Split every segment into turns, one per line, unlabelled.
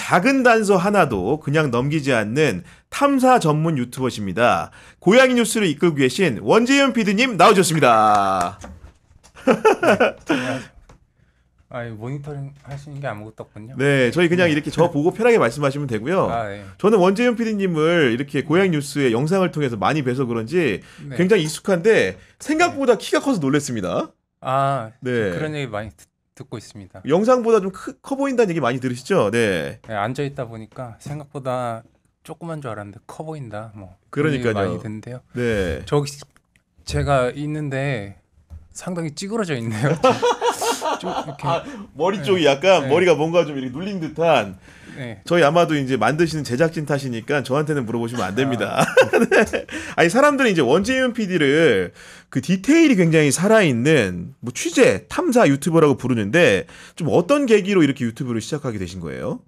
작은 단서 하나도 그냥 넘기지 않는 탐사 전문 유튜버십니다. 고양이 뉴스를 이끌고 계신 원재현 PD님 나오셨습니다.
안녕하세요. 모니터링 하시는 게 아무것도 없군요.
네, 저희 그냥 이렇게 저 보고 편하게 말씀하시면 되고요.
네.
저는 원재현 PD님을 이렇게 고양이 뉴스의 영상을 통해서 많이 뵈서 그런지
네.
굉장히 익숙한데 생각보다 키가 커서 놀랐습니다. 네.
그런 얘기 많이 듣고 있습니다.
영상보다 좀 커 보인다는 얘기 많이 들으시죠? 네.
네, 앉아 있다 보니까 생각보다 조그만 줄 알았는데 커 보인다. 뭐
그러니까요.
많이 듣는데요.
네.
저기 제가 있는데 상당히 찌그러져 있네요. 좀 이렇게
머리 쪽이 약간
네.
머리가 뭔가 좀 이렇게 눌린 듯한.
네.
저희 아마도 이제 만드시는 제작진 탓이니까 저한테는 물어보시면 안 됩니다. 네. 아니 사람들은 이제 원재현 PD를 그 디테일이 굉장히 살아있는 뭐 취재, 탐사 유튜버라고 부르는데 좀 어떤 계기로 이렇게 유튜브를 시작하게 되신 거예요?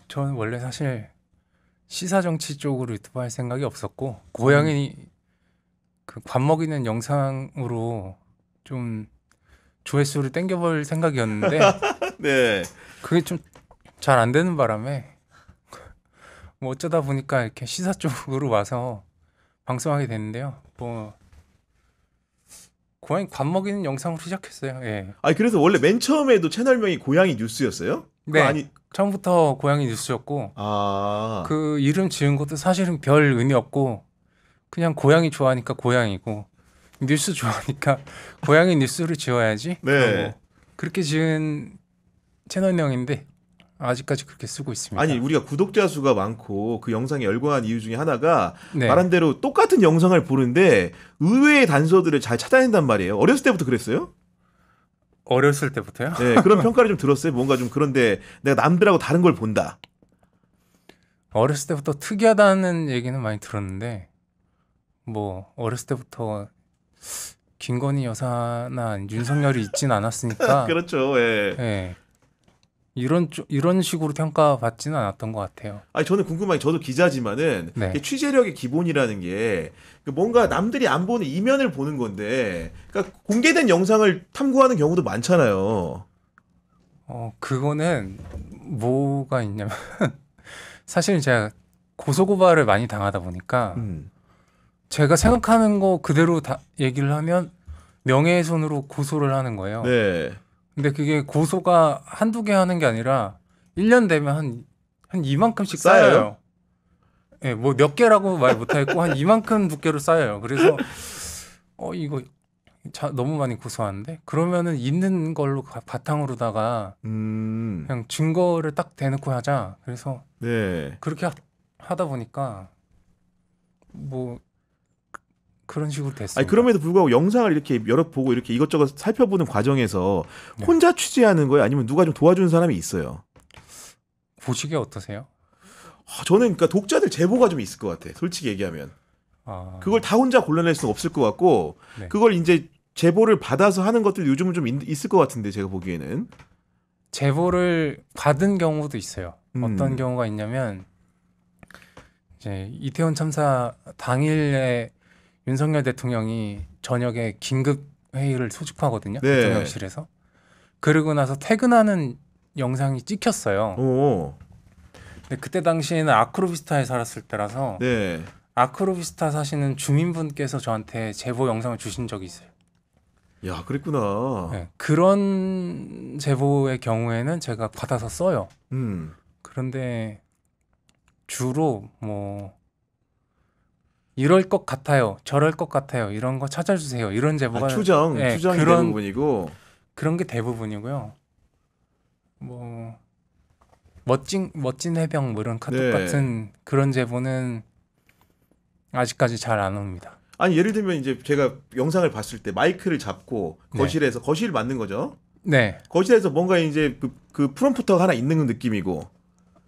저는 원래 사실 시사 정치 쪽으로 유튜브 할 생각이 없었고 고양이 그 밥 먹이는 영상으로 좀 조회수를 땡겨볼 생각이었는데
네.
그게 좀 잘 안 되는 바람에 뭐 어쩌다 보니까 이렇게 시사 쪽으로 와서 방송하게 됐는데요. 뭐 고양이 밥 먹이는 영상으로 시작했어요. 예.
아니 그래서 원래 맨 처음에도 채널명이 고양이 뉴스였어요?
네. 처음부터 고양이 뉴스였고 그 이름 지은 것도 사실은 별 의미 없고 그냥 고양이 좋아하니까 고양이고 뉴스 좋아하니까 고양이 뉴스를 지어야지.
네.
그렇게 지은 채널명인데 아직까지 그렇게 쓰고 있습니다.
아니 우리가 구독자 수가 많고 그 영상에 열광한 이유 중에 하나가
네.
말한 대로 똑같은 영상을 보는데 의외의 단서들을 잘 찾아낸단 말이에요. 어렸을 때부터 그랬어요?
어렸을 때부터요?
네, 그런 평가를 좀 들었어요. 뭔가 좀 그런데 내가 남들하고 다른 걸 본다.
어렸을 때부터 특이하다는 얘기는 많이 들었는데 뭐 어렸을 때부터 김건희 여사나 윤석열이 있진 않았으니까
그렇죠. 예.
네. 이런 식으로 평가받지는 않았던 것 같아요.
아니 저는 궁금한 게 저도 기자지만은
네.
이게 취재력의 기본이라는 게 뭔가 남들이 안 보는 이면을 보는 건데, 그러니까 공개된 영상을 탐구하는 경우도 많잖아요.
그거는 뭐가 있냐면 사실 제가 고소고발을 많이 당하다 보니까 제가 생각하는 거 그대로 다 얘기를 하면 명예훼손으로 고소를 하는 거예요.
네.
근데 그게 고소가 한두 개 하는 게 아니라 1년 되면 한 이만큼씩 쌓여요. 예, 뭐 몇 개라고 말 못하겠고 한 이만큼 두께로 쌓여요. 그래서 이거 너무 많이 고소하는데 그러면은 있는 걸로 바탕으로다가 그냥 증거를 딱 대놓고 하자. 그래서
네.
그렇게 하다 보니까 뭐 그런 식으로 됐어요.
아니 그럼에도 불구하고 영상을 이렇게 여러 보고 이렇게 이것저것 살펴보는 과정에서
네.
혼자 취재하는 거예요? 아니면 누가 좀 도와주는 사람이 있어요?
보시기에 어떠세요?
저는 그러니까 독자들 제보가 좀 있을 것 같아. 솔직히 얘기하면. 그걸 다 혼자 골라낼 수는 없을 것 같고
네.
그걸 이제 제보를 받아서 하는 것들 요즘은 좀 있을 것 같은데 제가 보기에는.
제보를 받은 경우도 있어요. 어떤 경우가 있냐면 이제 이태원 참사 당일에 윤석열 대통령이 저녁에 긴급 회의를 소집하거든요.
네.
대통령실에서. 그러고 나서 퇴근하는 영상이 찍혔어요.
오.
근데 그때 당시에는 아크로비스타에 살았을 때라서
네.
아크로비스타 사시는 주민분께서 저한테 제보 영상을 주신 적이 있어요.
야, 그랬구나.
네, 그런 제보의 경우에는 제가 받아서 써요. 그런데 주로 뭐 이럴 것 같아요, 저럴 것 같아요, 이런 거 찾아주세요, 이런 제보가
추정이
그런
대부분이고
그런 게 대부분이고요. 뭐 멋진 해병 뭐 이런 카톡
네.
같은 그런 제보는 아직까지 잘 안 옵니다.
아니 예를 들면 이제 제가 영상을 봤을 때 마이크를 잡고 거실에서 거실 맞는 거죠?
네.
거실에서 뭔가 이제 그 프롬프터가 하나 있는 느낌이고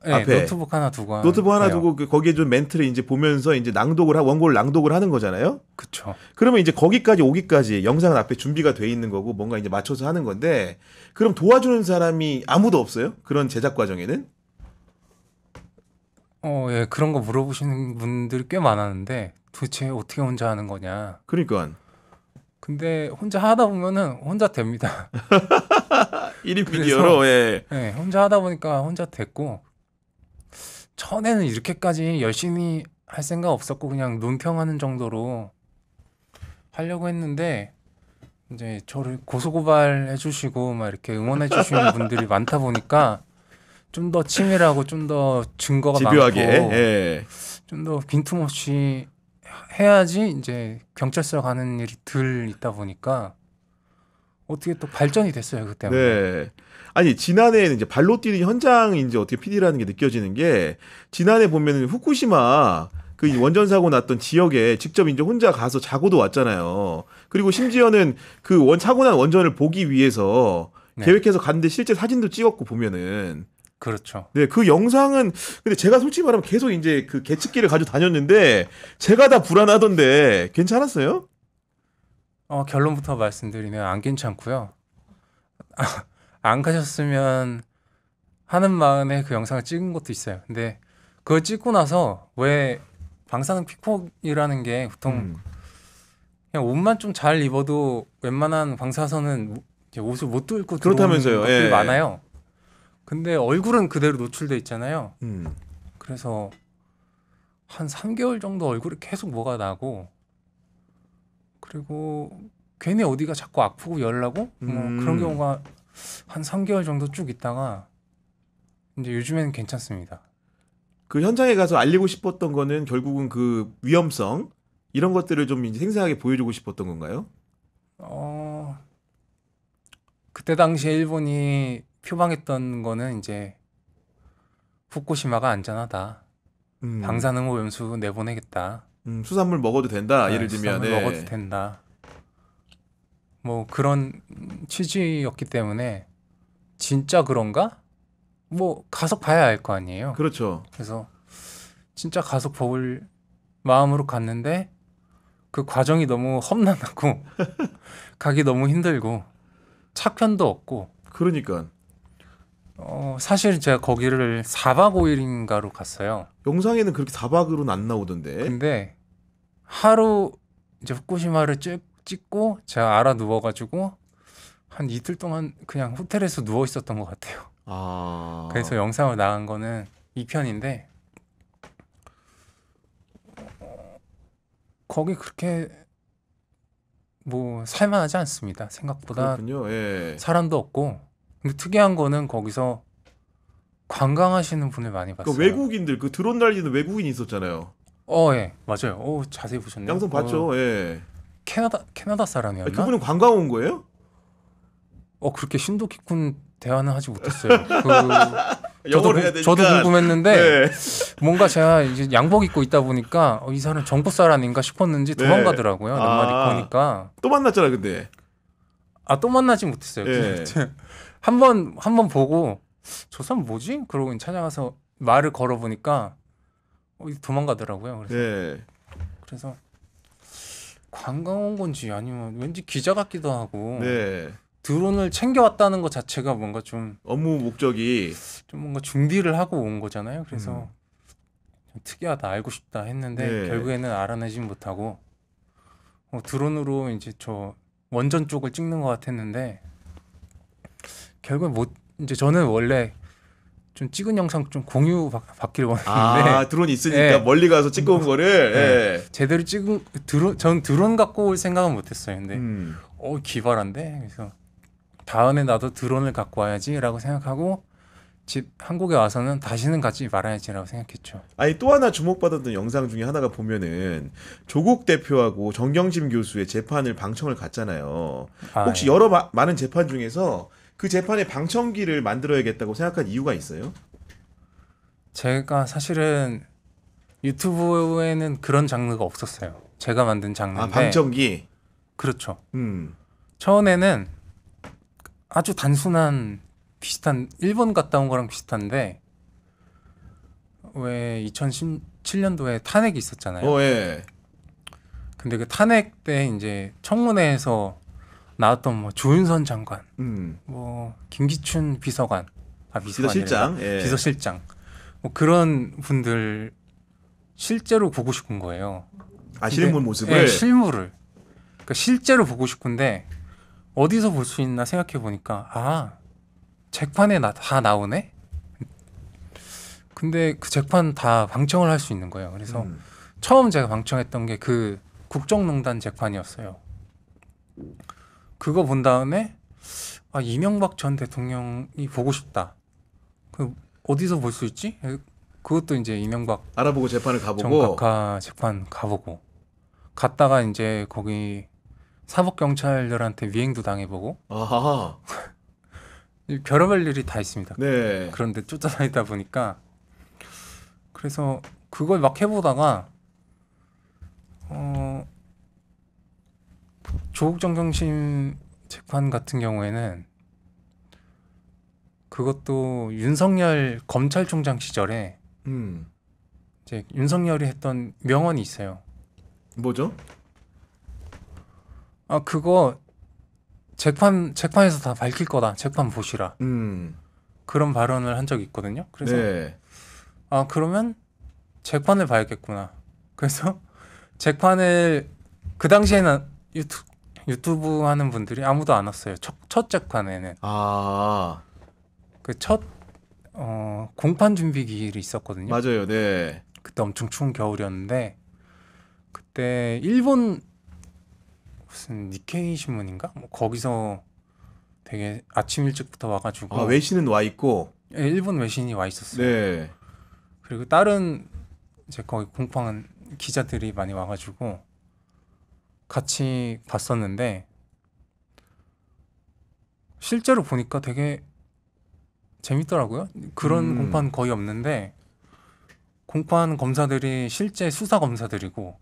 네,
앞에
노트북 하나 두고
두고 거기에 좀 멘트를 이제 보면서 이제 원고를 낭독을 하는 거잖아요.
그렇죠.
그러면 이제 거기까지 오기까지 영상은 앞에 준비가 돼 있는 거고 뭔가 이제 맞춰서 하는 건데 그럼 도와주는 사람이 아무도 없어요? 그런 제작 과정에는?
예, 그런 거 물어보시는 분들이 꽤 많았는데 도대체 어떻게 혼자 하는 거냐.
그러니까
근데 혼자 하다 보면은 혼자 됩니다.
1인 PD로 예.
네, 혼자 하다 보니까 혼자 됐고 전에는 이렇게까지 열심히 할 생각 없었고 그냥 논평하는 정도로 하려고 했는데 이제 저를 고소고발해 주시고 막 이렇게 응원해 주시는 분들이 많다 보니까 좀 더 치밀하고 좀 더 증거가
집요하게
많고
예.
좀 더 빈틈없이 해야지 이제 경찰서 가는 일이 덜 있다 보니까 어떻게 또 발전이 됐어요 그 때문에.
네. 아니 지난해에는 이제 발로 뛰는 현장 이제 어떻게 PD라는 게 느껴지는 게 지난해 보면은 후쿠시마 그 원전 사고 났던 지역에 직접 이제 혼자 가서 자고도 왔잖아요. 그리고 심지어는 그 사고 난 원전을 보기 위해서
네.
계획해서 갔는데 실제 사진도 찍었고 보면은
그렇죠.
네, 그 영상은 근데 제가 솔직히 말하면 계속 이제 그 계측기를 가지고 다녔는데 제가 다 불안하던데 괜찮았어요?
결론부터 말씀드리면 안 괜찮고요. 안 가셨으면 하는 마음에 그 영상을 찍은 것도 있어요. 근데 그걸 찍고 나서 왜 방사능 피폭이라는 게 보통 그냥 옷만 좀 잘 입어도 웬만한 방사선은 이제 옷을 못 뚫고 들어오는
그렇다면서요.
것들이
예.
많아요. 근데 얼굴은 그대로 노출돼 있잖아요. 그래서 한 3개월 정도 얼굴에 계속 뭐가 나고 그리고 괜히 어디가 자꾸 아프고 열나고 뭐 그런 경우가 한 3개월 정도 쭉 있다가 이제 요즘에는 괜찮습니다.
그 현장에 가서 알리고 싶었던 거는 결국은 그 위험성 이런 것들을 좀 이제 생생하게 보여주고 싶었던 건가요?
그때 당시에 일본이 표방했던 거는 이제 후쿠시마가 안전하다. 방사능 오염수 내보내겠다.
수산물 먹어도 된다.
네,
예를 들면
수산물 먹어도 된다. 뭐 그런 취지였기 때문에 진짜 그런가? 뭐 가서 봐야 알 거 아니에요.
그렇죠.
그래서 진짜 가서 볼 마음으로 갔는데 그 과정이 너무 험난하고 가기 너무 힘들고 차편도 없고
그러니까
사실 제가 거기를 4박 5일인가로 갔어요.
영상에는 그렇게 4박으로는 안 나오던데.
근데 하루 이제 후쿠시마를 찍고 제가 알아 누워가지고 한 이틀 동안 그냥 호텔에서 누워 있었던 것 같아요.
아.
그래서 영상을 나간 거는 2편인데 거기 그렇게 뭐 살만하지 않습니다. 생각보다
그렇군요. 예.
사람도 없고 근데 특이한 거는 거기서 관광하시는 분을 많이 봤어요.
그 외국인들 그 드론 날리는 외국인이 있었잖아요.
예, 맞아요. 자세히 보셨네요.
양성 봤죠. 예.
캐나다 사람이었나?
그분은 관광 온 거예요?
그렇게 심도 깊은 대화는 하지 못했어요.
영어로 해야 되니까.
저도 궁금했는데
네.
뭔가 제가 이제 양복 입고 있다 보니까 이 사람 정부 사람인가 싶었는지
네.
도망가더라고요. 몇 마디 거니까.
또 만났잖아, 근데.
또 만나지 못했어요.
예.
한번 보고 저 사람 뭐지? 그러고 찾아가서 말을 걸어보니까 도망가더라고요. 그래서 관광 온 건지 아니면 왠지 기자 같기도 하고
네.
드론을 챙겨왔다는 것 자체가 뭔가 좀
업무 목적이
뭔가 준비를 하고 온 거잖아요. 그래서 좀 특이하다, 알고 싶다 했는데
네.
결국에는 알아내진 못하고 드론으로 이제 저 원전 쪽을 찍는 것 같았는데 결국에 이제 저는 원래 좀 찍은 영상 좀 공유 받기를 원했는데
드론 있으니까
예.
멀리 가서 찍어 온 거를 예.
제대로 찍은 전 드론 갖고 올 생각은 못했어요. 근데 기발한데 그래서 다음에 나도 드론을 갖고 와야지라고 생각하고 한국에 와서는 다시는 갖지 말아야지라고 생각했죠.
아니 또 하나 주목받았던 영상 중에 하나가 보면은 조국 대표하고 정경심 교수의 재판을 방청을 갔잖아요. 혹시
예.
여러 많은 재판 중에서 그 재판에 방청기를 만들어야겠다고 생각한 이유가 있어요?
제가 사실은 유튜브에는 그런 장르가 없었어요. 제가 만든 장르인데.
방청기.
그렇죠.
음.
처음에는 아주 단순한 비슷한 일본 갔다 온 거랑 비슷한데 왜 2017년도에 탄핵이 있었잖아요.
예.
근데 그 탄핵 때 이제 청문회에서 나왔던 뭐 조윤선 장관, 뭐 김기춘 비서관,
비서실장, 예.
비서실장, 뭐 그런 분들 실제로 보고 싶은 거예요.
실물 모습을.
네, 실물을. 그러니까 실제로 보고 싶은데 어디서 볼 수 있나 생각해 보니까 아 잭판에 다 나오네. 근데 그 잭판 다 방청을 할 수 있는 거예요. 그래서 처음 제가 방청했던 게 그 국정농단 잭판이었어요. 그거 본 다음에 아 이명박 전 대통령이 보고 싶다. 그 어디서 볼 수 있지? 그것도 이제 이명박
알아보고 재판을
전
가보고.
각하 재판 가보고 갔다가 이제 거기 사법경찰들한테 위행도 당해보고
아하.
별의별 일이 다 있습니다.
네.
그런데 쫓아다니다 보니까 그래서 그걸 막 해보다가 조국 정경심 재판 같은 경우에는 그것도 윤석열 검찰총장 시절에 이제 윤석열이 했던 명언이 있어요.
뭐죠?
아 그거 재판에서 다 밝힐 거다. 재판 보시라. 그런 발언을 한 적이 있거든요. 그래서
네.
아 그러면 재판을 봐야겠구나. 그래서 재판을 그 당시에는 유튜브 하는 분들이 아무도 안 왔어요. 첫 재판에는
아,
그 첫 공판 준비 기일이 있었거든요.
맞아요. 네.
그때 엄청 추운 겨울이었는데 그때 일본 무슨 니케이 신문인가? 뭐 거기서 되게 아침 일찍부터 와가지고
아, 외신은 와 있고.
예, 일본 외신이 와 있었어요.
네.
그리고 다른 이제 거기 공판 기자들이 많이 와가지고 같이 봤었는데 실제로 보니까 되게 재밌더라고요. 그런 공판 거의 없는데 공판 검사들이 실제 수사 검사들이고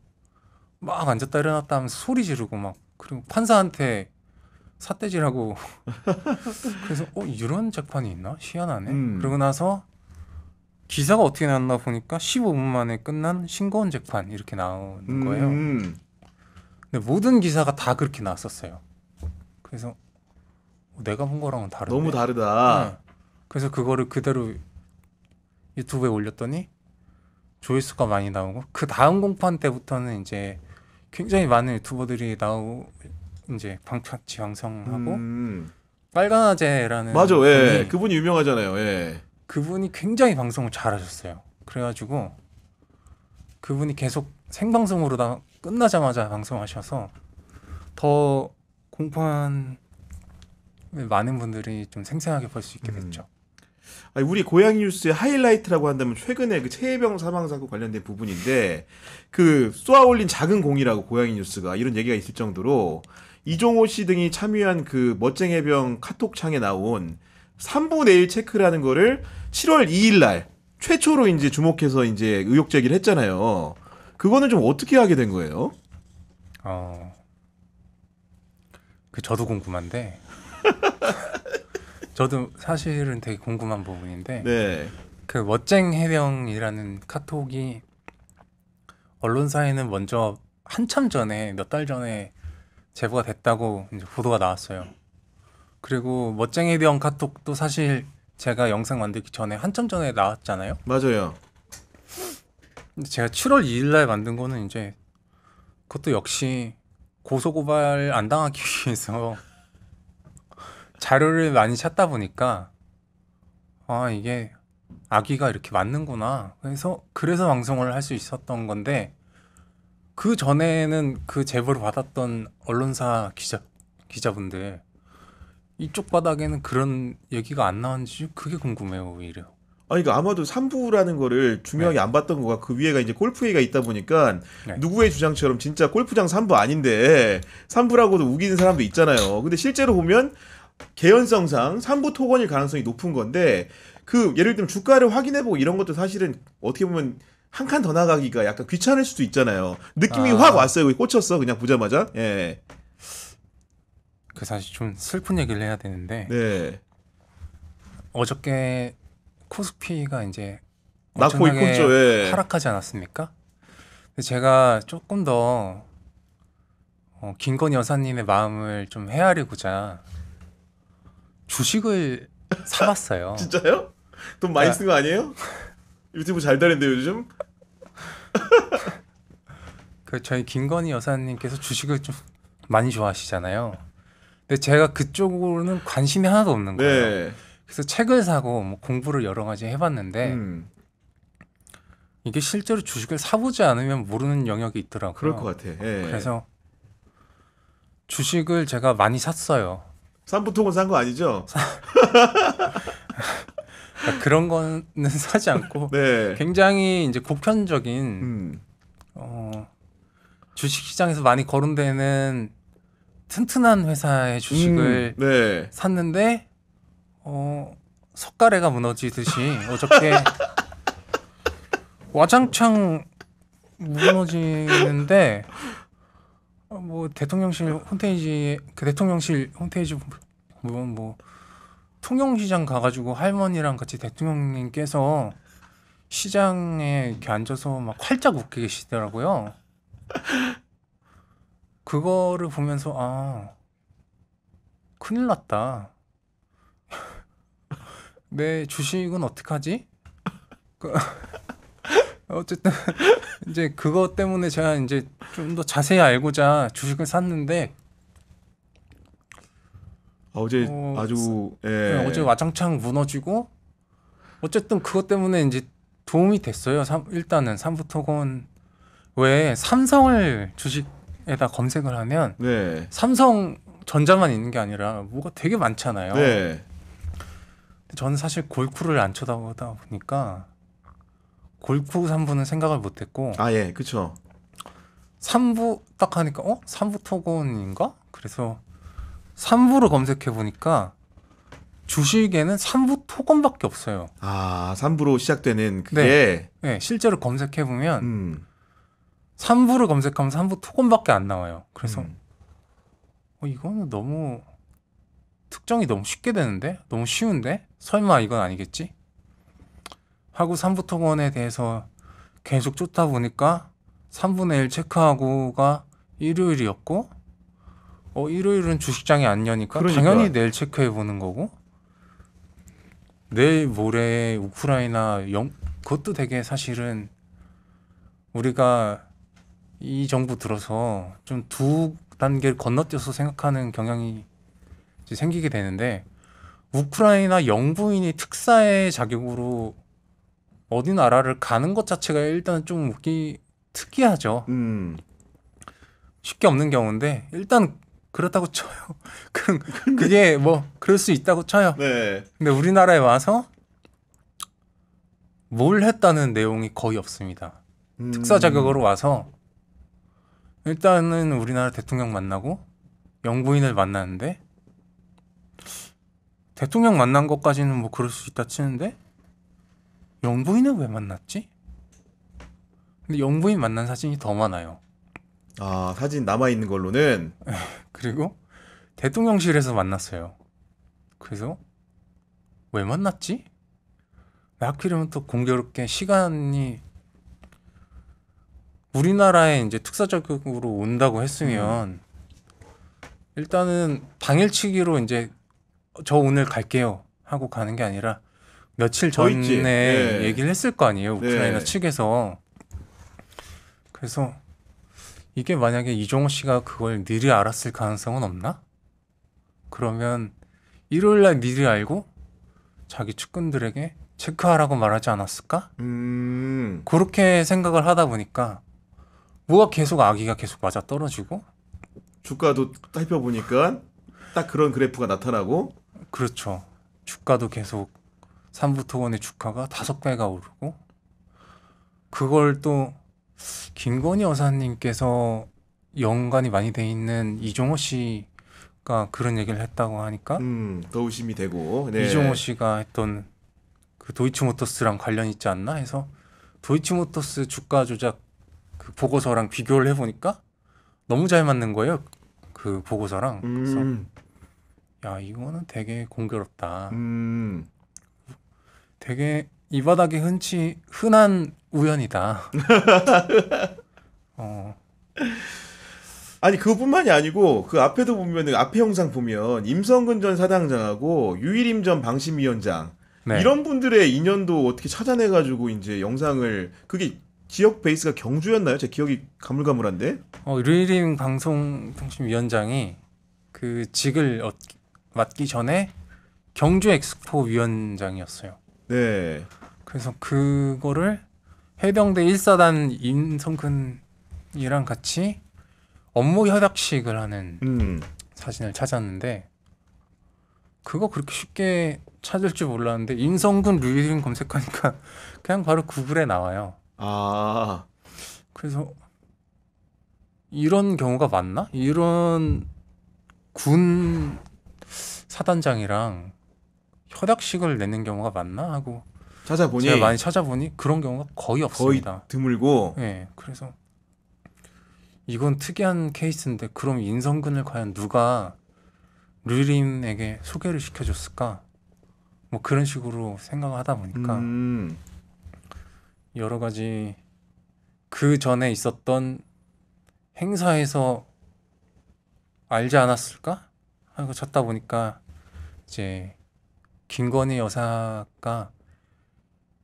막 앉았다 일어났다 하면서 소리 지르고 막 그리고 판사한테 삿대질하고 그래서 이런 재판이 있나? 희한하네. 그러고 나서 기사가 어떻게 나왔나 보니까 15분 만에 끝난 싱거운 재판 이렇게 나오는 거예요. 근데 모든 기사가 다 그렇게 나왔었어요. 그래서 내가 본 거랑은 다른데.
너무 다르다.
네. 그래서 그거를 그대로 유튜브에 올렸더니 조회수가 많이 나오고 그 다음 공판 때부터는 이제 굉장히 많은 유튜버들이 이제 방송하고 빨간아재라는
맞아. 예.
분이
그분이 유명하잖아요. 예.
그분이 굉장히 방송을 잘하셨어요. 그래가지고 그분이 계속 생방송으로 끝나자마자 방송하셔서 더 공판을 많은 분들이 좀 생생하게 볼 수 있게 됐죠.
아니, 우리 고양이 뉴스의 하이라이트라고 한다면 최근에 그 최혜병 사망 사고 관련된 부분인데 그 쏘아올린 작은 공이라고 고양이 뉴스가 이런 얘기가 있을 정도로 이종호 씨 등이 참여한 그 멋쟁 해병 카톡창에 나온 3분의 1 체크라는 거를 7월 2일 날 최초로 이제 주목해서 이제 의혹 제기를 했잖아요. 그거는 좀 어떻게 하게 된 거예요?
저도 궁금한데 저도 사실은 되게 궁금한 부분인데
네.
그 멋쟁 해병이라는 카톡이 언론사에는 먼저 한참 전에 몇 달 전에 제보가 됐다고 이제 보도가 나왔어요. 그리고 멋쟁 해병 카톡도 사실 제가 영상 만들기 전에 한참 전에 나왔잖아요.
맞아요.
근데 제가 7월 2일 날 만든 거는 이제 그것도 역시 고소고발 안 당하기 위해서 자료를 많이 찾다 보니까 이게 아기가 이렇게 맞는구나. 그래서 방송을 할 수 있었던 건데 그 전에는 그 제보를 받았던 언론사 기자분들 이쪽 바닥에는 그런 얘기가 안 나왔는지 그게 궁금해요, 오히려.
아니, 그러니까 아마도 3부라는 거를 중요하게 안 봤던 거가 그 위에가 이제 골프회가 있다 보니까 누구의 주장처럼 진짜 골프장 3부 아닌데 3부라고도 우기는 사람도 있잖아요. 근데 실제로 보면 개연성상 3부 토건일 가능성이 높은 건데 그 예를 들면 주가를 확인해보고 이런 것도 사실은 어떻게 보면 한 칸 더 나가기가 약간 귀찮을 수도 있잖아요. 느낌이 확 왔어요. 꽂혔어 그냥 보자마자. 예.
그 사실 좀 슬픈 얘기를 해야 되는데
네.
어저께 코스피가 이제
낙폭이
엄청나게
컸죠. 예.
하락하지 않았습니까? 근데 제가 조금 더 김건희 여사님의 마음을 좀 헤아리고자 주식을 사봤어요.
진짜요? 돈 많이 쓴 거 아니에요? 유튜브 잘 되는데요 요즘?
저희 김건희 여사님께서 주식을 좀 많이 좋아하시잖아요. 근데 제가 그쪽으로는 관심이 하나도 없는 거예요.
네.
그래서 책을 사고 뭐 공부를 여러 가지 해봤는데 이게 실제로 주식을 사보지 않으면 모르는 영역이 있더라고요.
그럴 것 같아. 예.
그래서 주식을 제가 많이 샀어요.
삼부통은 산 거 아니죠?
그러니까 그런 거는 사지 않고
네.
굉장히 이제 보편적인 주식 시장에서 많이 거론되는 튼튼한 회사의 주식을
네.
샀는데 석가래가 무너지듯이 어저께 와장창 무너지는데 뭐 대통령실 홈페이지 뭐 통영시장 가가지고 할머니랑 같이 대통령님께서 시장에 이렇게 앉아서 막 활짝 웃고 계시더라고요. 그거를 보면서 아 큰일 났다. 내 주식은 어떡하지? 어쨌든 이제 그것 때문에 제가 이제 좀 더 자세히 알고자 주식을 샀는데
어제 아주 예.
어제 와장창 무너지고 어쨌든 그것 때문에 이제 도움이 됐어요. 일단은 삼부토건 외에 삼성을 주식에다 검색을 하면
네.
삼성 전자만 있는 게 아니라 뭐가 되게 많잖아요.
네.
근데 저는 사실 골쿠를 안 쳐다보다 보니까 골쿠 3부는 생각을 못했고
아 예, 그렇죠.
3부 딱 하니까 삼부토건인가? 그래서 3부를 검색해 보니까 주식에는 삼부토건밖에 없어요.
아, 3부로 시작되는 그게
네, 실제로 검색해 보면 3부를 검색하면 삼부토건밖에 안 나와요. 그래서 이거는 너무 특정이 너무 쉽게 되는데? 너무 쉬운데? 설마 이건 아니겠지? 하고 삼부토건에 대해서 계속 쫓다 보니까 3분의 1 체크하고가 일요일이었고 일요일은 주식장이 안 여니까
그러니까.
당연히 내일 체크해 보는 거고 내일 모레 우크라이나 그것도 되게 사실은 우리가 이 정부 들어서 좀 두 단계를 건너뛰어서 생각하는 경향이 이제 생기게 되는데 우크라이나 영부인이 특사의 자격으로 어디 나라를 가는 것 자체가 일단 좀 특이하죠. 쉽게 없는 경우인데 일단 그렇다고 쳐요. 그게 뭐 그럴 수 있다고 쳐요.
네.
근데 우리나라에 와서 뭘 했다는 내용이 거의 없습니다. 특사 자격으로 와서 일단은 우리나라 대통령 만나고 영부인을 만나는데 대통령 만난 것까지는 뭐 그럴 수 있다 치는데 영부인은 왜 만났지? 근데 영부인 만난 사진이 더 많아요.
아, 사진 남아 있는 걸로는
그리고 대통령실에서 만났어요. 그래서 왜 만났지? 하필이면 또 공교롭게 시간이 우리나라에 이제 특사 자격으로 온다고 했으면 일단은 당일치기로 이제 저 오늘 갈게요 하고 가는 게 아니라 며칠 전에
네.
얘기를 했을 거 아니에요. 우크라이나
네.
측에서. 그래서 이게 만약에 이종호 씨가 그걸 미리 알았을 가능성은 없나? 그러면 일요일 날 미리 알고 자기 측근들에게 체크하라고 말하지 않았을까? 그렇게 생각을 하다 보니까 뭐가 계속 아기가 계속 맞아 떨어지고
주가도 살펴보니까 딱 그런 그래프가 나타나고
그렇죠. 주가도 계속 삼부토건의 주가가 5배가 오르고 그걸 또 김건희 여사님께서 연관이 많이 돼 있는 이종호 씨가 그런 얘기를 했다고 하니까
더 의심이 되고 네.
이종호 씨가 했던 그 도이치모터스랑 관련 있지 않나 해서 도이치모터스 주가 조작 그 보고서랑 비교를 해보니까 너무 잘 맞는 거예요. 그 보고서랑. 그래서 야 이거는 되게 공교롭다. 되게 이 바닥에 흔한 우연이다.
아니 그것뿐만이 아니고 그 앞에도 보면은 앞에 영상 보면 임성근 전 사당장하고 유일임 전 방심위원장
네.
이런 분들의 인연도 어떻게 찾아내가지고 이제 영상을 그게 지역 베이스가 경주였나요? 제 기억이 가물가물한데.
류일임 방송통신위원장이 그 직을 맡기 전에 경주 엑스포 위원장이었어요.
네.
그래서 그거를 해병대 1사단 임성근이랑 같이 업무 협약식을 하는 사진을 찾았는데 그거 그렇게 쉽게 찾을 줄 몰랐는데 임성근 류일임 검색하니까 그냥 바로 구글에 나와요.
아,
그래서 이런 경우가 맞나? 이런 군 사단장이랑 협약식을 내는 경우가 맞나 하고
찾아보니
제가 많이 찾아보니 그런 경우가 거의
거의
없습니다.
드물고.
네, 그래서 이건 특이한 케이스인데 그럼 임성근을 과연 누가 류림에게 소개를 시켜줬을까? 뭐 그런 식으로 생각을 하다 보니까 여러 가지 그 전에 있었던 행사에서 알지 않았을까? 하고 찾다 보니까 이제 김건희 여사가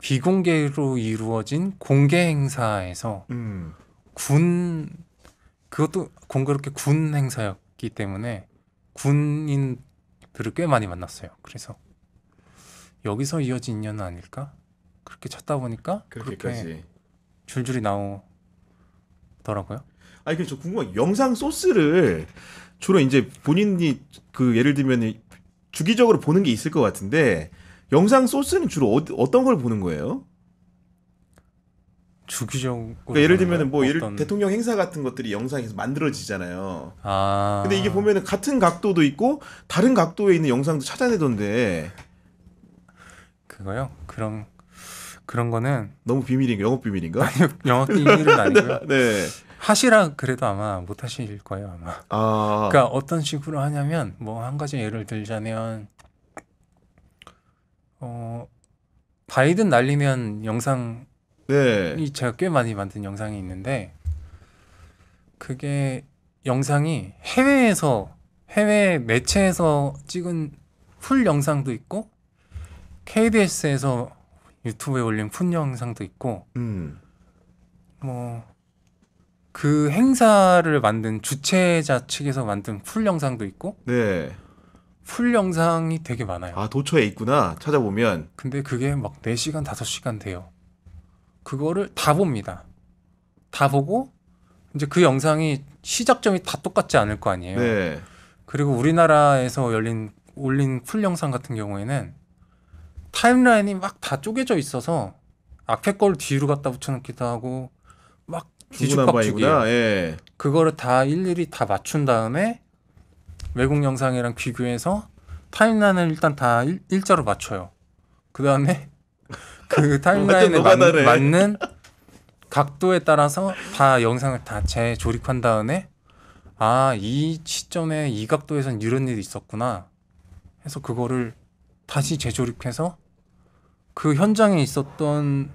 비공개로 이루어진 공개 행사에서 그것도 공교롭게 군 행사였기 때문에 군인들을 꽤 많이 만났어요. 그래서 여기서 이어진 인연은 아닐까? 그렇게 찾다 보니까 그렇게
그렇게까지.
줄줄이 나오더라고요.
아니 근데 저 궁금한 게 영상 소스를 주로 이제 본인이 그 예를 들면 주기적으로 보는 게 있을 것 같은데 영상 소스는 주로 어떤 걸 보는 거예요?
주기적으로
그러니까 예를 들면은 뭐
어떤...
대통령 행사 같은 것들이 영상에서 만들어지잖아요.
아.
근데 이게 보면은 같은 각도도 있고 다른 각도에 있는 영상도 찾아내던데
그거요? 그런 거는
너무 비밀인가? 영업 비밀인가?
아니요, 영업 비밀은 아니고요.
네.
하시라 그래도 아마 못 하실 거예요, 아마.
아.
그러니까 어떤 식으로 하냐면 뭐 한 가지 예를 들자면 바이든 날리면 영상이
네.
제가 꽤 많이 만든 영상이 있는데 그게 영상이 해외 매체에서 찍은 풀 영상도 있고 KBS에서 유튜브에 올린 풀 영상도 있고 뭐 그 행사를 만든 주최자 측에서 만든 풀 영상도 있고
네.
풀 영상이 되게 많아요.
아, 도처에 있구나. 찾아보면.
근데 그게 막 4시간, 5시간 돼요. 그거를 다 봅니다. 다 보고 이제 그 영상이 시작점이 다 똑같지 않을 거 아니에요.
네.
그리고 우리나라에서 올린 풀 영상 같은 경우에는 타임라인이 막 다 쪼개져 있어서 앞에 걸 뒤로 갖다 붙여놓기도 하고 막 뒤죽박죽이에요.
중구난방이구나. 예.
그거를 다 일일이 다 맞춘 다음에 외국 영상이랑 비교해서 타임라인을 일단 다 일자로 맞춰요. 그 다음에 그 타임라인에 맞는 각도에 따라서 다 영상을 다 재조립한 다음에 이 시점에 이 각도에선 이런 일이 있었구나 해서 그거를 다시 재조립해서 그 현장에 있었던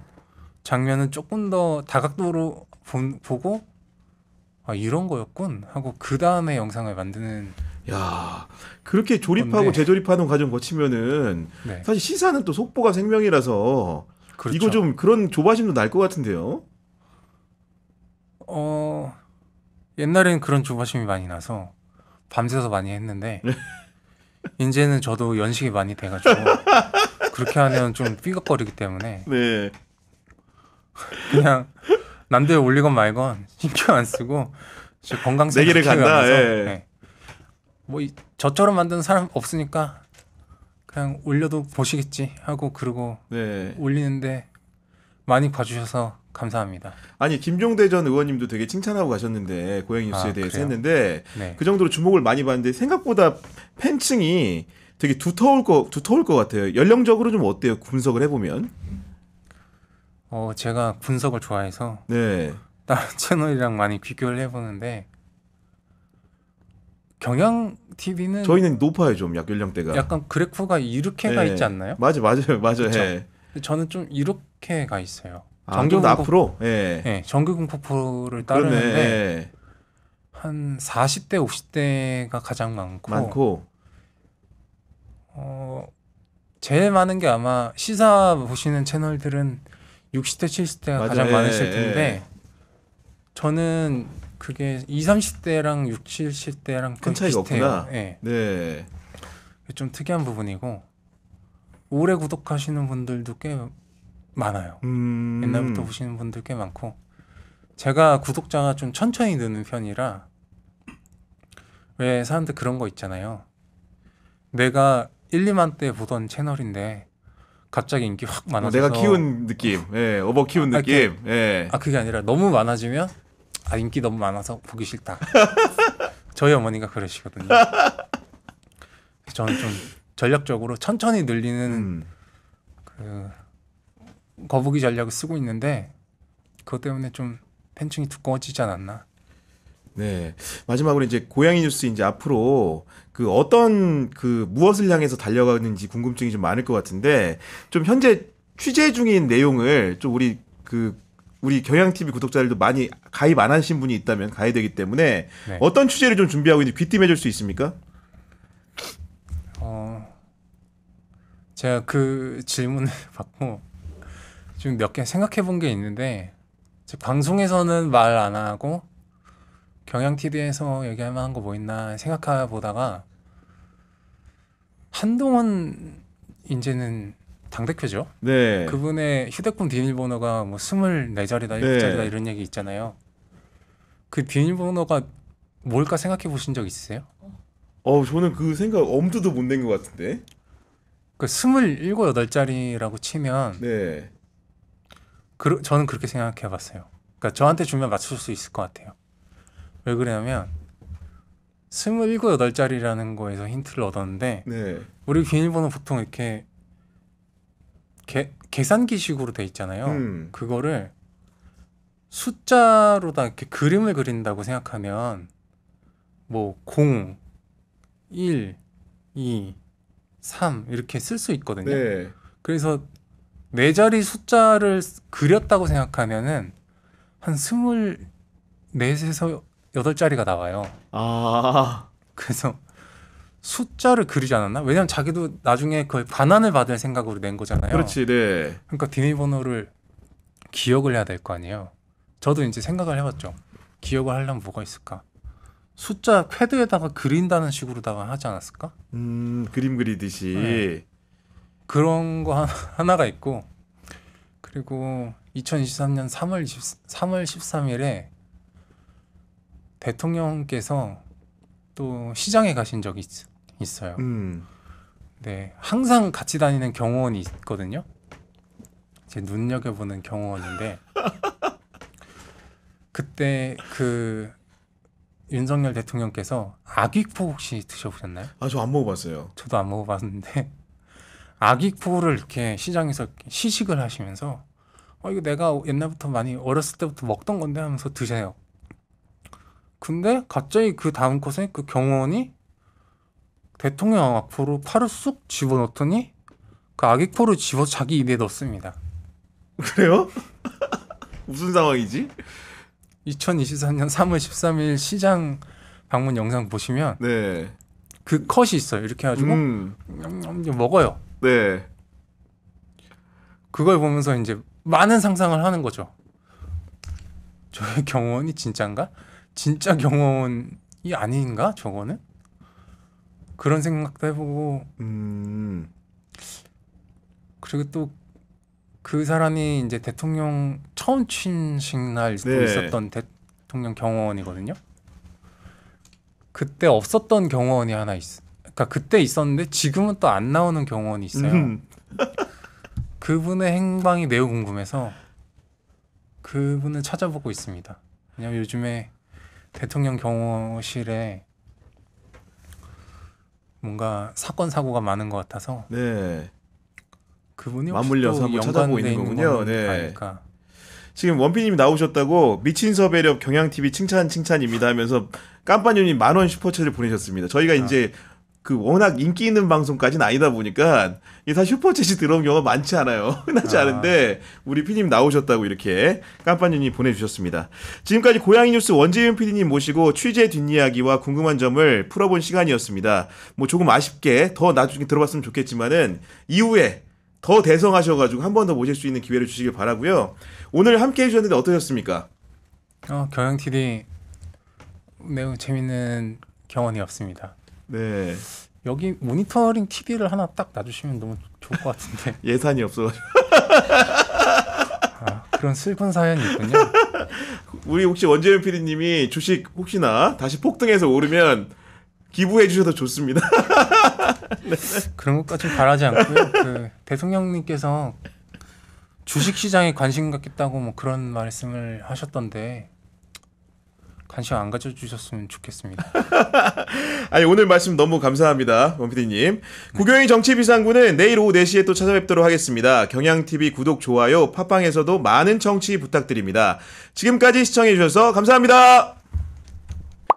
장면은 조금 더 다각도로 보고 이런 거였군 하고 그 다음에 영상을 만드는.
야, 그렇게 조립하고
건데.
재조립하는 과정 거치면은
네.
사실 시사는 또 속보가 생명이라서
그렇죠.
이거 좀 그런 조바심도 날 것 같은데요.
옛날에는 그런 조바심이 많이 나서 밤새서 많이 했는데 이제는 저도 연식이 많이 돼가지고 그렇게 하면 좀 삐걱거리기 때문에
네.
그냥 남들 올리건 말건 신경 안 쓰고 건강
내 길을 간다. 예.
네. 저처럼 만드는 사람 없으니까 그냥 올려도 보시겠지 하고 그러고
네.
올리는데 많이 봐주셔서 감사합니다.
아니 김종대 전 의원님도 되게 칭찬하고 가셨는데 고양 뉴스에 대해서
그래요?
했는데
네.
그 정도로 주목을 많이 받는데 생각보다 팬층이 되게 두터울 것 같아요. 연령적으로 좀 어때요? 분석을 해보면.
제가 분석을 좋아해서
네.
다른 채널이랑 많이 비교를 해보는데 경향 TV는
저희는 높아요 좀 연령대가.
약간 그래프가 이렇게 가
네.
있지 않나요?
맞아요.
그쵸?
예.
근데 저는 좀 이렇게 가 있어요.
좀 앞으로. 예.
네, 정규공포를
그러네.
따르는데
예.
한 40대, 50대가 가장 많고 제일 많은 게 아마 시사 보시는 채널들은 60대, 70대가
맞아요.
가장
예,
많으실
예.
텐데 저는 그게 20, 30대랑 60, 70대랑
큰 차이가
비슷해요.
없구나.
예.
네.
좀 특이한 부분이고 오래 구독하시는 분들도 꽤 많아요. 옛날부터 보시는 분들 꽤 많고 제가 구독자가 좀 천천히 느는 편이라 왜 사람들 그런 거 있잖아요. 내가 1, 2만 대 보던 채널인데 갑자기 인기 확 많아져서
내가 키운 느낌, 예, 어버 키운 느낌, 예.
그게 아니라 너무 많아지면 인기 너무 많아서 보기 싫다. 저희 어머니가 그러시거든요. 저는 좀 전략적으로 천천히 늘리는 그 거북이 전략을 쓰고 있는데 그것 때문에 좀 팬층이 두꺼워지지 않았나.
네. 마지막으로 이제 고양이 뉴스 이제 앞으로 그 어떤 그 무엇을 향해서 달려가는지 궁금증이 좀 많을 것 같은데 좀 현재 취재 중인 내용을 좀 우리 경향 TV 구독자들도 많이 가입 안 하신 분이 있다면 가야 되기 때문에
네.
어떤 취재를 좀 준비하고 있는지 귀띔해 줄 수 있습니까?
제가 그 질문을 받고 지금 몇 개 생각해 본 게 있는데 방송에서는 말 안 하고 경향 TV에서 얘기할 만한 거 뭐 있나 생각해 보다가 한동훈 이제는 당대표죠.
네.
그분의 휴대폰 비밀번호가 뭐 24자리다, 7자리다
네.
이런 얘기 있잖아요. 그 비밀번호가 뭘까 생각해 보신 적 있으세요?
저는 그 생각 엄두도 못 낸 것 같은데.
그 27, 8자리라고 치면
네.
저는 그렇게 생각해 봤어요. 그러니까 저한테 주면 맞출 수 있을 것 같아요. 왜 그러냐면 27, 8자리라는 거에서 힌트를 얻었는데
네.
우리 비밀번호 보통 이렇게 계산기식으로 돼 있잖아요. 그거를 숫자로다 이렇게 그림을 그린다고 생각하면 뭐 0, 1, 2, 3 이렇게 쓸 수 있거든요.
네.
그래서 4자리 숫자를 그렸다고 생각하면은 한 24에서 8자리가 나와요.
아.
그래서 숫자를 그리지 않았나? 왜냐면 자기도 나중에 거의 반환을 받을 생각으로 낸 거잖아요.
그렇지, 네.
그러니까 비밀번호를 기억을 해야 될 거 아니에요. 저도 이제 생각을 해봤죠. 기억을 하려면 뭐가 있을까? 숫자 패드에다가 그린다는 식으로다가 하지 않았을까?
그림 그리듯이.
네. 그런 거 하나가 있고 그리고 2023년 3월 13일에 대통령께서 또 시장에 가신 적이 있어요. 네, 항상 같이 다니는 경호원이 있거든요. 제 눈여겨보는 경호원인데 그때 그 윤석열 대통령께서 아귀포 혹시 드셔보셨나요?
저 안 먹어봤어요.
저도 안 먹어봤는데 아귀포를 이렇게 시장에서 이렇게 시식을 하시면서 이거 내가 옛날부터 많이 어렸을 때부터 먹던 건데 하면서 드세요. 근데 갑자기 그 다음 컷에 그 경호원이 대통령 앞으로 팔을 쑥 집어넣더니 그 아귀포를 집어서 자기 입에 넣습니다.
그래요? 무슨 상황이지?
2023년 3월 13일 시장 방문 영상 보시면
네.
그 컷이 있어요. 이렇게 해가지고 먹어요.
네.
그걸 보면서 이제 많은 상상을 하는 거죠. 저의 경호원이 진짠가? 진짜 경호원이 아닌가? 저거는? 그런 생각도 해보고 그리고 또 그 사람이 이제 대통령 처음 취임식 날
네.
있었던 대통령 경호원이거든요. 그때 없었던 경호원이 하나 있어. 그러니까 그때 있었는데 지금은 또 안 나오는 경호원이 있어요. 그분의 행방이 매우 궁금해서 그분을 찾아보고 있습니다. 왜냐면 요즘에 대통령 경호실에 뭔가 사건 사고가 많은 것 같아서
네.
그분이 혹시
맞물려서
또
한번
연관돼
찾아보고 있는
있는
거군요.
거는
네.
아닐까.
지금 원피님이 나오셨다고 미친 섭외력 경향TV 칭찬입니다 하면서 깜빠님이 10,000원 슈퍼챗을 보내셨습니다. 저희가 이제 그 워낙 인기 있는 방송까지는 아니다 보니까 이게 다 슈퍼챗이 들어온 경우가 많지 않아요. 흔하지 않은데 우리 피디님 나오셨다고 이렇게 깜빠님이 보내주셨습니다. 지금까지 고양이 뉴스 원재윤 피디님 모시고 취재 뒷이야기와 궁금한 점을 풀어본 시간이었습니다. 뭐 조금 아쉽게 더 나중에 들어봤으면 좋겠지만은 이후에 더 대성하셔가지고 한 번 더 모실 수 있는 기회를 주시길 바라고요. 오늘 함께 해주셨는데 어떠셨습니까?
경영 매우 재밌는 경험이었습니다.
네.
여기 모니터링 TV를 하나 딱 놔주시면 너무 좋을 것 같은데.
예산이 없어가지고.
그런 슬픈 사연이 있군요.
우리 혹시 원재윤 PD님이 주식 혹시나 다시 폭등해서 오르면 기부해 주셔도 좋습니다.
네. 그런 것까지는 바라지 않고요. 그 대통령님께서 주식 시장에 관심 갖겠다고 뭐 그런 말씀을 하셨던데 관심 안 가져주셨으면 좋겠습니다.
아니 오늘 말씀 너무 감사합니다, 원 PD님. 구교의 정치비상구는 내일 오후 4시에 또 찾아뵙도록 하겠습니다. 경향TV 구독, 좋아요, 팟빵에서도 많은 청취 부탁드립니다. 지금까지 시청해주셔서 감사합니다.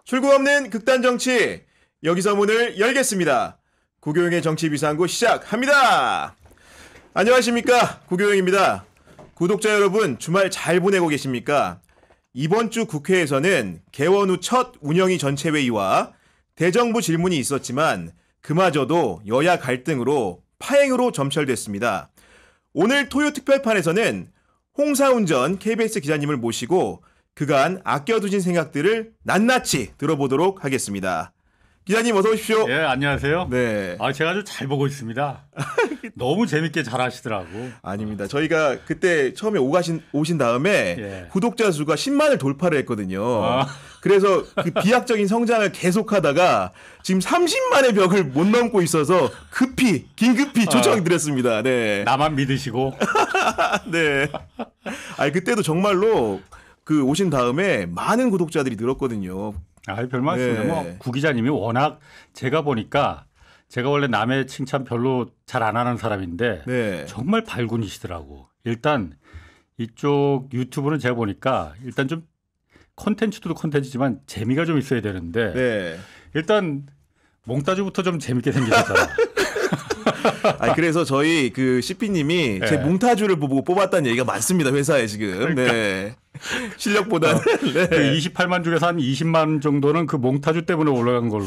출구 없는 극단 정치, 여기서 문을 열겠습니다. 구교영의 정치비상구 시작합니다. 안녕하십니까, 구교영입니다. 구독자 여러분, 주말 잘 보내고 계십니까? 이번 주 국회에서는 개원 후 첫 운영위 전체회의와 대정부 질문이 있었지만 그마저도 여야 갈등으로 파행으로 점철됐습니다. 오늘 토요 특별판에서는 홍사훈 전 KBS 기자님을 모시고 그간 아껴두신 생각들을 낱낱이 들어보도록 하겠습니다. 기자님 어서 오십시오.
예, 안녕하세요.
네.
제가 아주 잘 보고 있습니다. 너무 재밌게 잘 하시더라고.
아닙니다. 저희가 그때 처음에 오신 다음에
예.
구독자 수가 10만을 돌파를 했거든요.
아.
그래서 그 비약적인 성장을 계속하다가 지금 30만의 벽을 못 넘고 있어서 긴급히 초청드렸습니다. 네.
나만 믿으시고.
네. 아니 그때도 정말로 그 오신 다음에 많은 구독자들이 늘었거든요.
별 말씀이요.
네.
뭐, 구 기자님이 워낙 제가 보니까 제가 원래 남의 칭찬 별로 잘 안 하는 사람인데
네.
정말 발군이시더라고. 일단 이쪽 유튜브는 제가 보니까 일단 좀 콘텐츠도 콘텐츠지만 재미가 좀 있어야 되는데
네.
일단 몽따주부터 좀 재밌게 생기셨잖아.
아니, 그래서 저희 그 CP님이 제
네.
몽타주를 보고 뽑았다는 얘기가 많습니다, 회사에 지금. 네. 실력보다는. 네.
그 28만 중에서 한 20만 정도는 그 몽타주 때문에 올라간 걸로.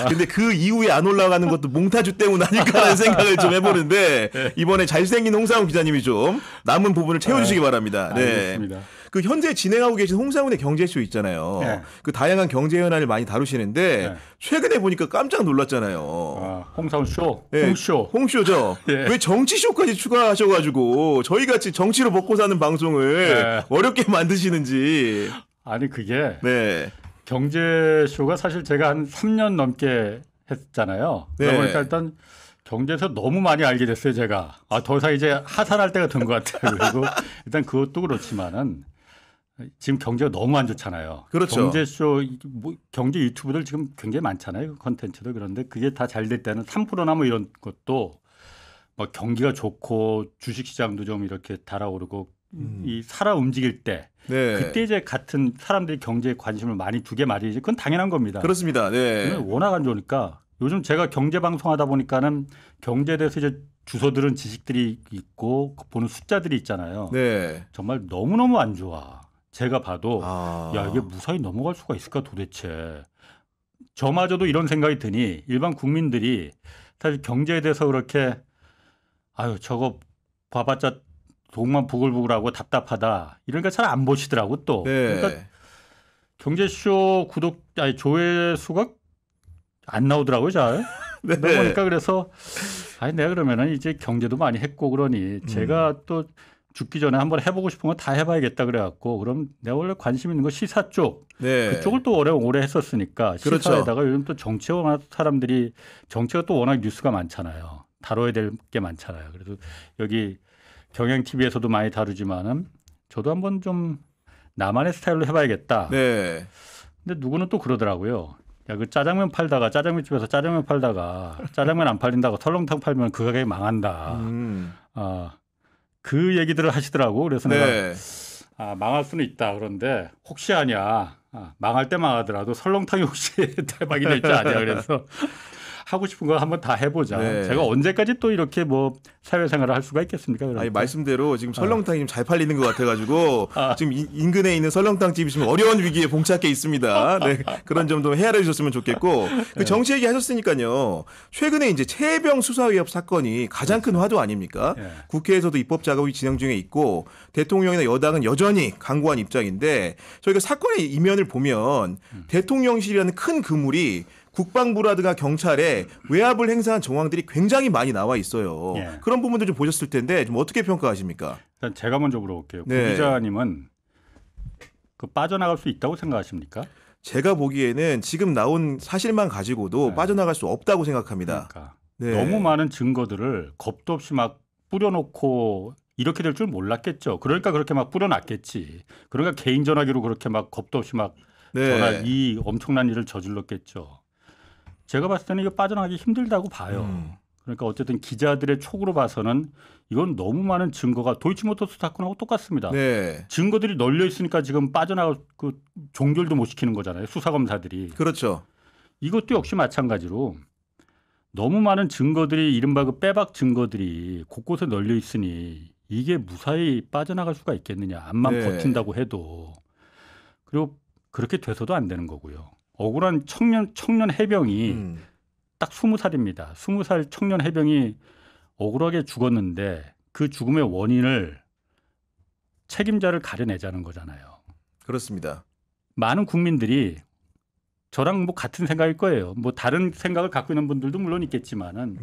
근데 그 이후에 안 올라가는 것도 몽타주 때문 아닐까라는 생각을 좀 해보는데 이번에 잘생긴 홍상훈 기자님이 좀 남은 부분을 채워주시기 바랍니다. 네.
알겠습니다.
그 현재 진행하고 계신 홍상훈의 경제쇼 있잖아요.
네.
그 다양한 경제 현안을 많이 다루시는데
네.
최근에 보니까 깜짝 놀랐잖아요.
홍사훈 쇼,
네,
홍쇼.
홍쇼죠.
예.
왜 정치쇼까지 추가하셔가지고 저희같이 정치로 먹고 사는 방송을
네.
어렵게 만드시는지.
아니 그게
네.
경제쇼가 사실 제가 한 3년 넘게 했잖아요.
네.
그러다 보니까 일단 경제에서 너무 많이 알게 됐어요, 제가. 더 이상 이제 하산할 때가 된 것 같아요. 그리고 일단 그것도 그렇지만은 지금 경제가 너무 안 좋잖아요.
그렇죠.
경제쇼, 경제 유튜브들 지금 굉장히 많잖아요. 컨텐츠도. 그런데 그게 다 잘 될 때는 3%나 뭐 이런 것도 뭐 경기가 좋고 주식시장도 좀 이렇게 달아오르고 이 살아 움직일 때
네.
그때 이제 같은 사람들이 경제에 관심을 많이 두게 말이지 그건 당연한 겁니다.
그렇습니다. 네.
워낙 안 좋으니까 요즘 제가 경제 방송하다 보니까는 경제에 대해서 이제 주워 들은 지식들이 있고 보는 숫자들이 있잖아요.
네.
정말 너무너무 안 좋아. 제가 봐도 야 이게 무사히 넘어갈 수가 있을까 도대체. 저마저도 이런 생각이 드니 일반 국민들이 사실 경제에 대해서 그렇게 저거 봐봤자 돈만 부글부글하고 답답하다 이런 거 잘 안 보시더라고 또.
네.
그러니까 경제쇼 조회 수가 안 나오더라고요 잘.
네.
그러다 보니까 그래서 내가 그러면은 이제 경제도 많이 했고 그러니 제가 또 죽기 전에 한번 해보고 싶은 거 다 해봐야겠다 그래갖고 그럼 내가 원래 관심 있는 거 시사 쪽
네.
그쪽을 또 오래 했었으니까
그렇죠.
시사에다가 요즘 또 정치가 워낙 사람들이 정치가 또 워낙 뉴스가 많잖아요. 다뤄야 될 게 많잖아요. 그래서 여기 경향 TV에서도 많이 다루지만은 저도 한번 좀 나만의 스타일로 해봐야겠다.
네.
근데 누구는 또 그러더라고요. 야, 그 짜장면 집에서 짜장면 팔다가 짜장면 안 팔린다고 설렁탕 팔면 그 가게 망한다. 그 얘기들을 하시더라고. 그래서
네.
내가 망할 수는 있다. 그런데 혹시 아냐. 망할 때 망하더라도 설렁탕이 혹시 대박이 될지 아냐. 그래서 하고 싶은 거 한번 다 해보자.
네.
제가 언제까지 또 이렇게 뭐 사회생활을 할 수가 있겠습니까? 그러니까.
아니 말씀대로 지금 설렁탕이 좀 잘 팔리는 것 같아가지고 지금 인근에 있는 설렁탕 집이 지금 어려운 위기에 봉착해 있습니다. 네, 그런 점도 헤아려 주셨으면 좋겠고 그 정치 얘기 하셨으니까요. 최근에 이제 최혜병 수사위협 사건이 가장 큰 화두 아닙니까?
네.
국회에서도 입법 작업이 진행 중에 있고 대통령이나 여당은 여전히 강구한 입장인데 저희가 사건의 이면을 보면 대통령실이라는 큰 그물이 국방부라든가 경찰에 외압을 행사한 정황들이 굉장히 많이 나와 있어요.
예.
그런 부분들 좀 보셨을 텐데 좀 어떻게 평가하십니까?
일단 제가 먼저 물어볼게요.
네.
구 기자님은 그 빠져나갈 수 있다고 생각하십니까?
제가 보기에는 지금 나온 사실만 가지고도
네.
빠져나갈 수 없다고 생각합니다.
그러니까
네.
너무 많은 증거들을 겁도 없이 막 뿌려놓고 이렇게 될 줄 몰랐겠죠. 그러니까 그렇게 막 뿌려놨겠지. 그러니까 개인 전화기로 그렇게 막 겁도 없이 막 전화 이 엄청난 일을 저질렀겠죠. 제가 봤을 때는 이거 빠져나가기 힘들다고 봐요. 그러니까 어쨌든 기자들의 촉으로 봐서는 이건 너무 많은 증거가 도이치모터스 사건하고 똑같습니다.
네.
증거들이 널려 있으니까 지금 빠져나갈 그 종결도 못 시키는 거잖아요. 수사검사들이.
그렇죠.
이것도 역시 마찬가지로 너무 많은 증거들이 이른바 그 빼박 증거들이 곳곳에 널려 있으니 이게 무사히 빠져나갈 수가 있겠느냐. 암만
네.
버틴다고 해도. 그리고 그렇게 돼서도 안 되는 거고요. 억울한 청년 해병이 딱 20살입니다. 20살 청년 해병이 억울하게 죽었는데 그 죽음의 원인을 책임자를 가려내자는 거잖아요.
그렇습니다.
많은 국민들이 저랑 뭐 같은 생각일 거예요. 뭐 다른 생각을 갖고 있는 분들도 물론 있겠지만은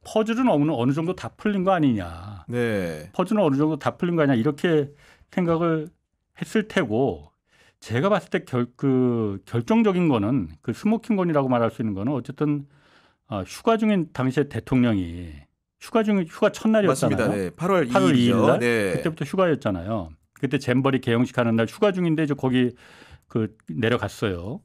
퍼즐은 어느 정도 다 풀린 거 아니냐.
네.
퍼즐은 어느 정도 다 풀린 거 아니냐. 이렇게 생각을 했을 테고 제가 봤을 때 결정적인 거는 그 스모킹건이라고 말할 수 있는 거는 어쨌든 휴가 중인 당시에 대통령이 휴가 첫날이었잖아요.
맞습니다. 네. 8월
8월 2일
2일이죠.
날
네.
그때부터 휴가였잖아요. 그때 잼버리 개영식 하는 날 휴가 중인데 이제 거기 내려갔어요.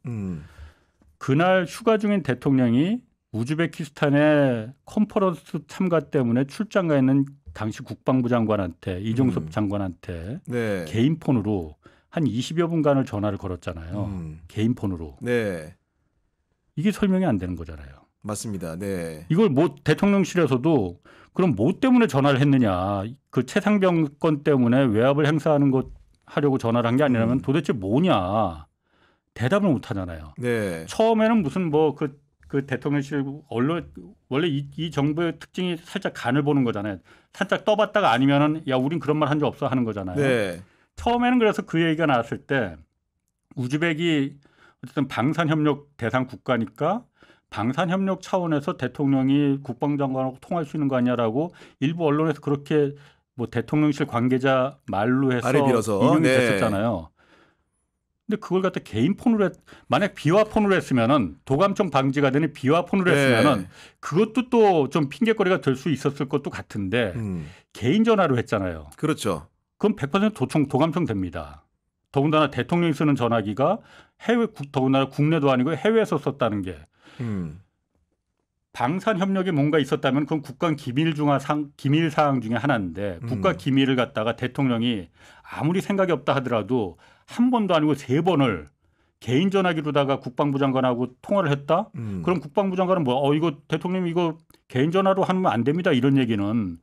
그날 휴가 중인 대통령이 우즈베키스탄의 컨퍼런스 참가 때문에 출장 가 있는 당시 국방부 장관한테 이종섭 장관한테
네.
개인 폰으로 한 20여 분간을 전화를 걸었잖아요. 개인 폰으로.
네.
이게 설명이 안 되는 거잖아요.
맞습니다. 네.
이걸 뭐 대통령실에서도 그럼 뭐 때문에 전화를 했느냐. 그 최상병 건 때문에 외압을 행사하는 것 하려고 전화를 한 게 아니라면 도대체 뭐냐. 대답을 못 하잖아요.
네.
처음에는 무슨 뭐 그 대통령실 언론 원래 이 정부의 특징이 살짝 간을 보는 거잖아요. 살짝 떠봤다가 아니면은 야 우린 그런 말 한 적 없어 하는 거잖아요.
네.
처음에는 그래서 그 얘기가 나왔을 때 우즈벡이 어쨌든 방산협력 대상 국가니까 방산협력 차원에서 대통령이 국방장관하고 통화할 수 있는 거 아니냐라고 일부 언론에서 그렇게 뭐 대통령실 관계자 말로 해서
말을 빌어서.
인용이
네.
됐었잖아요. 근데 그걸 갖다 개인 폰으로 만약 비화 폰으로 했으면은 도감청 방지가 되는 비화 폰으로
네.
했으면은 그것도 또 좀 핑계거리가 될 수 있었을 것도 같은데 개인 전화로 했잖아요.
그렇죠.
그럼 100% 도감청 됩니다. 더군다나 대통령이 쓰는 전화기가 더군다나 국내도 아니고 해외에서 썼다는 게 방산 협력에 뭔가 있었다면 그건 국가 기밀 사항 중에 하나인데 국가 기밀을 갖다가 대통령이 아무리 생각이 없다 하더라도 한 번도 아니고 3번을 개인 전화기로다가 국방부 장관하고 통화를 했다? 그럼 국방부 장관은 뭐 이거 대통령이 이거 개인 전화로 하면 안 됩니다. 이런 얘기는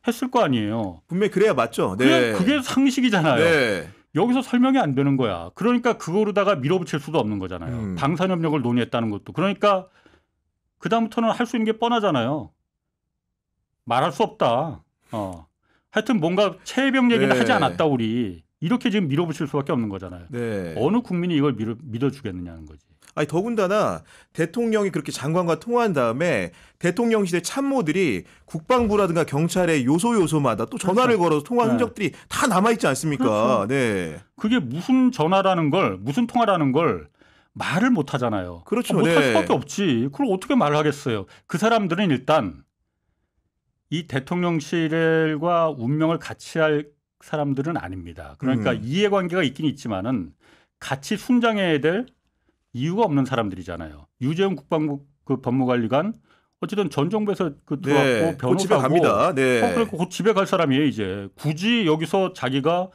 했을 거 아니에요.
분명히 그래야 맞죠. 네.
그게 상식이잖아요.
네.
여기서 설명이 안 되는 거야. 그러니까 그거로다가 밀어붙일 수도 없는 거잖아요. 방산협력을 논의했다는 것도. 그러니까 그다음부터는 할 수 있는 게 뻔하잖아요. 말할 수 없다. 하여튼 뭔가 최혜병 얘기는
네.
하지 않았다 우리. 이렇게 지금 밀어붙일 수밖에 없는 거잖아요.
네.
어느 국민이 이걸 믿어주겠느냐는 거지.
아니 더군다나 대통령이 그렇게 장관과 통화한 다음에 대통령실의 참모들이 국방부라든가 경찰의 요소마다 또 전화를 걸어서 통화한 흔적들이 다 남아있지 않습니까?
그렇죠.
네.
그게 무슨 전화라는 걸 무슨 통화라는 걸 말을 못 하잖아요.
그렇죠.
못할
네.
수밖에 없지. 그걸 어떻게 말을 하겠어요. 그 사람들은 일단 이 대통령실과 운명을 같이 할 사람들은 아닙니다. 그러니까 이해관계가 있긴 있지만은 같이 순장해야 될 이유가 없는 사람들이잖아요. 유재훈 국방부 그 법무관리관 어쨌든 전 정부에서 들어왔고
네.
변호사고
곧 집에 갑니다. 네.
그러니까 곧 집에 갈 사람이에요. 이제 굳이 여기서 자기가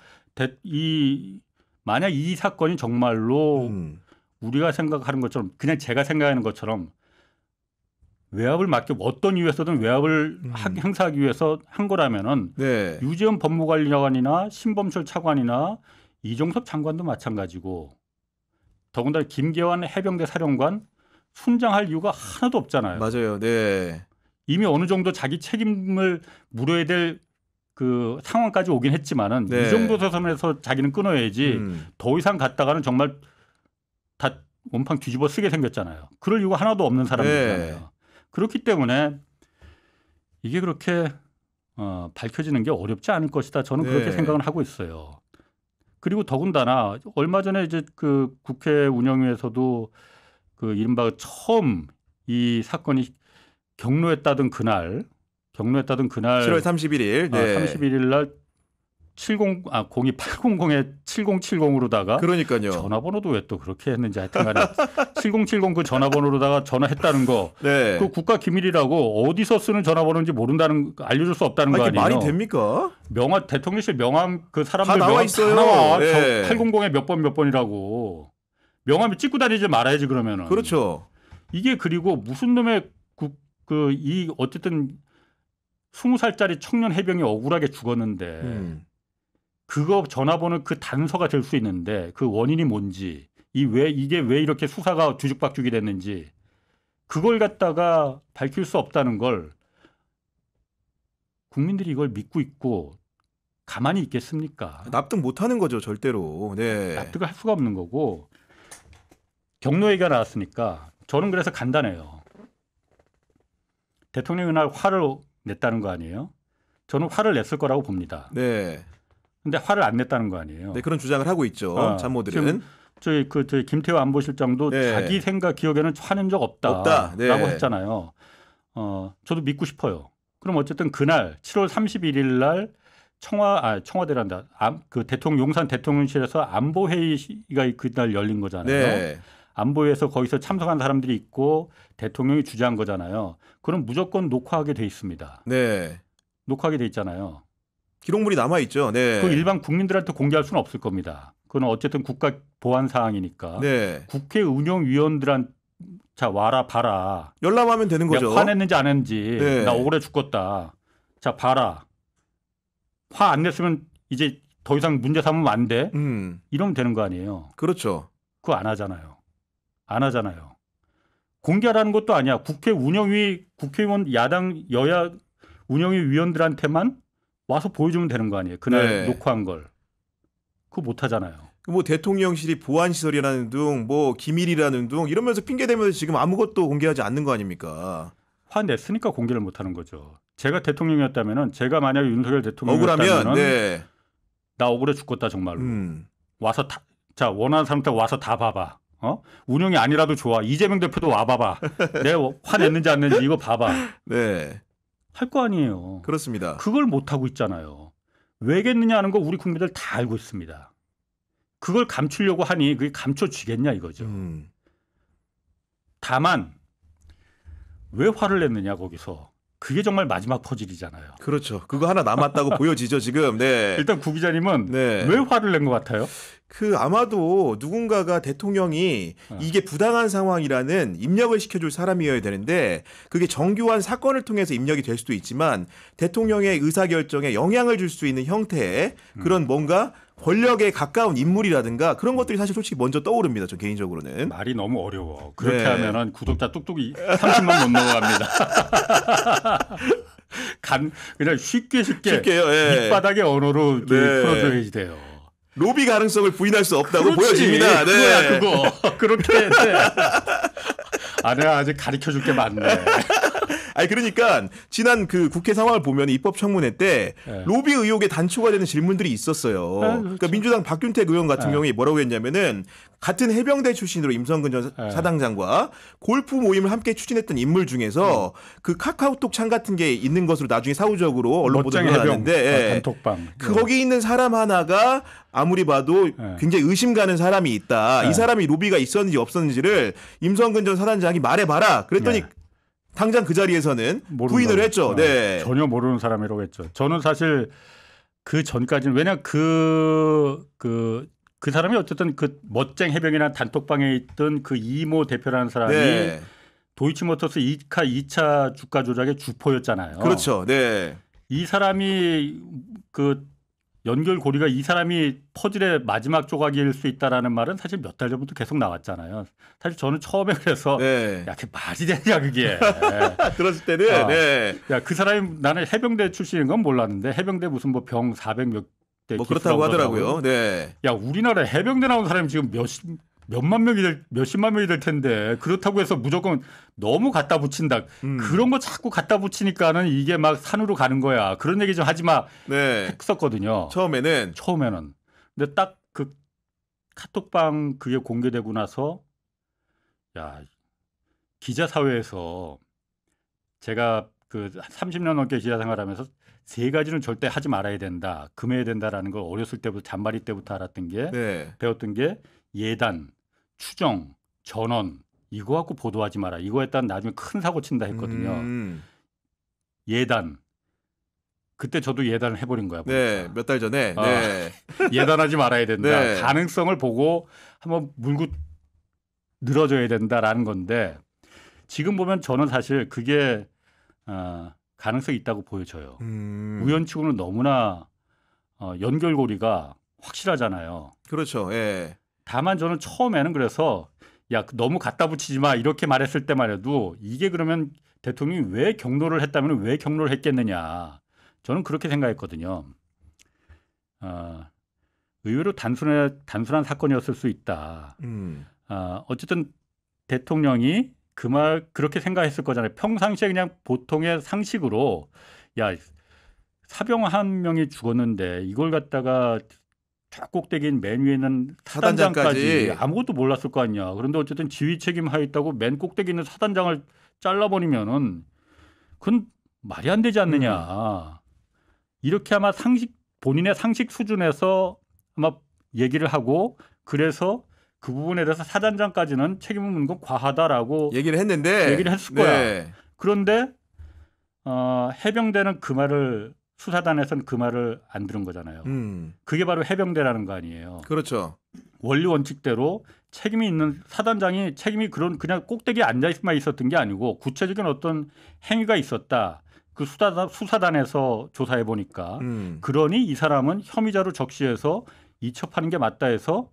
만약 이 사건이 정말로 우리가 생각하는 것처럼 그냥 제가 생각하는 것처럼 외압을 막기 어떤 이유에서든 외압을 행사하기 위해서 한 거라면은
네.
유재현 법무관리관이나 신범철 차관이나 이종섭 장관도 마찬가지고 더군다나 김계환 해병대 사령관 순장할 이유가 하나도 없잖아요.
맞아요. 네.
이미 어느 정도 자기 책임을 물어야 될 그 상황까지 오긴 했지만은
네.
이 정도 선에서 자기는 끊어야지 더 이상 갔다가는 정말 다 원팡 뒤집어 쓰게 생겼잖아요. 그럴 이유가 하나도 없는 사람들이잖아요.
네.
그렇기 때문에 이게 그렇게 밝혀지는 게 어렵지 않을 것이다. 저는
네.
그렇게 생각을 하고 있어요. 그리고 더군다나 얼마 전에 이제 그 국회 운영위에서도 그 이른바 처음 이 사건이 경로했다던 그날
7월 31일. 네.
31일 날 02800에 7070으로다가
그러니까요.
전화번호도 왜 또 그렇게 했는지 하여튼간에 7070 그 전화번호로다가 전화했다는 거.
네.
그 국가 기밀이라고 어디서 쓰는 전화번호인지 모른다는 알려줄 수 없다는 거
이게
아니에요?
말이 됩니까?
명함 대통령실 명함 그 사람들
다 나와
명함
있어요.
다 나와.
네.
800에 몇 번이라고. 명함이 찍고 다니지 말아야지 그러면은.
그렇죠.
이게 그리고 무슨 놈의 이 어쨌든 20살짜리 청년 해병이 억울하게 죽었는데 그거 전화번호 그 단서가 될 수 있는데 그 원인이 뭔지 이게 왜 이렇게 수사가 뒤죽박죽이 됐는지 그걸 갖다가 밝힐 수 없다는 걸 국민들이 이걸 믿고 있고 가만히 있겠습니까?
납득 못하는 거죠, 절대로. 네.
납득을 할 수가 없는 거고 경로 얘기가 나왔으니까 저는 그래서 간단해요. 대통령이 날 화를 냈다는 거 아니에요? 저는 화를 냈을 거라고 봅니다.
네.
근데 화를 안 냈다는 거 아니에요?
네, 그런 주장을 하고 있죠. 참모들은.
저희 김태호 안보실장도
네.
자기 생각 기억에는 화낸 적 없다라고
네.
했잖아요. 저도 믿고 싶어요. 그럼 어쨌든 그날 7월 31일 날 청와대란다. 그 용산 대통령실에서 안보 회의가 그날 열린 거잖아요.
네.
안보회에서 거기서 참석한 사람들이 있고 대통령이 주재한 거잖아요. 그럼 무조건 녹화하게 돼 있습니다.
네.
녹화하게 돼 있잖아요.
기록물이 남아 있죠. 네.
그 일반 국민들한테 공개할 수는 없을 겁니다. 그건 어쨌든 국가 보안 사항이니까.
네.
국회 운영위원들한 자 와라 봐라.
열람하면 되는 거죠.
내가 화냈는지 안 했는지.
네.
나 억울해 죽겠다. 자 봐라. 화 안 냈으면 이제 더 이상 문제 삼으면 안 돼. 이러면 되는 거 아니에요.
그렇죠.
그거 안 하잖아요. 안 하잖아요. 공개하라는 것도 아니야. 국회의원 야당 여야 운영위 위원들한테만 와서 보여주면 되는 거 아니에요. 그날
네.
녹화한 걸. 그거 못 하잖아요.
뭐 대통령실이 보안 시설이라는 둥, 뭐 기밀이라는 둥 이러면서 핑계 대면서 지금 아무것도 공개하지 않는 거 아닙니까?
화냈으니까 공개를 못 하는 거죠. 제가 대통령이었다면은 제가 만약에 윤석열
억울하면
대통령이었다면은
네.
나 억울해 죽겠다 정말로. 와서
자
원하는 사람한테 와서 다 봐봐. 운영이 아니라도 좋아. 이재명 대표도 와봐봐. 내가 화냈는지 안 냈는지 이거 봐봐.
네.
할 거 아니에요.
그렇습니다.
그걸 못 하고 있잖아요. 왜겠느냐 하는 거 우리 국민들 다 알고 있습니다. 그걸 감추려고 하니 그게 감춰지겠냐 이거죠. 다만 왜 화를 냈느냐 거기서. 그게 정말 마지막 퍼즐이잖아요.
그렇죠. 그거 하나 남았다고 보여지죠 지금. 네.
일단 구 기자님은
네.
왜 화를 낸 것 같아요?
아마도 누군가가 대통령이 이게 부당한 상황이라는 입력을 시켜줄 사람이어야 되는데 그게 정교한 사건을 통해서 입력이 될 수도 있지만 대통령의 의사결정에 영향을 줄 수 있는 형태의 그런 뭔가 권력에 가까운 인물이라든가 그런 것들이 사실 솔직히 먼저 떠오릅니다. 저 개인적으로는.
말이 너무 어려워. 그렇게
네.
하면은 구독자 뚝뚝이 30만 못 넘어갑니다. 그냥 쉽게요.
예.
밑바닥의 언어로
네.
풀어줘야지 돼요.
로비 가능성을 부인할 수 없다고
그렇지.
보여집니다. 네.
그거야 그거. 그렇게 네. 내가 아직 가르쳐줄 게 많네.
그러니까 지난 그 국회 상황을 보면 입법청문회 때
네.
로비 의혹에 단초가 되는 질문들이 있었어요.
그렇죠.
그러니까 민주당 박균택 의원 같은 경우에 뭐라고 했냐면은 같은 해병대 출신으로 임성근 전 사당장과 골프 모임을 함께 추진했던 인물 중에서 그 카카오톡 창 같은 게 있는 것으로 나중에 사후적으로 언론 보도가 나왔는데
단톡방.
거기 있는 사람 하나가 아무리 봐도 굉장히 의심 가는 사람이 있다. 이 사람이 로비가 있었는지 없었는지를 임성근 전 사단장이 말해봐라. 그랬더니 당장 그 자리에서는 부인을 했죠. 네.
전혀 모르는 사람이라고 했죠. 저는 사실 그 전까지는 왜냐 그 사람이 어쨌든 그 멋쟁 해병이라는 단톡방에 있던 그 이모 대표라는 사람이 도이치모터스 2차 주가 조작의 주포였잖아요.
그렇죠. 네.
이 사람이 그 연결고리가 이 사람이 퍼즐의 마지막 조각일 수 있다라는 말은 사실 몇 달 전부터 계속 나왔잖아요. 사실 저는 처음에 그래서
네.
야, 그게 말이 되냐 그게.
들었을 때는 네.
야, 그 사람이 나는 해병대 출신인 건 몰랐는데 해병대 무슨 뭐 병 400몇 대
뭐 그렇다고 하더라고요. 네.
야, 우리나라 해병대 나온 사람이 지금 몇십만 명이 될 텐데 그렇다고 해서 무조건 너무 갖다 붙인다. 그런 거 자꾸 갖다 붙이니까는 이게 막 산으로 가는 거야. 그런 얘기 좀 하지 마.
네.
했었거든요.
처음에는.
근데 딱 그 카톡방 그게 공개되고 나서 야, 기자 사회에서 제가 그 30년 넘게 기자 생활하면서 세 가지는 절대 하지 말아야 된다. 금해야 된다라는 걸 어렸을 때부터 잔바리 때부터 알았던 게
네.
배웠던 게 예단, 추정, 전원 이거 갖고 보도하지 마라. 이거 했다는 나중에 큰 사고 친다 했거든요. 예단. 그때 저도 예단을 해버린 거야.
네, 몇 달 전에. 네.
예단하지 말아야 된다.
네.
가능성을 보고 한번 물고 늘어져야 된다라는 건데 지금 보면 저는 사실 그게 가능성이 있다고 보여져요. 우연치고는 너무나 연결고리가 확실하잖아요.
그렇죠. 예.
다만 저는 처음에는 그래서 야, 너무 갖다 붙이지 마 이렇게 말했을 때만 해도 이게 그러면 대통령이 왜 경로를 했다면 왜 경로를 했겠느냐. 저는 그렇게 생각했거든요. 의외로 단순한 사건이었을 수 있다. 어쨌든 대통령이 그 말 그렇게 생각했을 거잖아요. 평상시에 그냥 보통의 상식으로 야, 사병 한 명이 죽었는데 이걸 갖다가 쫙 꼭대기인 맨 위에 있는 사단장까지 아무것도 몰랐을 거 아니야. 그런데 어쨌든 지휘 책임하에 있다고 맨 꼭대기 있는 사단장을 잘라버리면은 그건 말이 안 되지 않느냐. 이렇게 아마 본인의 상식 수준에서 아마 얘기를 하고 그래서 그 부분에 대해서 사단장까지는 책임을 묻는 건 과하다라고
얘기를 했을
거야.
네.
그런데 해병대는 그 말을 수사단에서는 그 말을 안 들은 거잖아요. 그게 바로 해병대라는 거 아니에요.
그렇죠. 원리
원칙대로 책임이 있는 사단장이 책임이 그냥 꼭대기에 앉아만 있었던 게 아니고 구체적인 어떤 행위가 있었다. 그 수사단에서 조사해 보니까 그러니 이 사람은 혐의자로 적시해서 이첩하는 게 맞다 해서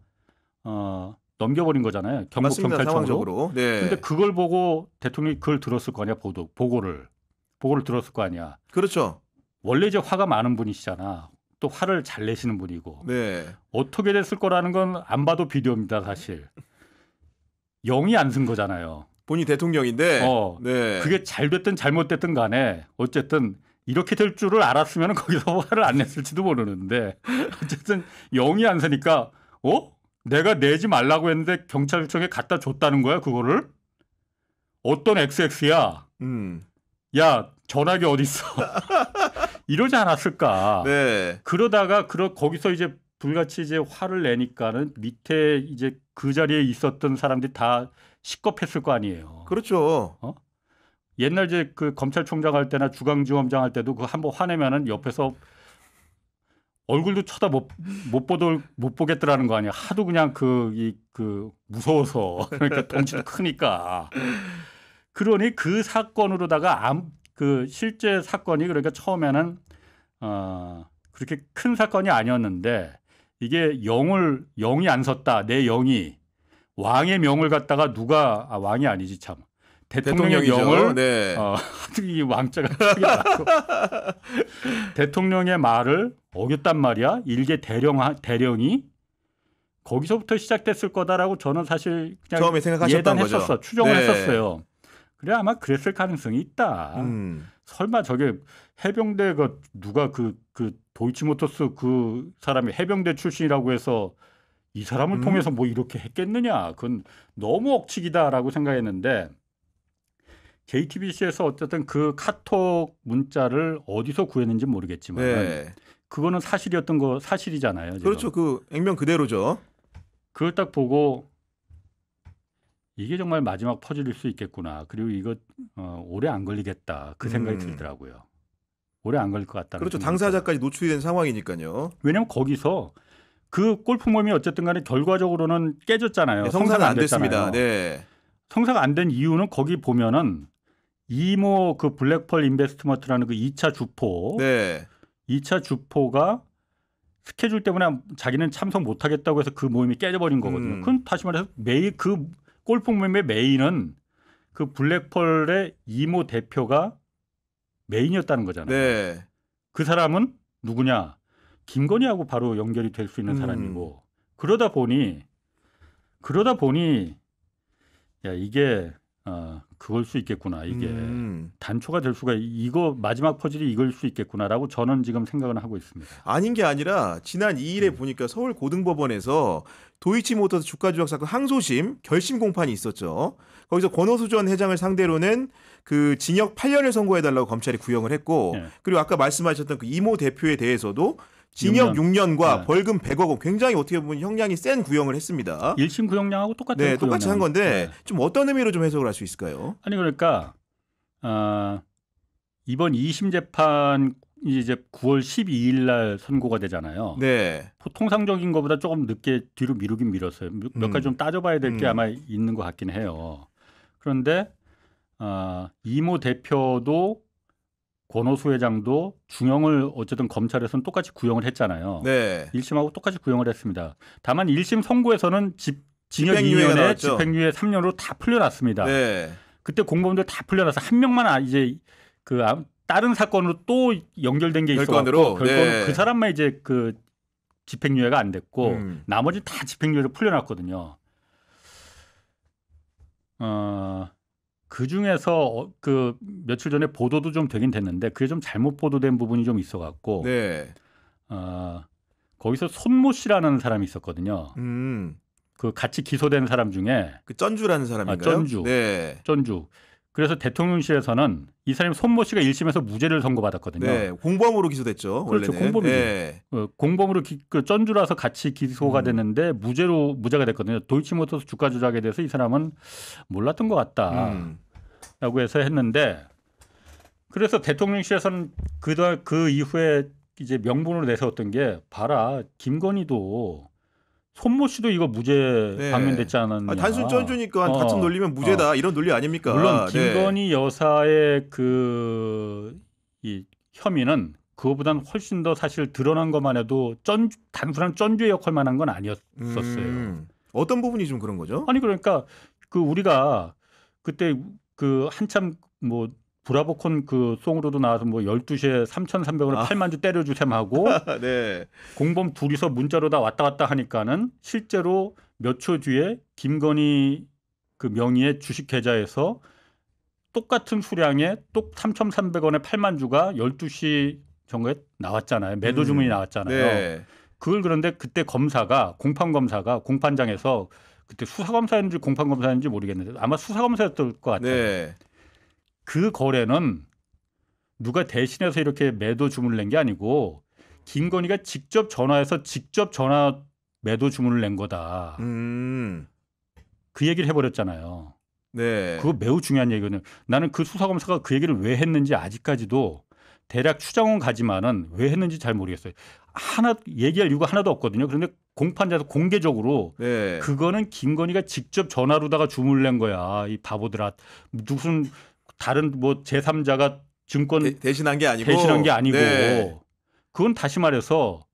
넘겨버린 거잖아요. 경북경찰청으로.
네.
근데 그걸 보고 대통령이 그걸 들었을 거 아니야. 보고를 들었을 거 아니야.
그렇죠.
원래 이제 화가 많은 분이시잖아. 또 화를 잘 내시는 분이고.
네.
어떻게 됐을 거라는 건 안 봐도 비디오입니다, 사실. 영이 안 쓴 거잖아요.
본인이 대통령인데.
네. 그게 잘 됐든 잘못됐든 간에 어쨌든 이렇게 될 줄을 알았으면 거기서 화를 안 냈을지도 모르는데 어쨌든 영이 안 쓰니까 내가 내지 말라고 했는데 경찰청에 갖다 줬다는 거야, 그거를? 어떤 XX야? 야, 전화기 어딨어? 이러지 않았을까?
네.
그러다가 거기서 이제 불같이 이제 화를 내니까는 밑에 이제 그 자리에 있었던 사람들이 다 식겁했을 거 아니에요.
그렇죠.
옛날 이제 그 검찰총장 할 때나 주강지검장 할 때도 그 한번 화내면은 옆에서 얼굴도 쳐다 못 보겠더라는 거 아니야. 하도 그냥 무서워서 그러니까 덩치도 크니까. 그러니 그 사건으로다가 그 실제 사건이 그러니까 처음에는 그렇게 큰 사건이 아니었는데 이게 영이 안 섰다. 내 영이 왕의 명을 갖다가 왕이 아니지 참. 대통령의 영을 이 왕자가 크게 대통령의 말을 어겼단 말이야. 일개 대령이 거기서부터 시작됐을 거다라고 저는 사실 그냥
처음에 생각하셨던 거죠.
추정을 했었어요. 그래 아마 그랬을 가능성이 있다. 설마 저게 해병대가 누가 그 도이치모터스 그 사람이 해병대 출신이라고 해서 이 사람을 통해서 뭐 이렇게 했겠느냐. 그건 너무 억측이다라고 생각했는데 JTBC에서 어쨌든 그 카톡 문자를 어디서 구했는지 모르겠지만 그거는 사실이잖아요. 지금.
그렇죠. 그 액면 그대로죠.
그걸 딱 보고 이게 정말 마지막 퍼즐일 수 있겠구나. 그리고 이거 오래 안 걸리겠다. 그 생각이 들더라고요. 오래 안 걸릴 것 같다.
그렇죠. 당사자까지 노출이 된 상황이니까요.
왜냐하면 거기서 그 골프 모임이 어쨌든 간에 결과적으로는 깨졌잖아요.
성사가 안 됐습니다. 네.
성사가 안 된 이유는 거기 보면은 이모 그 블랙펄 인베스트먼트라는 그 2차 주포,
네.
2차 주포가 스케줄 때문에 자기는 참석 못하겠다고 해서 그 모임이 깨져버린 거거든요. 그건 다시 말해서 메인 그 골프 모임의 메인은 그 블랙펄의 이모 대표가 메인이었다는 거잖아요.
네.
그 사람은 누구냐? 김건희하고 바로 연결이 될 수 있는 사람이고 그러다 보니 야 이게 그걸 수 있겠구나. 이게 단초가 될 수가 이거 마지막 퍼즐이 이걸 수 있겠구나라고 저는 지금 생각을 하고 있습니다.
아닌 게 아니라 지난 2일에 보니까 서울 고등법원에서 도이치모터스 주가 조작 사건 항소심 결심 공판이 있었죠. 거기서 권오수 전 회장을 상대로는 그 징역 8년을 선고해달라고 검찰이 구형을 했고
네.
그리고 아까 말씀하셨던 그 이모 대표에 대해서도 징역 6년과
네.
벌금 100억 원 굉장히 어떻게 보면 형량이 센 구형을 했습니다.
1심 구형량하고 똑같아요.
네, 똑같이 한 건데
네.
좀 어떤 의미로 좀 해석을 할 수 있을까요?
아니 그러니까 이번 2심 재판 이제 9월 12일 날 선고가 되잖아요.
네.
통상적인 것보다 조금 늦게 뒤로 미루긴 미뤘어요. 몇 가지 좀 따져봐야 될 게 아마 있는 것 같긴 해요. 그런데 이모 대표도 권오수 회장도 중형을 어쨌든 검찰에서는 똑같이 구형을 했잖아요.
네.
1심하고 똑같이 구형을 했습니다. 다만 1심 선고에서는 징역
집행유예가
2년에
나왔죠.
집행유예 3년으로 다 풀려났습니다.
네.
그때 공범들 다 풀려나서 한 명만 이제 그 다른 사건으로 또 연결된 게 있어서
별건으로? 네.
그 사람만 이제 그 집행유예가 안 됐고 나머지 다 집행유예로 풀려났거든요. 그 중에서 그 며칠 전에 보도도 좀 되긴 됐는데 그게 좀 잘못 보도된 부분이 좀 있어갖고
네.
거기서 손모 씨라는 사람이 있었거든요. 그 같이 기소된 사람 중에
그 쩐주라는 사람인가요?
쩐주.
네.
쩐주. 그래서 대통령실에서는 이 사람이 손모 씨가 1심에서 무죄를 선고받았거든요.
네. 공범으로 기소됐죠.
그렇죠.
원래는.
공범이죠.
네.
공범으로 그 쩐주라서 같이 기소가 됐는데 무죄가 됐거든요. 도이치모터스 주가 조작에 대해서 이 사람은 몰랐던 것 같다라고 해서 했는데 그래서 대통령실에서는 그 이후에 이제 명분으로 내세웠던 게 봐라 김건희도 손모 씨도 이거 무죄
네.
방면됐지 않았냐.
단순 쩐주니까 다툼 논리면 무죄다 이런 논리 아닙니까?
물론
네.
김건희 여사의 이 혐의는 그거보다는 훨씬 더 사실 드러난 것만 해도 단순한 쩐주의 역할만 한 건 아니었었어요.
어떤 부분이 좀 그런 거죠?
아니 그러니까 그 우리가 그때 그 한참 뭐 브라보콘 그 송으로도 나와서 뭐 12시에 3,300원을 8만 주 때려주셈 하고
네.
공범 둘이서 문자로 다 왔다 갔다 하니까는 실제로 몇 초 뒤에 김건희 그 명의의 주식 계좌에서 똑같은 수량의 또 3,300원의 8만 주가 12시 정도에 나왔잖아요. 매도 주문이 나왔잖아요.
네.
그걸 그런데 그때 공판검사가 공판장에서 그때 수사검사였는지 공판검사였는지 모르겠는데 아마 수사검사였을 것 같아요.
네.
그 거래는 누가 대신해서 이렇게 매도 주문을 낸 게 아니고 김건희가 직접 전화해서 직접 전화 매도 주문을 낸 거다. 그 얘기를 해버렸잖아요.
네.
그거 매우 중요한 얘기거든요. 나는 그 수사검사가 그 얘기를 왜 했는지 아직까지도 대략 추정은 가지만은 왜 했는지 잘 모르겠어요. 얘기할 이유가 하나도 없거든요. 그런데 공판장에서 공개적으로
네.
그거는 김건희가 직접 전화로다가 주문을 낸 거야. 이 바보들아. 무슨 다른 뭐 제3자가 증권
대신한 게 아니고
네. 그건 다시 말해서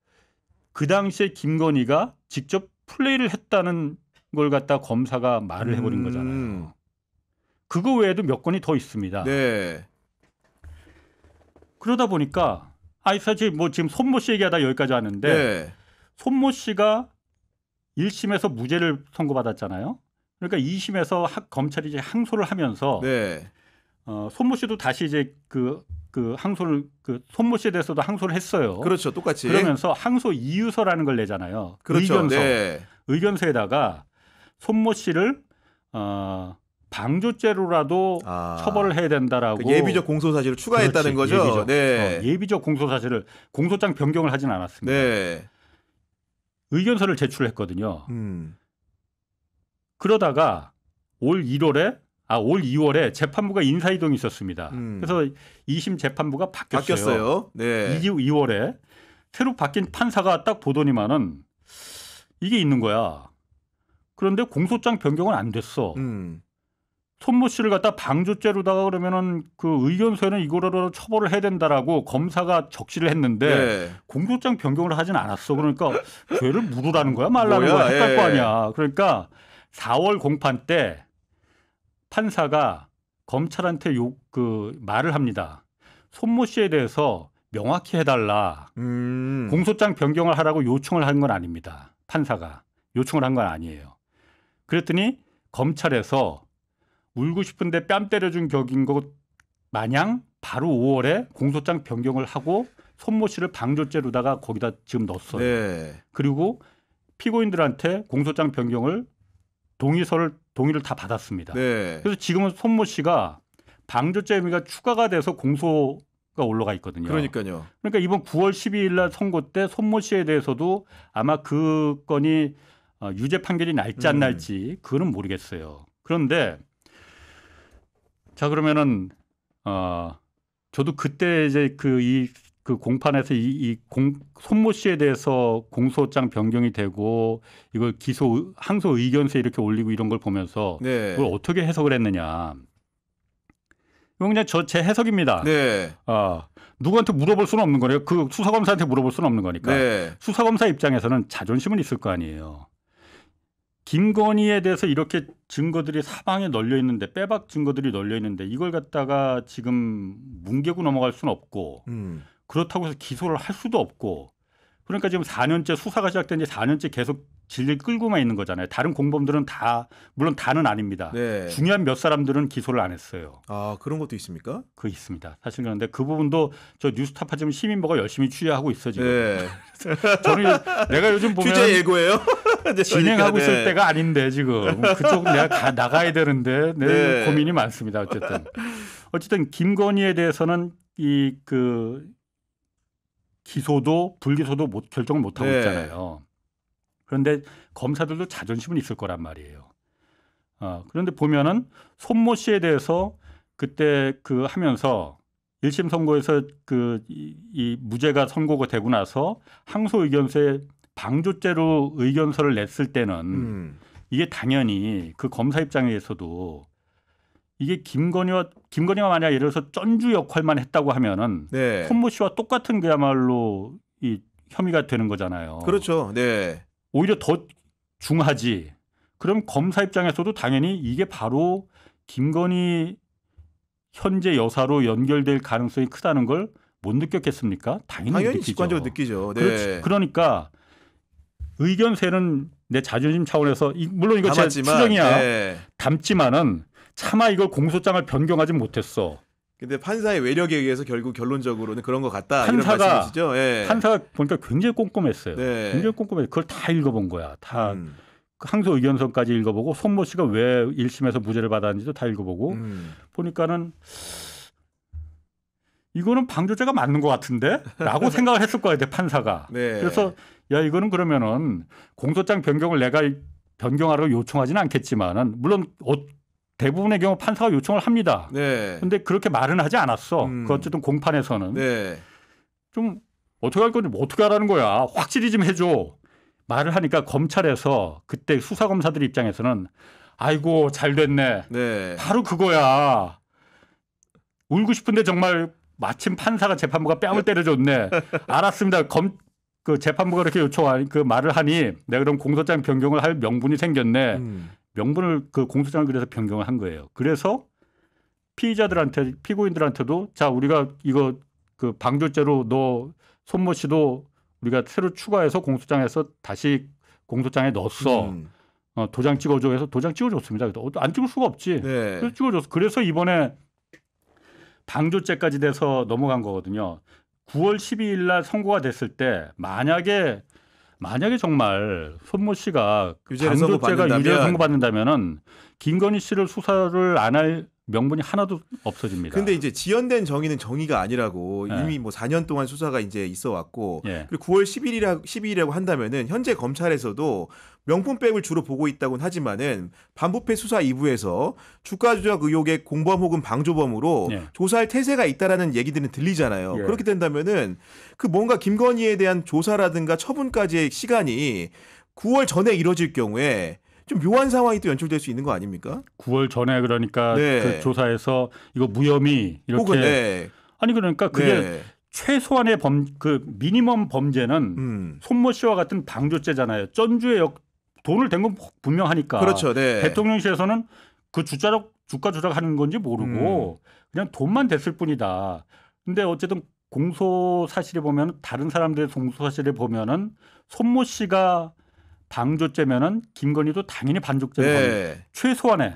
그 당시에 김건희가 직접 플레이를 했다는 걸 갖다 검사가 말을 해버린 거잖아요. 그거 외에도 몇 건이 더 있습니다.
네.
그러다 보니까 사실 뭐 지금 손모 씨 얘기하다 여기까지 왔는데
네.
손모 씨가 1심에서 무죄를 선고받았잖아요. 그러니까 2심에서 검찰이 이제 항소를 하면서
네.
손모 씨도 다시 이제 그 항소를 손모 씨에 대해서도 항소를 했어요.
그렇죠. 똑같이.
그러면서 항소 이유서라는 걸 내잖아요.
그렇죠.
의견서.
네.
의견서에다가 손모 씨를 방조죄로라도 처벌을 해야 된다라고
그 예비적 공소 사실을 추가했다는 거죠.
예비적 공소 사실을 공소장 변경을 하진 않았습니다.
네.
의견서를 제출했거든요. 그러다가 올 2월에 재판부가 인사이동이 있었습니다. 그래서 2심 재판부가 바뀌었어요.
네.
2월에 새로 바뀐 판사가 딱 보더니만은 이게 있는 거야. 그런데 공소장 변경은 안 됐어. 손모 씨를 갖다 방조죄로다가 그러면은 그 의견서에는 이거로 처벌을 해야 된다라고 검사가 적시를 했는데
네.
공소장 변경을 하진 않았어. 그러니까 죄를 물으라는 거야, 말라는
뭐야?
거야, 헷갈 거
예.
아니야. 그러니까 4월 공판 때 판사가 검찰한테 그 말을 합니다. 손모 씨에 대해서 명확히 해달라. 공소장 변경을 하라고 요청을 한 건 아닙니다. 판사가 요청을 한 건 아니에요. 그랬더니 검찰에서 울고 싶은데 뺨 때려준 격인 것 마냥 바로 5월에 공소장 변경을 하고 손모 씨를 방조죄로다가 거기다 지금 넣었어요.
네.
그리고 피고인들한테 공소장 변경을 동의를 다 받았습니다.
네.
그래서 지금은 손모 씨가 방조죄 혐의가 추가가 돼서 공소가 올라가 있거든요.
그러니까요.
그러니까 이번 9월 12일 날 선고 때 손모 씨에 대해서도 아마 그 건이 유죄 판결이 날지 안 날지 그거는 모르겠어요. 그런데 자 그러면은 저도 그때 이제 그 공판에서 손모 씨에 대해서 공소장 변경이 되고 이걸 항소 의견서 이렇게 올리고 이런 걸 보면서
네.
그걸 어떻게 해석을 했느냐. 이건 그냥 제 해석입니다.
네.
누구한테 물어볼 수는 없는 거예요. 그 수사검사한테 물어볼 수는 없는 거니까.
네.
수사검사 입장에서는 자존심은 있을 거 아니에요. 김건희에 대해서 이렇게 증거들이 사방에 널려 있는데 빼박 증거들이 널려 있는데 이걸 갖다가 지금 뭉개고 넘어갈 수는 없고 그렇다고 해서 기소를 할 수도 없고 그러니까 지금 4년째 수사가 시작된 지 4년째 계속 질질 끌고만 있는 거잖아요. 다른 공범들은 다 물론 다는 아닙니다.
네.
중요한 몇 사람들은 기소를 안 했어요.
아 그런 것도 있습니까?
그거 있습니다. 사실 그런데 그 부분도 저 뉴스타파 지금 시민보가 열심히 취재하고 있어 지금.
네.
저는 내가 요즘 보면
취재 예고예요?
진행하고
네.
있을 때가 아닌데 지금 그쪽 내가 나가야 되는데 내
네.
고민이 많습니다. 어쨌든 김건희에 대해서는 그 기소도 불기소도 결정을 못 하고
네.
있잖아요. 그런데 검사들도 자존심은 있을 거란 말이에요. 그런데 보면은 손모 씨에 대해서 그때 그 하면서 1심 선고에서 이 무죄가 선고가 되고 나서 항소 의견서에 방조죄로 의견서를 냈을 때는 이게 당연히 그 검사 입장에서도 이게 김건희가 만약 예를 들어서 쩐주 역할만 했다고 하면은
네.
손모 씨와 똑같은 그야말로 이 혐의가 되는 거잖아요.
그렇죠. 네.
오히려 더 중하지. 그럼 검사 입장에서도 당연히 이게 바로 김건희 현재 여사로 연결될 가능성이 크다는 걸 못 느꼈겠습니까? 당연히 느끼죠.
직관적으로 느끼죠. 네.
그렇지. 그러니까 의견서는 내 자존심 차원에서 물론 이거 제
담았지만,
추정이야.
네.
담지만은 차마 이걸 공소장을 변경하지 못했어.
근데 판사의 외력에 의해서 결국 결론적으로는 그런 것 같다. 이런
판사가
말씀이시죠? 네.
판사가 보니까 굉장히 꼼꼼했어요.
네.
굉장히 꼼꼼해요. 그걸 다 읽어본 거야. 다 항소 의견서까지 읽어보고 손모 씨가 왜 1심에서 무죄를 받았는지도 다 읽어보고 보니까는 이거는 방조죄가 맞는 것 같은데? 라고 생각을 했을 거야, 판사가.
네.
그래서 야 이거는 그러면은 공소장 변경을 내가 변경하라고 요청하지는 않겠지만은 물론 대부분의 경우 판사가 요청을 합니다.
네.
근데 그렇게 말은 하지 않았어. 그 어쨌든 공판에서는.
네.
좀 어떻게 할 건지 뭐 어떻게 하라는 거야. 확실히 좀 해줘. 말을 하니까 검찰에서 그때 수사검사들 입장에서는 아이고 잘 됐네.
네.
바로 그거야. 울고 싶은데 정말 마침 판사가 재판부가 뺨을 때려줬네. 알았습니다. 그 재판부가 그렇게 그 말을 하니 내가 그럼 공소장 변경을 할 명분이 생겼네. 명분을 그 공소장을 그래서 변경을 한 거예요. 그래서 피고인들한테도 자 우리가 이거 그 방조죄로 너 손모 씨도 우리가 새로 추가해서 공소장에서 다시 공소장에 넣었어. 도장 찍어줘 해서 도장 찍어줬습니다. 안 찍을 수가 없지.
네.
그래서 찍어줬어. 그래서 이번에 방조죄까지 돼서 넘어간 거거든요. 9월 12일 날 선고가 됐을 때 만약에 정말 손모 씨가 방조죄가 유죄 선고받는다면은 김건희 씨를 수사를 안 할 명분이 하나도 없어집니다.
근데 이제 지연된 정의는 정의가 아니라고
네.
이미 뭐 4년 동안 수사가 이제 있어 왔고
네.
그리고 9월 12일이라고 한다면은 현재 검찰에서도 명품백을 주로 보고 있다고는 하지만은 반부패 수사 2부에서 주가 조작 의혹의 공범 혹은 방조범으로
네.
조사할 태세가 있다라는 얘기들은 들리잖아요.
네.
그렇게 된다면은 그 뭔가 김건희에 대한 조사라든가 처분까지의 시간이 9월 전에 이뤄질 경우에 좀 묘한 상황이 또 연출될 수 있는 거 아닙니까?
9월 전에 그러니까
네.
그 조사에서 이거 무혐의 이렇게
혹은 네.
아니 그러니까 그게
네.
최소한의 그 미니멈 범죄는 손모 씨와 같은 방조죄잖아요. 전주에 돈을 댄 건 분명하니까.
그렇죠. 네.
대통령실에서는 그 주가 조작하는 건지 모르고 그냥 돈만 댔을 뿐이다. 근데 어쨌든 공소 사실에 보면 다른 사람들의 공소 사실에 보면은 손모 씨가 방조죄면은 김건희도 당연히 반조죄로
네.
최소한의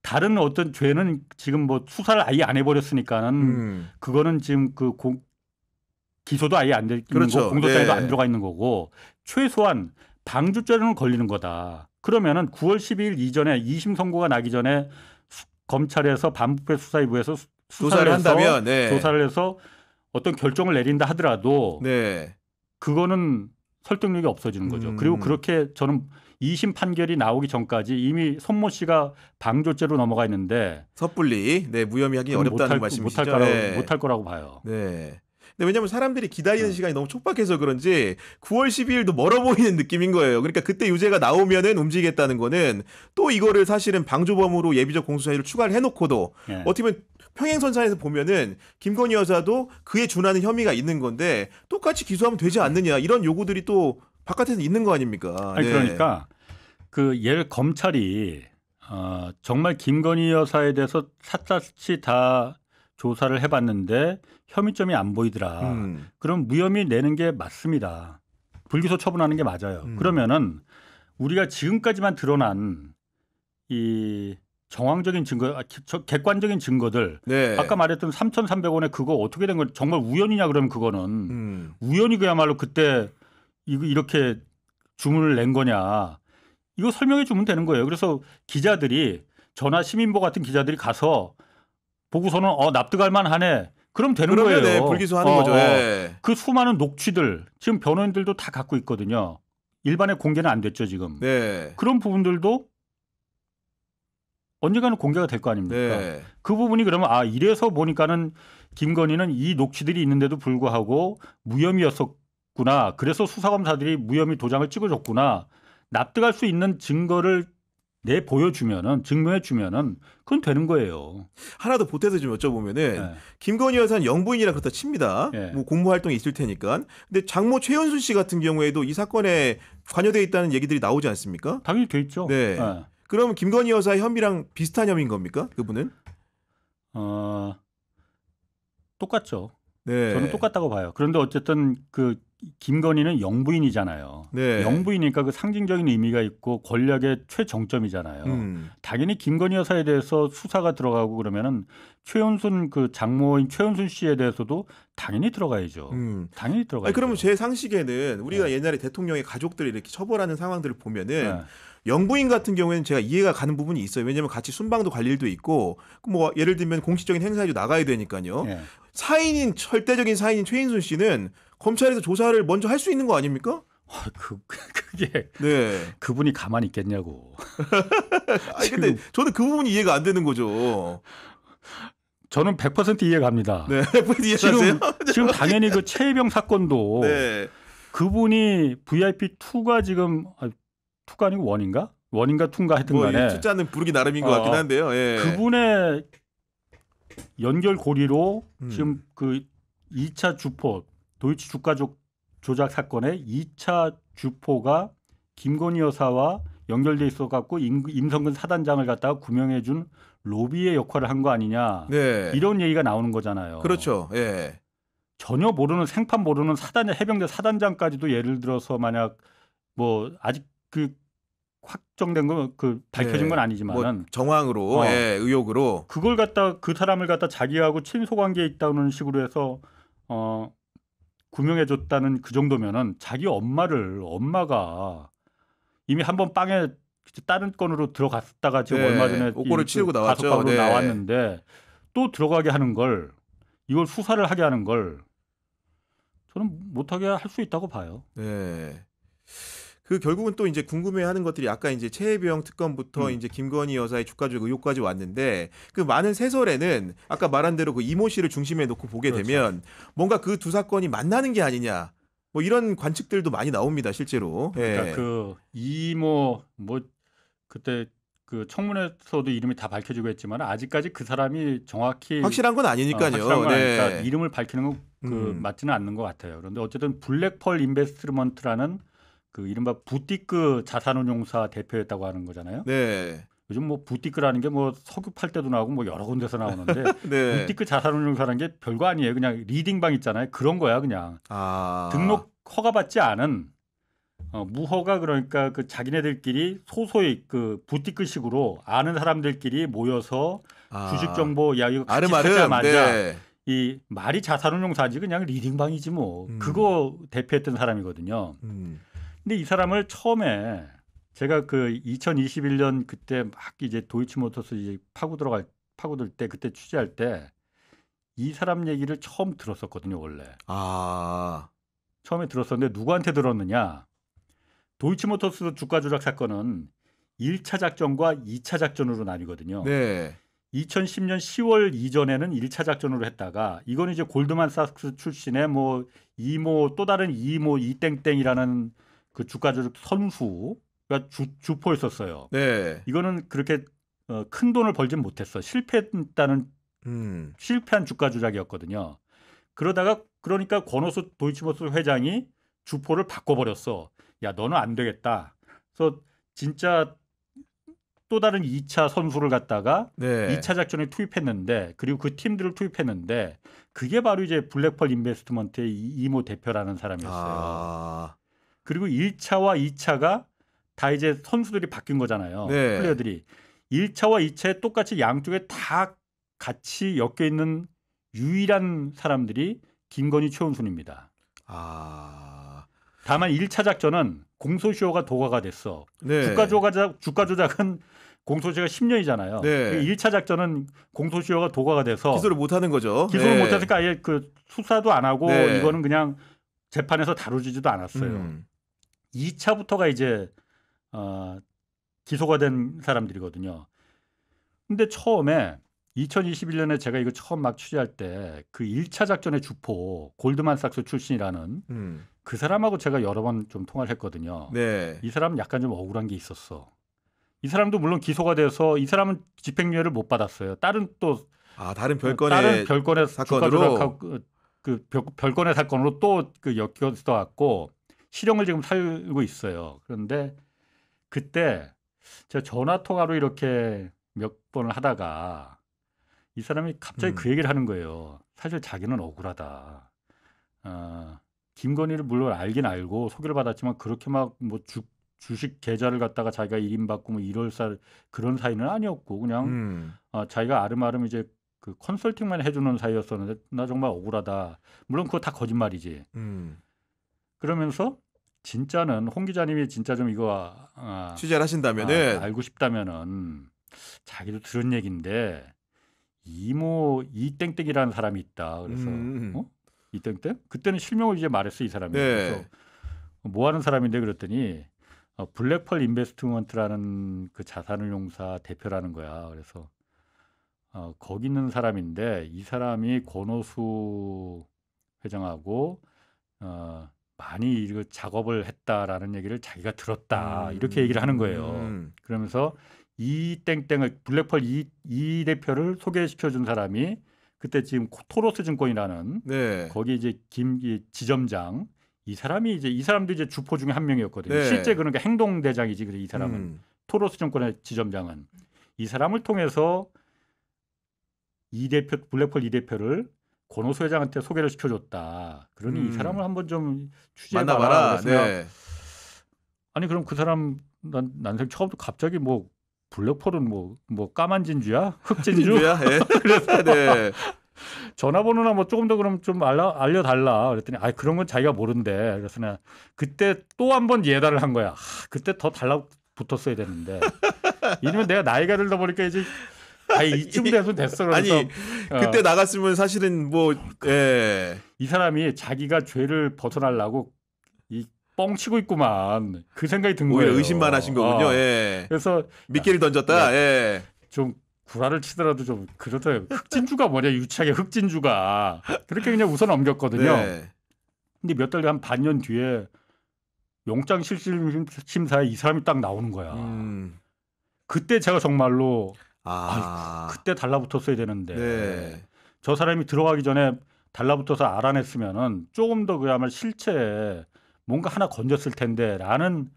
다른 어떤 죄는 지금 뭐 수사를 아예 안 해버렸으니까는 그거는 지금 그 기소도 아예 안 돼 있는
그렇죠.
거고 공소장에도
네.
안 들어가 있는 거고 최소한 방조죄로는 걸리는 거다. 그러면은 9월 12일 이전에 2심 선고가 나기 전에 검찰에서 반부패 수사위부에서
조사를 한다면 네.
조사를 해서 어떤 결정을 내린다 하더라도
네.
그거는 설득력이 없어지는 거죠. 그리고 그렇게 저는 2심 판결이 나오기 전까지 이미 손모 씨가 방조죄로 넘어가 있는데
섭불리 네, 무혐의 하기 어렵다는 말씀이시죠?
못할 거라고 봐요.
네. 근데 왜냐하면 사람들이 기다리는 시간이 너무 촉박해서 그런지 9월 12일도 멀어 보이는 느낌인 거예요. 그러니까 그때 유죄가 나오면은 움직이겠다는 거는 또 이거를 사실은 방조범으로 예비적 공소사유를 추가를 해놓고도
네.
어떻게 보면 평행선상에서 보면은 김건희 여사도 그에 준하는 혐의가 있는 건데 똑같이 기소하면 되지 않느냐 이런 요구들이 또 바깥에서 있는 거 아닙니까?
아니
네.
그러니까 그 예를 검찰이 정말 김건희 여사에 대해서 샅샅이 다 조사를 해봤는데 혐의점이 안 보이더라. 그럼 무혐의 내는 게 맞습니다. 불기소 처분하는 게 맞아요. 그러면은 우리가 지금까지만 드러난 이 정황적인 증거, 객관적인 증거들,
네.
아까 말했던 3,300원에 그거 어떻게 된 건 정말 우연이냐 그러면 그거는 우연히 그야말로 그때 이렇게 주문을 낸 거냐 이거 설명해 주면 되는 거예요. 그래서 기자들이 저나 시민보 같은 기자들이 가서 보고서는 납득할 만하네. 그럼 되는 거예요.
네, 불기소하는 거죠. 네.
그 수많은 녹취들 지금 변호인들도 다 갖고 있거든요. 일반에 공개는 안 됐죠 지금.
네.
그런 부분들도 언젠가는 공개가 될 거 아닙니까?
네.
그 부분이 그러면 이래서 보니까는 김건희는 이 녹취들이 있는데도 불구하고 무혐의였었구나. 그래서 수사검사들이 무혐의 도장을 찍어줬구나. 납득할 수 있는 증거를 보여주면은 증명해 주면은 그건 되는 거예요.
하나 더 보태서 좀 여쭤보면은
네.
김건희 여사는 영부인이라 그렇다 칩니다.
네.
뭐 공모 활동이 있을 테니까. 근데 장모 최은순 씨 같은 경우에도 이 사건에 관여돼 있다는 얘기들이 나오지 않습니까?
당연히 돼 있죠.
네.
네.
그러면 김건희 여사의 혐의랑 비슷한 혐의인 겁니까? 그분은?
똑같죠.
네.
저는 똑같다고 봐요. 그런데 어쨌든 그 김건희는 영부인이잖아요.
네.
영부인이니까 그 상징적인 의미가 있고 권력의 최정점이잖아요. 당연히 김건희 여사에 대해서 수사가 들어가고 그러면은 최은순 그 장모인 최은순 씨에 대해서도 당연히 들어가야죠. 당연히 들어가야죠.
그러면 제 상식에는 우리가 옛날에 대통령의 가족들을 이렇게 처벌하는 상황들을 보면은 영부인 같은 경우에는 제가 이해가 가는 부분이 있어요. 왜냐하면 같이 순방도 갈 일도 있고 뭐 예를 들면 공식적인 행사에도 나가야 되니까요. 사인인 절대적인 사인인 최인순 씨는 검찰에서 조사를 먼저 할 수 있는 거 아닙니까?
그게
네.
그분이 가만히 있겠냐고.
아니 근데 저는 그 부분이 이해가 안 되는 거죠.
저는 100% 이해갑니다.
네, 이해하세요?
지금 당연히 그 최혜병 사건도
네.
그분이 VIP2가 지금 2가 아니고 1인가? 1인가 2인가 하여튼 간에
숫자는 부르기 나름인 것 같긴 한데요. 예.
그분의 연결고리로 지금 그 2차 주포 도이치 주가 조작 사건의 2차 주포가 김건희 여사와 연결돼 있어 갖고 임성근 사단장을 갖다가 구명해 준 로비의 역할을 한 거 아니냐.
네.
이런 얘기가 나오는 거잖아요.
그렇죠. 예.
전혀 모르는 생판 모르는 해병대 사단장까지도 예를 들어서 만약 뭐 아직 그 확정된 거 그 밝혀진 건 아니지만은
뭐 정황으로 의혹으로
그걸 갖다 그 사람을 갖다 자기하고 친소 관계에 있다는 식으로 해서 구명해 줬다는 그 정도면은 자기 엄마가 이미 한번 빵에 다른 건으로 들어갔다가 지금 얼마 전에
옥고를 치르고 나왔죠.
가석방으로 나왔는데 또 들어가게 하는 걸 이걸 수사를 하게 하는 걸 저는 못하게 할 수 있다고 봐요.
네. 그 결국은 또 이제 궁금해하는 것들이 아까 이제 최혜병 특검부터 이제 김건희 여사의 주가 조작 의혹까지 왔는데 그 많은 세설에는 아까 말한 대로 그 이모 씨를 중심에 놓고 보게 되면 뭔가 그 두 사건이 만나는 게 아니냐 뭐 이런 관측들도 많이 나옵니다 실제로.
그러니까 그 이모 뭐 그때 그 청문회에서도 이름이 다 밝혀지고 했지만 아직까지 그 사람이 정확히
확실한 건 아니니까요.
확실한 건
네.
아니니까 이름을 밝히는 건 맞지는 않는 것 같아요. 그런데 어쨌든 블랙펄 인베스트먼트라는 그 이른바 부티크 자산운용사 대표였다고 하는 거잖아요.
네.
요즘 뭐 부티크라는 게 뭐 석유 팔 때도 나오고 뭐 여러 군데서 나오는데
네.
부티크 자산운용사라는 게 별거 아니에요. 그냥 리딩방 있잖아요. 그런 거야 그냥. 등록 허가받지 않은 무허가 그러니까 그 자기네들끼리 소소히 그 부티크식으로 아는 사람들끼리 모여서 주식 정보 야 이거 같이 사자마자
네.
이 말이 자산운용사지 그냥 리딩방이지 뭐 그거 대표했던 사람이거든요. 근데 이 사람을 처음에 제가 그 2021년 그때 막 이제 도이치모터스 이제 파고들 때 그때 취재할 때 이 사람 얘기를 처음 들었었거든요 원래. 처음에 들었었는데 누구한테 들었느냐? 도이치모터스 주가 조작 사건은 1차 작전과 2차 작전으로 나뉘거든요.
네.
2010년 10월 이전에는 1차 작전으로 했다가 이거는 이제 골드만삭스 출신의 뭐 이모 또 다른 이모 이땡땡이라는 그 주가 조작 선수가 주포였었어요.
네.
이거는 그렇게 큰 돈을 벌진 못했어. 실패한 주가 조작이었거든요. 그러니까 권오수 도이치모터스 회장이 주포를 바꿔버렸어. 야 너는 안 되겠다. 그래서 진짜 또 다른 2차 선수를 갖다가
네.
2차 작전에 투입했는데 그리고 그 팀들을 투입했는데 그게 바로 이제 블랙펄 인베스트먼트의 이모 대표라는 사람이었어요. 그리고 1차와 2차가 다 이제 선수들이 바뀐 거잖아요.
네.
플레이어들이 1차와 2차에 똑같이 양쪽에 다 같이 엮여 있는 유일한 사람들이 김건희 최은순입니다. 다만 1차 작전은 공소시효가 도과가 됐어.
네.
주가 조작은 공소시효가 10년이잖아요.
네.
1차 작전은 공소시효가 도과가 돼서
기소를 못 하는 거죠.
기소를
네.
못 했으니까 아예 그 수사도 안 하고
네.
이거는 그냥 재판에서 다루지도 않았어요. 2차부터가 이제 기소가 된 사람들이거든요. 근데 처음에 2021년에 제가 이거 처음 막 취재할 때 그 1차 작전의 주포 골드만삭스 출신이라는 그 사람하고 제가 여러 번 좀 통화를 했거든요.
네.
이 사람은 약간 좀 억울한 게 있었어. 이 사람도 물론 기소가 돼서 이 사람은 집행유예를 못 받았어요. 다른 또
다른 별건의
사건으로 별건의 사건으로 또 그 엮여서 갖고 실형을 지금 살고 있어요. 그런데 그때 제가 전화 통화로 이렇게 몇 번을 하다가 이 사람이 갑자기 그 얘기를 하는 거예요. 사실 자기는 억울하다. 김건희를 물론 알긴 알고 소개를 받았지만 그렇게 막 뭐 주식 계좌를 갖다가 자기가 1인 받고 뭐 1월살 그런 사이는 아니었고 그냥 자기가 아름아름 이제 그 컨설팅만 해주는 사이였었는데 나 정말 억울하다. 물론 그거 다 거짓말이지. 그러면서 진짜는 홍 기자님이 진짜 좀 이거
취재를 하신다면은
알고 싶다면은 자기도 들은 얘기인데 이모 이땡땡이라는 사람이 있다. 그래서 이땡땡? 그때는 실명을 이제 말했어 이 사람이.
네.
그래서 뭐 하는 사람인데 그랬더니 블랙펄 인베스트먼트라는 그 자산운용사 대표라는 거야. 그래서 거기 있는 사람인데 이 사람이 권오수 회장하고 많이 이거 작업을 했다라는 얘기를 자기가 들었다. 이렇게 얘기를 하는 거예요. 그러면서 이 땡땡을 블랙펄 이 대표를 소개시켜 준 사람이 그때 지금 토로스 증권이라는
네.
거기 이제 지점장 이 사람도 이제 주포 중에 한 명이었거든요.
네.
실제 그러니까 행동 대장이지. 그래 이 사람은 토로스 증권의 지점장은 이 사람을 통해서 블랙펄 이 대표를 권오수 회장한테 소개를 시켜줬다. 그러니 이 사람을 한번 좀 취재해봐라.
네.
아니 그럼 그 사람 난생 처음부터 갑자기 뭐 블랙펄은 뭐 까만 진주야? 흑진주?
진주야? 네.
그래서
네.
전화번호나 뭐 조금 더 그럼 좀 알려달라. 그랬더니 그런 건 자기가 모른대. 그래서 내가 그때 또 한 번 예달을 한 거야. 그때 더 달라붙었어야 되는데 이러면 내가 나이가 들다 보니까 이제 이쯤 돼서 됐어. 그래서
아니 그때 나갔으면 사실은
이 사람이 자기가 죄를 벗어나려고 이 뻥치고 있구만. 그 생각이 든 거예요.
오히려 의심만 하신 거군요. 예.
그래서
미끼를 던졌다. 예.
좀 구라를 치더라도 좀 그러다 흑진주가 뭐냐 유치하게 흑진주가 그렇게 그냥 웃어 넘겼거든요.
네.
근데 몇 달 한 반년 뒤에 영장 실질 심사에 이 사람이 딱 나오는 거야. 그때 제가 정말로
아,
그때 달라붙었어야 되는데
네.
저 사람이 들어가기 전에 달라붙어서 알아냈으면은 조금 더 그야말로 실체에 뭔가 하나 건졌을 텐데라는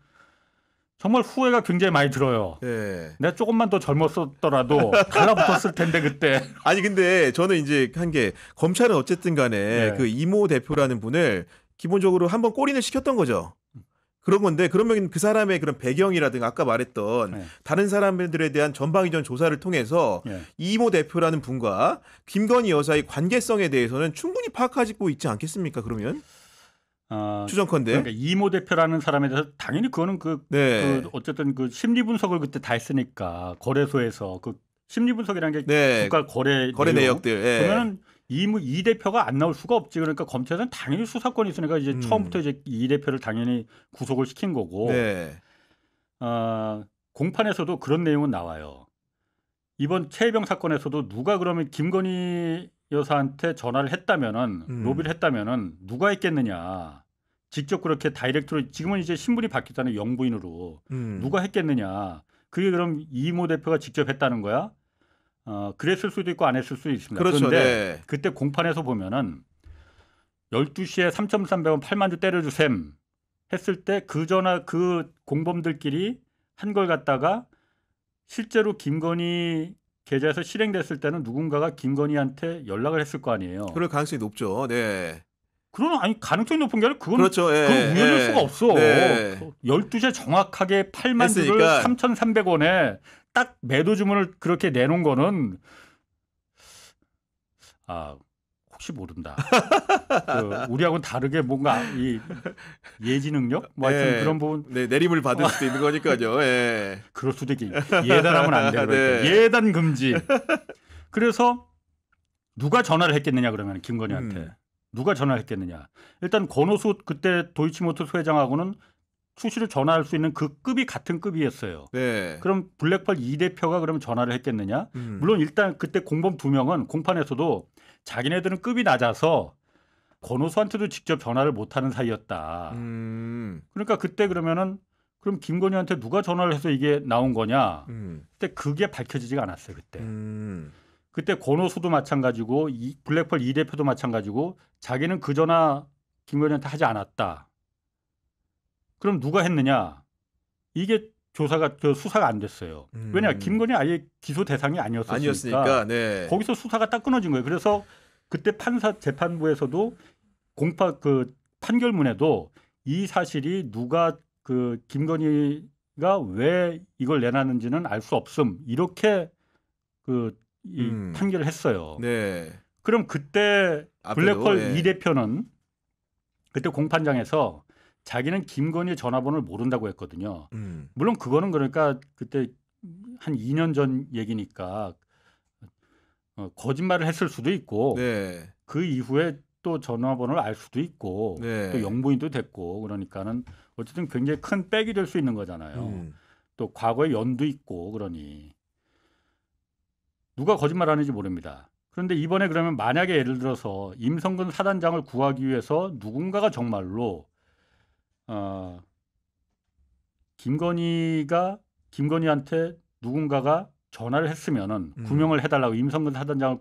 정말 후회가 굉장히 많이 들어요.
네.
내가 조금만 더 젊었었더라도 달라붙었을 텐데 그때.
아니 근데 저는 이제 한 게 검찰은 어쨌든 간에
네.
그 이모 대표라는 분을 기본적으로 한번 꼬리를 시켰던 거죠. 그런 건데 그러면 그 사람의 그런 배경이라든가 아까 말했던
네.
다른 사람들에 대한 전방위전 조사를 통해서
네.
이모 대표라는 분과 김건희 여사의 관계성에 대해서는 충분히 파악하고 있지 않겠습니까? 그러면 추정컨대.
그러니까 이모 대표라는 사람에 대해서 당연히 그거는
네.
그 어쨌든 그 심리 분석을 그때 다 했으니까 거래소에서 그 심리 분석이라는 게
네.
주가 거래
내역들. 예.
그러면은 이 대표가 안 나올 수가 없지. 그러니까 검찰은 당연히 수사권이 있으니까 이제 처음부터 이제 이 대표를 당연히 구속을 시킨 거고.
네.
공판에서도 그런 내용은 나와요. 이번 최혜병 사건에서도 누가 그러면 김건희 여사한테 전화를 했다면은 로비를 했다면은 누가 했겠느냐. 직접 그렇게 다이렉트로 지금은 이제 신분이 바뀌었잖아요. 영부인으로. 누가 했겠느냐. 그게 그럼 이모 대표가 직접 했다는 거야? 그랬을 수도 있고 안 했을 수도 있습니다.
그렇죠.
그런데
네.
그때 공판에서 보면은 12시에 3,300원 8만 주 때려주셈 했을 때 그 전화 그 공범들끼리 한 걸 갖다가 실제로 김건희 계좌에서 실행됐을 때는 누군가가 김건희한테 연락을 했을 거 아니에요.
그럴 가능성이 높죠. 네.
그럼 아니 가능성이 높은 게 아니라 그건
그렇죠. 예.
그건 우연일
예.
수가 없어.
네.
12시에 정확하게 8만 주를
했으니까.
3,300원에 딱 매도 주문을 그렇게 내놓은 거는 혹시 모른다. 우리하고는 다르게 뭔가 이 예지 능력? 뭐 하여튼
네.
그런 부분.
네, 내림을 받을 수도 있는 거니까요. 예.
그럴 수도 있겠 예단하면 안 돼. 그러니까.
네.
예단 금지. 그래서 누가 전화를 했겠느냐 그러면 김건희한테. 누가 전화를 했겠느냐. 일단 권오수 그때 도이치모터스 회장하고는 수시로 전화할 수 있는 그 급이 같은 급이었어요.
네.
그럼 블랙펄 이 대표가 그러면 전화를 했겠느냐? 물론 일단 그때 공범 2명은 공판에서도 자기네들은 급이 낮아서 권오수한테도 직접 전화를 못하는 사이였다. 그러니까 그때 그러면은 그럼 김건희한테 누가 전화를 해서 이게 나온 거냐? 그때 그게 밝혀지지가 않았어요. 그때. 그때 권오수도 마찬가지고 블랙펄 이 대표도 마찬가지고 자기는 그 전화 김건희한테 하지 않았다. 그럼 누가 했느냐? 이게 수사가 안 됐어요. 왜냐? 김건희 아예 기소 대상이 아니었으니까
네.
거기서 수사가 딱 끊어진 거예요. 그래서 그때 재판부에서도 판결문에도 이 사실이 누가 김건희가 왜 이걸 내놨는지는 알 수 없음 이렇게 판결을 했어요.
네.
그럼 그때 블랙펄 이 대표는 그때 공판장에서 자기는 김건희 전화번호를 모른다고 했거든요. 물론 그거는 그러니까 그때 한 2년 전 얘기니까 거짓말을 했을 수도 있고
네.
그 이후에 또 전화번호를 알 수도 있고
네.
또 영부인도 됐고 그러니까는 어쨌든 굉장히 큰 백이 될 수 있는 거잖아요. 또 과거에 연도 있고 그러니 누가 거짓말하는지 모릅니다. 그런데 이번에 그러면 만약에 예를 들어서 임성근 사단장을 구하기 위해서 누군가가 정말로 김건희한테 누군가가 전화를 했으면은 구명을 해달라고 임성근 사단장을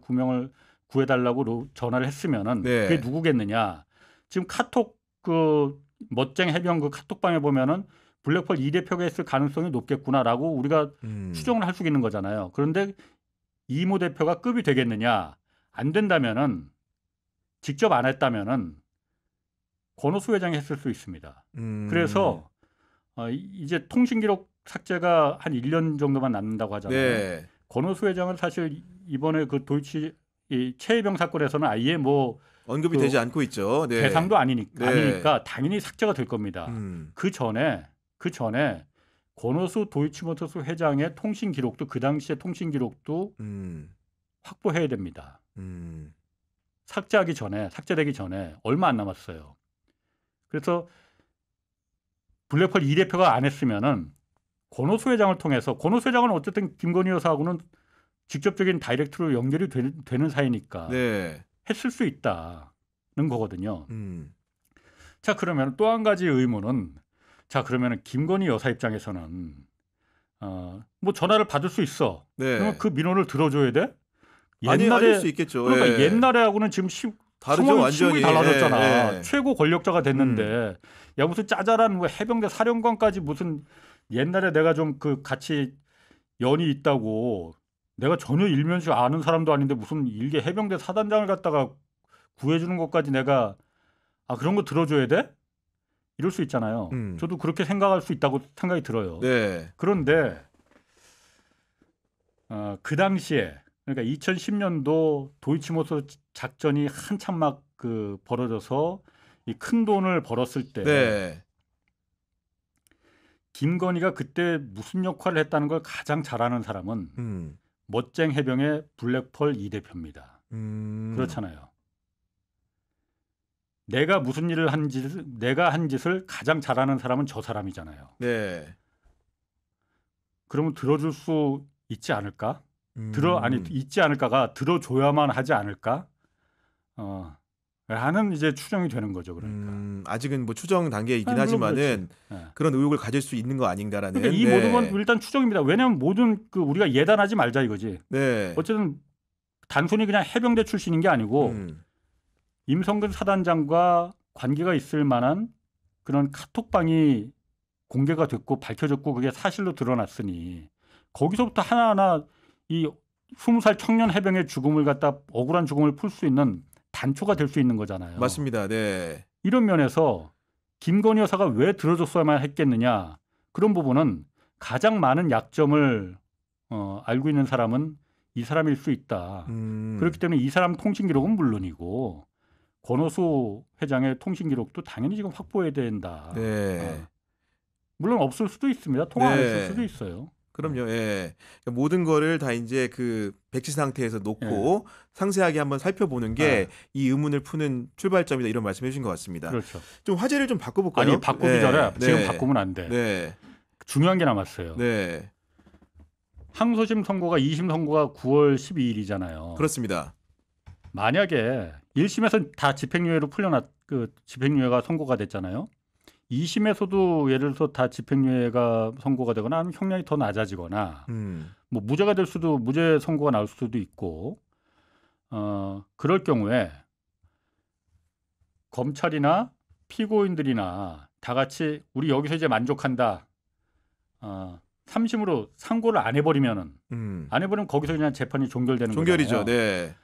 구해달라고 전화를 했으면은
네.
그게 누구겠느냐? 지금 카톡 멋쟁 해병 카톡방에 보면은 블랙펄 이 대표가 했을 가능성이 높겠구나라고 우리가 추정을 할 수 있는 거잖아요. 그런데 이모 대표가 급이 되겠느냐? 안 된다면은 직접 안 했다면은 권오수 회장이 했을 수 있습니다. 그래서 이제 통신기록 삭제가 한 1년 정도만 남는다고 하잖아요.
네.
권오수 회장은 사실 이번에 최혜병 사건에서는 아예
언급이 되지 않고 있죠. 네.
대상도 아니니까 당연히 삭제가 될 겁니다. 그 전에 권오수 도이치모터스 회장의 통신 기록도 그 당시의 통신 기록도 확보해야 됩니다. 삭제되기 전에 얼마 안 남았어요. 그래서 블랙펄 이 대표가 안 했으면은 권오수 회장을 통해서 권오수 회장은 어쨌든 김건희 여사하고는 직접적인 다이렉트로 연결이 되는 사이니까
네.
했을 수 있다는 거거든요. 자, 그러면 또 한 가지 의문은 자, 그러면 김건희 여사 입장에서는 뭐 전화를 받을 수 있어.
네.
그러면 그 민원을 들어줘야 돼?
아닐 수 있겠죠.
그러니까
예.
옛날에하고는 지금
다르죠, 완전히.
심이 달라졌잖아.
예.
최고 권력자가 됐는데 야 무슨 짜잘한 뭐 해병대 사령관까지 무슨 옛날에 내가 좀 그 같이 연이 있다고 내가 전혀 일면식 아는 사람도 아닌데 무슨 일개 해병대 사단장을 갖다가 구해주는 것까지 내가 그런 거 들어줘야 돼? 이럴 수 있잖아요. 저도 그렇게 생각할 수 있다고 생각이 들어요.
네.
그런데 그 당시에 그러니까 2010년도 도이치모터 작전이 한참 막 그 벌어져서 이 큰 돈을 벌었을 때
네.
김건희가 그때 무슨 역할을 했다는 걸 가장 잘 아는 사람은 멋쟁 해병의 블랙펄 이 대표입니다. 그렇잖아요. 내가 무슨 일을 내가 한 짓을 가장 잘 아는 사람은 저 사람이잖아요.
네.
그러면 들어줄 수 있지 않을까? 있지 않을까가 들어줘야만 하지 않을까? 하는 이제 추정이 되는 거죠. 그러니까
아직은 뭐 추정 단계이긴 하지만은 그런 의혹을 가질 수 있는 거 아닌가라는.
그러니까 이 모든 건 일단 추정입니다. 왜냐하면 모든 그 우리가 예단하지 말자 이거지.
네.
어쨌든 단순히 그냥 해병대 출신인 게 아니고 임성근 사단장과 관계가 있을 만한 그런 카톡방이 공개가 됐고 밝혀졌고 그게 사실로 드러났으니 거기서부터 하나하나 이 20살 청년 해병의 죽음을 갖다 억울한 죽음을 풀 수 있는 단초가 될 수 있는 거잖아요.
맞습니다. 네.
이런 면에서 김건희 여사가 왜 들어줬어야만 했겠느냐 그런 부분은 가장 많은 약점을 알고 있는 사람은 이 사람일 수 있다. 그렇기 때문에 이 사람 통신 기록은 물론이고 권오수 회장의 통신 기록도 당연히 지금 확보해야 된다.
네.
물론 없을 수도 있습니다. 통화 안
네.
했을 수도 있어요.
그럼요. 예. 그러니까 모든 거를 다 이제 그 백지 상태에서 놓고 상세하게 한번 살펴보는 게 이 의문을 푸는 출발점이다 이런 말씀해 주신 것 같습니다.
그렇죠.
좀 화제를 좀 바꿔볼까요?
아니 바꾸기 전에 지금 바꾸면 안 돼.
네.
중요한 게 남았어요.
네.
항소심 선고가 2심 선고가 9월 12일이잖아요.
그렇습니다.
만약에 1심에서 다 집행유예로 그 집행유예가 선고가 됐잖아요. 2심에서도 예를 들어서 다 집행유예가 선고가 되거나 아니면 형량이 더 낮아지거나 뭐 무죄가 될 수도 무죄 선고가 나올 수도 있고 그럴 경우에 검찰이나 피고인들이나 다 같이 우리 여기서 이제 만족한다. 3심으로 상고를 안 해버리면 거기서 그냥 재판이 종결되는
종결이죠.
거잖아요.
네.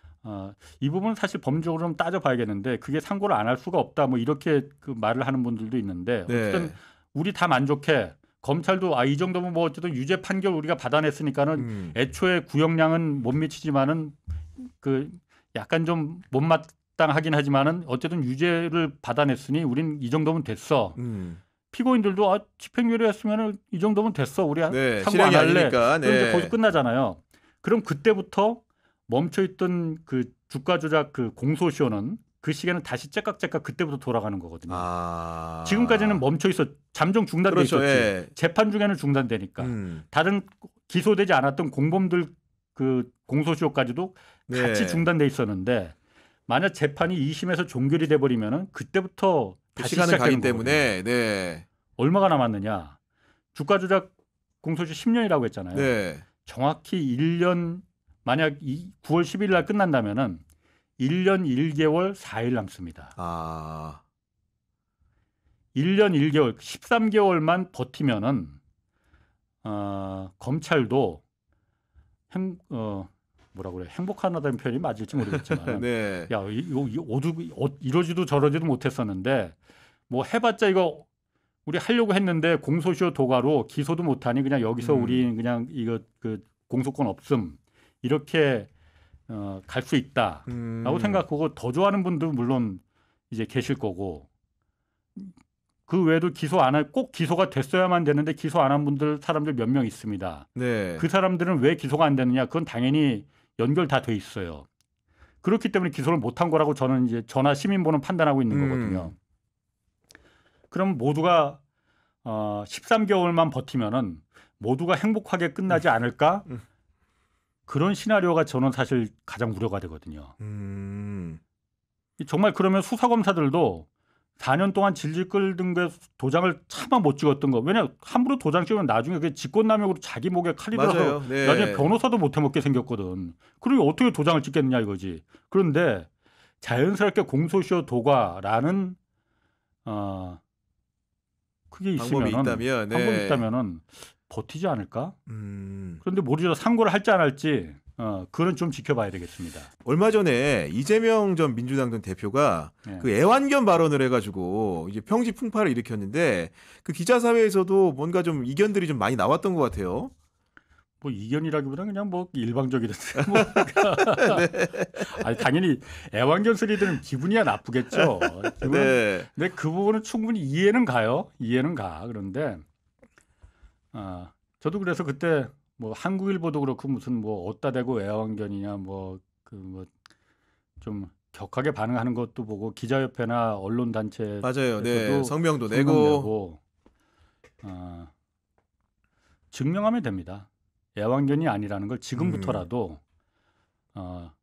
이 부분은 사실 법적으로 좀 따져봐야겠는데 그게 상고를 안 할 수가 없다 뭐 이렇게 그 말을 하는 분들도 있는데 어쨌든 우리 다 만족해. 검찰도 이 정도면 뭐 어쨌든 유죄 판결 우리가 받아냈으니까는 애초에 구형량은 못 미치지만은 그 약간 좀 못마땅하긴 하지만은 어쨌든 유죄를 받아냈으니 우린 이 정도면 됐어. 피고인들도 집행유예를 했으면은 이 정도면 됐어. 우리 상고 안 할래. 그럼 이제 거기서 끝나잖아요. 그럼 그때부터 멈춰있던 그 주가 조작 그 공소시효는 그 시기에는 다시 째깍째깍 그때부터 돌아가는 거거든요. 지금까지는 멈춰있어 잠정 중단돼
그렇죠.
있었지.
예.
재판 중에는 중단되니까 다른 기소되지 않았던 공범들 그 공소시효까지도 같이 중단돼 있었는데 만약 재판이 2심에서 종결이 돼버리면은 그때부터 다시
시간을 가기
시작되는
때문에 네.
얼마가 남았느냐? 주가 조작 공소시효 10년이라고 했잖아요.
네.
정확히 1년 만약 9월 10일 날 끝난다면은 1년 1개월 4일 남습니다. 1년 1개월 13개월만 버티면은 검찰도 뭐라 그래 행복하다는 표현이 맞을지 모르겠지만
네.
야 이러지도 저러지도 못했었는데 뭐 해봤자 이거 우리 하려고 했는데 공소시효 도가로 기소도 못하니 그냥 여기서 우리 그냥 이거 그 공소권 없음 이렇게 갈 수 있다라고 생각하고 더 좋아하는 분도 물론 이제 계실 거고 그 외에도 기소 안 할 꼭 기소가 됐어야만 되는데 기소 안 한 분들 사람들 몇 명 있습니다.
네.
그 사람들은 왜 기소가 안 되느냐? 그건 당연히 연결 다 돼 있어요. 그렇기 때문에 기소를 못한 거라고 저는 이제 전화 시민보는 판단하고 있는 거거든요. 그럼 모두가 13개월만 버티면은 모두가 행복하게 끝나지 않을까? 그런 시나리오가 저는 사실 가장 우려가 되거든요. 정말 그러면 수사검사들도 4년 동안 질질 끌던 게 도장을 차마 못 찍었던 거. 왜냐 함부로 도장 찍으면 나중에 그게 직권남용으로 자기 목에 칼이 들어서
맞아요. 네.
나중에 변호사도 못 해먹게 생겼거든. 그리고 어떻게 도장을 찍겠느냐 이거지. 그런데 자연스럽게 공소시효 도과라는 그게
방법이
있으면은
있다면, 네.
방법이 있다면은 버티지 않을까?
음.
그런데 모르죠. 상고를 할지 안 할지 그건 좀 지켜봐야 되겠습니다.
얼마 전에 이재명 전 민주당 전 대표가
네.
그 애완견 발언을 해가지고 이제 평지 풍파를 일으켰는데 그 기자 사회에서도 뭔가 좀 이견들이 좀 많이 나왔던 것 같아요.
뭐 이견이라기보다 그냥 뭐 일방적이던데. 뭐 아니 당연히 애완견 소리들은 기분이야 나쁘겠죠.
네.
근데 그 부분은 충분히 이해는 가요. 이해는 가. 그런데 저도 그래서 그때 뭐 한국일보도 그렇고 무슨 뭐 어따 대고 애완견이냐 뭐 그 뭐 좀 격하게 반응하는 것도 보고 기자협회나 언론 단체
맞아요. 네. 성명도 내고
증명하면 됩니다. 애완견이 아니라는 걸 지금부터라도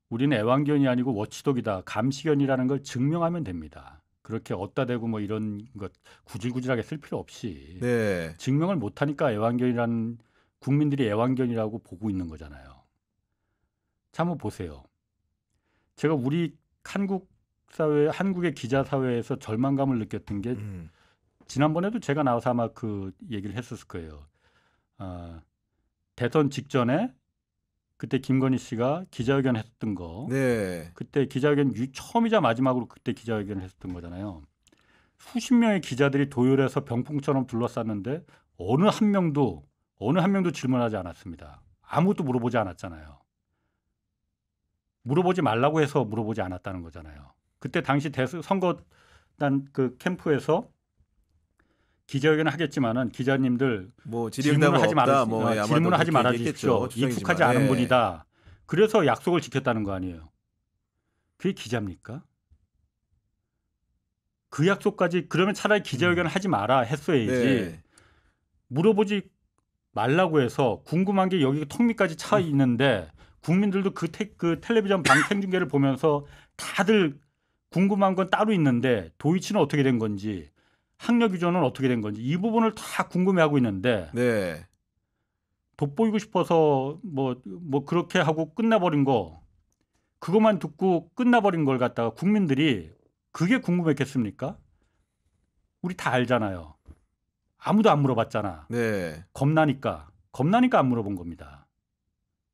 우리는 애완견이 아니고 워치독이다, 감시견이라는 걸 증명하면 됩니다. 그렇게 어따 대고 뭐 이런 것 구질구질하게 쓸 필요 없이
네.
증명을 못하니까 애완견이라는 국민들이 애완견이라고 보고 있는 거잖아요. 자, 한번 보세요. 제가 우리 한국 사회, 한국의 기자 사회에서 절망감을 느꼈던 게 지난번에도 제가 나와서 아마 그 얘기를 했었을 거예요. 대선 직전에 그때 김건희 씨가 기자회견 했었던 거.
네.
그때 기자회견 처음이자 마지막으로 그때 기자회견을 했었던 거잖아요. 수십 명의 기자들이 도열해서 병풍처럼 둘러쌌는데 어느 한 명도 질문하지 않았습니다. 아무것도 물어보지 않았잖아요. 물어보지 말라고 해서 물어보지 않았다는 거잖아요. 그때 당시 선거단 그 캠프에서 기자회견을 하겠지만은 기자님들
뭐
질문을 하지 말아
뭐
질문을 하지 말아 주십시오. 익숙하지 않은 분이다. 그래서 약속을 지켰다는 거 아니에요. 그게 기자입니까? 그 약속까지 그러면 차라리 기자회견을 하지 마라 했어야지.
네.
물어보지 말라고 해서 궁금한 게 여기 턱 밑까지 차 있는데 국민들도 그 텔레비전 방송중계를 보면서 다들 궁금한 건 따로 있는데 도이치는 어떻게 된 건지 학력 위조는 어떻게 된 건지 이 부분을 다 궁금해하고 있는데
네.
돋보이고 싶어서 뭐 그렇게 하고 끝나버린 거 그것만 듣고 끝나버린 걸 갖다가 국민들이 그게 궁금했겠습니까? 우리 다 알잖아요. 아무도 안 물어봤잖아.
네.
겁나니까 안 물어본 겁니다.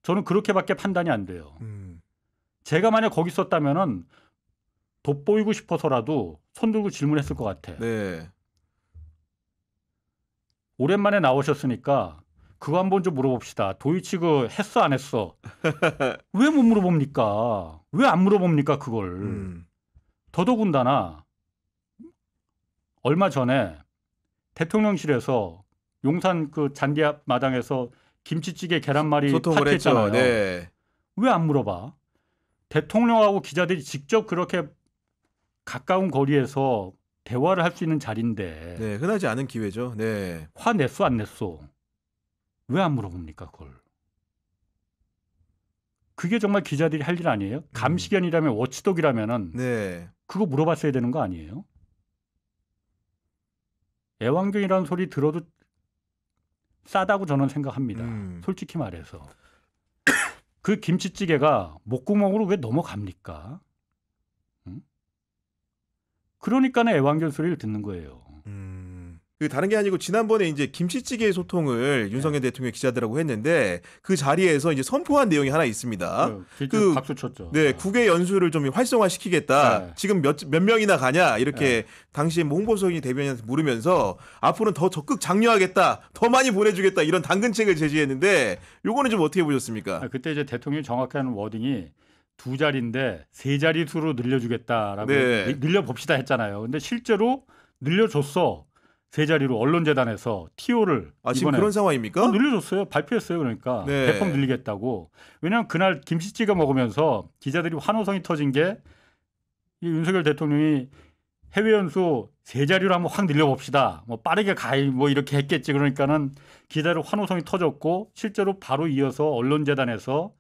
저는 그렇게밖에 판단이 안 돼요. 제가 만약 거기 있었다면은 돋보이고 싶어서라도 손 들고 질문했을 것 같아.
네.
오랜만에 나오셨으니까 그거 한번 좀 물어봅시다. 도이치 그 했어 안 했어? 왜 못 물어봅니까? 왜 안 물어봅니까 그걸? 더더군다나 얼마 전에 대통령실에서 용산 그 잔디 앞 마당에서 김치찌개 계란말이
소통을
파티했잖아요.
했죠. 네.
왜 안 물어봐? 대통령하고 기자들이 직접 그렇게 가까운 거리에서 대화를 할 수 있는 자리인데
네, 흔하지 않은 기회죠. 네.
화 냈어 안 냈어? 왜 안 물어봅니까 그걸? 그게 정말 기자들이 할 일 아니에요? 감시견이라면 워치독이라면은
네.
그거 물어봤어야 되는 거 아니에요? 애완견이라는 소리 들어도 싸다고 저는 생각합니다. 솔직히 말해서. 그 김치찌개가 목구멍으로 왜 넘어갑니까? 응? 그러니까는 애완견 소리를 듣는 거예요.
그 다른 게 아니고 지난번에 이제 김치찌개 소통을 윤석열 대통령 기자들하고 했는데 그 자리에서 이제 선포한 내용이 하나 있습니다.
그 박수 쳤죠.
네, 국외 연수를 좀 활성화시키겠다.
네.
지금 몇 명이나 가냐 이렇게 당시에 뭐 홍보석이 대변인한테 물으면서 앞으로는 더 적극 장려하겠다, 더 많이 보내주겠다 이런 당근책을 제시했는데 요거는 좀 어떻게 보셨습니까?
그때 이제 대통령이 정확히 하는 워딩이 2자리인데 3자릿수로 늘려주겠다라고 늘려봅시다 했잖아요. 근데 실제로 늘려줬어. 3자리로 언론재단에서 TO를
지금 그런 상황입니까?
늘려줬어요. 발표했어요. 그러니까
네.
대폭 늘리겠다고. 왜냐하면 그날 김치찌개 먹으면서 기자들이 환호성이 터진 게 이 윤석열 대통령이 해외 연수 3자리로 한번 확 늘려봅시다. 뭐 빠르게 뭐 이렇게 했겠지. 그러니까는 기자들 환호성이 터졌고 실제로 바로 이어서 언론재단에서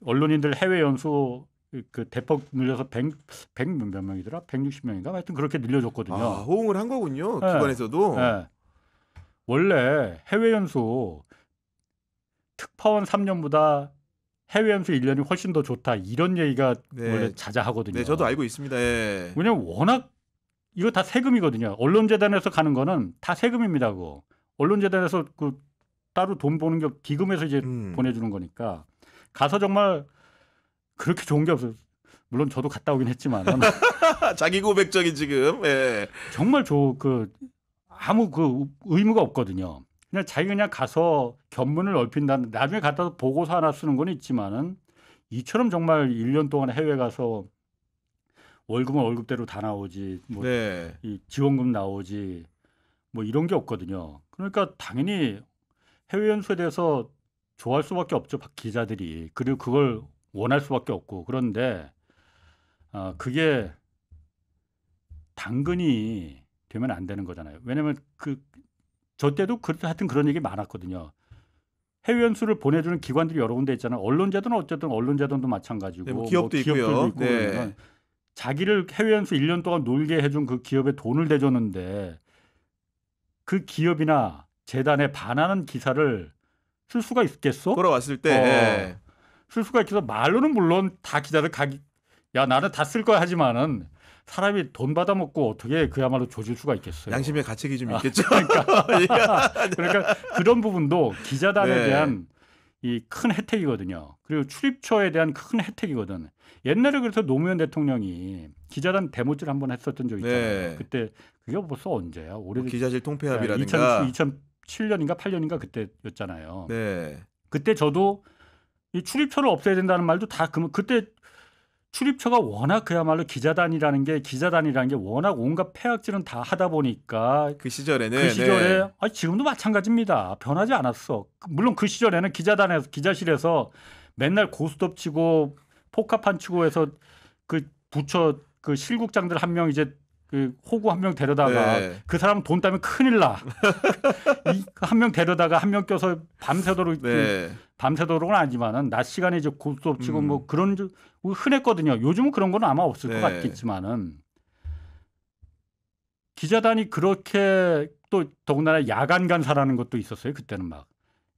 언론인들 해외 연수 그 대폭 늘려서 100 몇 명이더라? 160명인가? 하여튼 그렇게 늘려줬거든요.
호응을 한 거군요.
네.
기관에서도.
네. 원래 해외 연수 특파원 3년보다 해외 연수 1년이 훨씬 더 좋다. 이런 얘기가
네.
원래 자자하거든요.
네, 저도 알고 있습니다. 예.
왜냐면 워낙 이거 다 세금이거든요. 언론재단에서 가는 거는 다 세금입니다. 그거. 언론재단에서 그 따로 돈 버는 게 기금에서 이제 보내주는 거니까 가서 정말 그렇게 좋은 게 없어요. 물론 저도 갔다 오긴 했지만
자기 고백적인 지금. 예.
정말 아무 그 의무가 없거든요. 그냥 자기 그냥 가서 견문을 넓힌다. 나중에 갔다 보고서 하나 쓰는 건 있지만은 이처럼 정말 1년 동안 해외 가서 월급은 월급대로 다 나오지. 뭐
네.
이 지원금 나오지. 뭐 이런 게 없거든요. 그러니까 당연히 해외 연수에 대해서 좋아할 수밖에 없죠. 기자들이. 그리고 그걸 원할 수밖에 없고. 그런데 그게 당근이 되면 안 되는 거잖아요. 왜냐하면 저 때도 하여튼 그런 얘기 많았거든요. 해외 연수를 보내주는 기관들이 여러 군데 있잖아요. 언론재단은 어쨌든 언론재단도 마찬가지고
네, 뭐 기업도
뭐 기업들도
있고요.
있고
네.
그러면 자기를 해외 연수 1년 동안 놀게 해준 그 기업에 돈을 대줬는데 그 기업이나 재단에 반하는 기사를 쓸 수가 있겠어?
돌아왔을 때. 예.
쓸 수가 있겠어. 말로는 물론 다 기자들 야 나는 다 쓸 거야 하지만은 사람이 돈 받아먹고 어떻게 그야말로 조질 수가 있겠어요.
양심의 가책이 좀 있겠죠.
그러니까 그런 부분도 기자단에
네.
대한 이 큰 혜택이거든요. 그리고 출입처에 대한 큰 혜택이거든. 옛날에 그래서 노무현 대통령이 기자단 대모질 한번 했었던 적 있잖아요.
네.
그때 그게 벌써 언제야? 오래된
기자실 통폐합이라든가.
2007년인가 8년인가 그때였잖아요.
네.
그때 저도 이 출입처를 없애야 된다는 말도 다 그때 출입처가 워낙 그야말로 기자단이라는 게 워낙 온갖 폐악질은 다 하다 보니까
그 시절에는.
그 시절에
네.
지금도 마찬가지입니다. 변하지 않았어. 물론 그 시절에는 기자실에서 맨날 고스톱 치고 포카판 치고 해서 그 부처 그 실국장들 한 명 이제 그 호구 한 명 데려다가
네.
그 사람 돈 따면 큰일 나. 한 명 데려다가 한 명 껴서 밤새도록
네.
밤새도록은 아니지만은 낮 시간에 이제 고스톱 치고 뭐 그런 흔했거든요. 요즘은 그런 건 아마 없을
네.
것 같겠지만은 기자단이 그렇게 또 더군다나 야간 간사라는 것도 있었어요. 그때는 막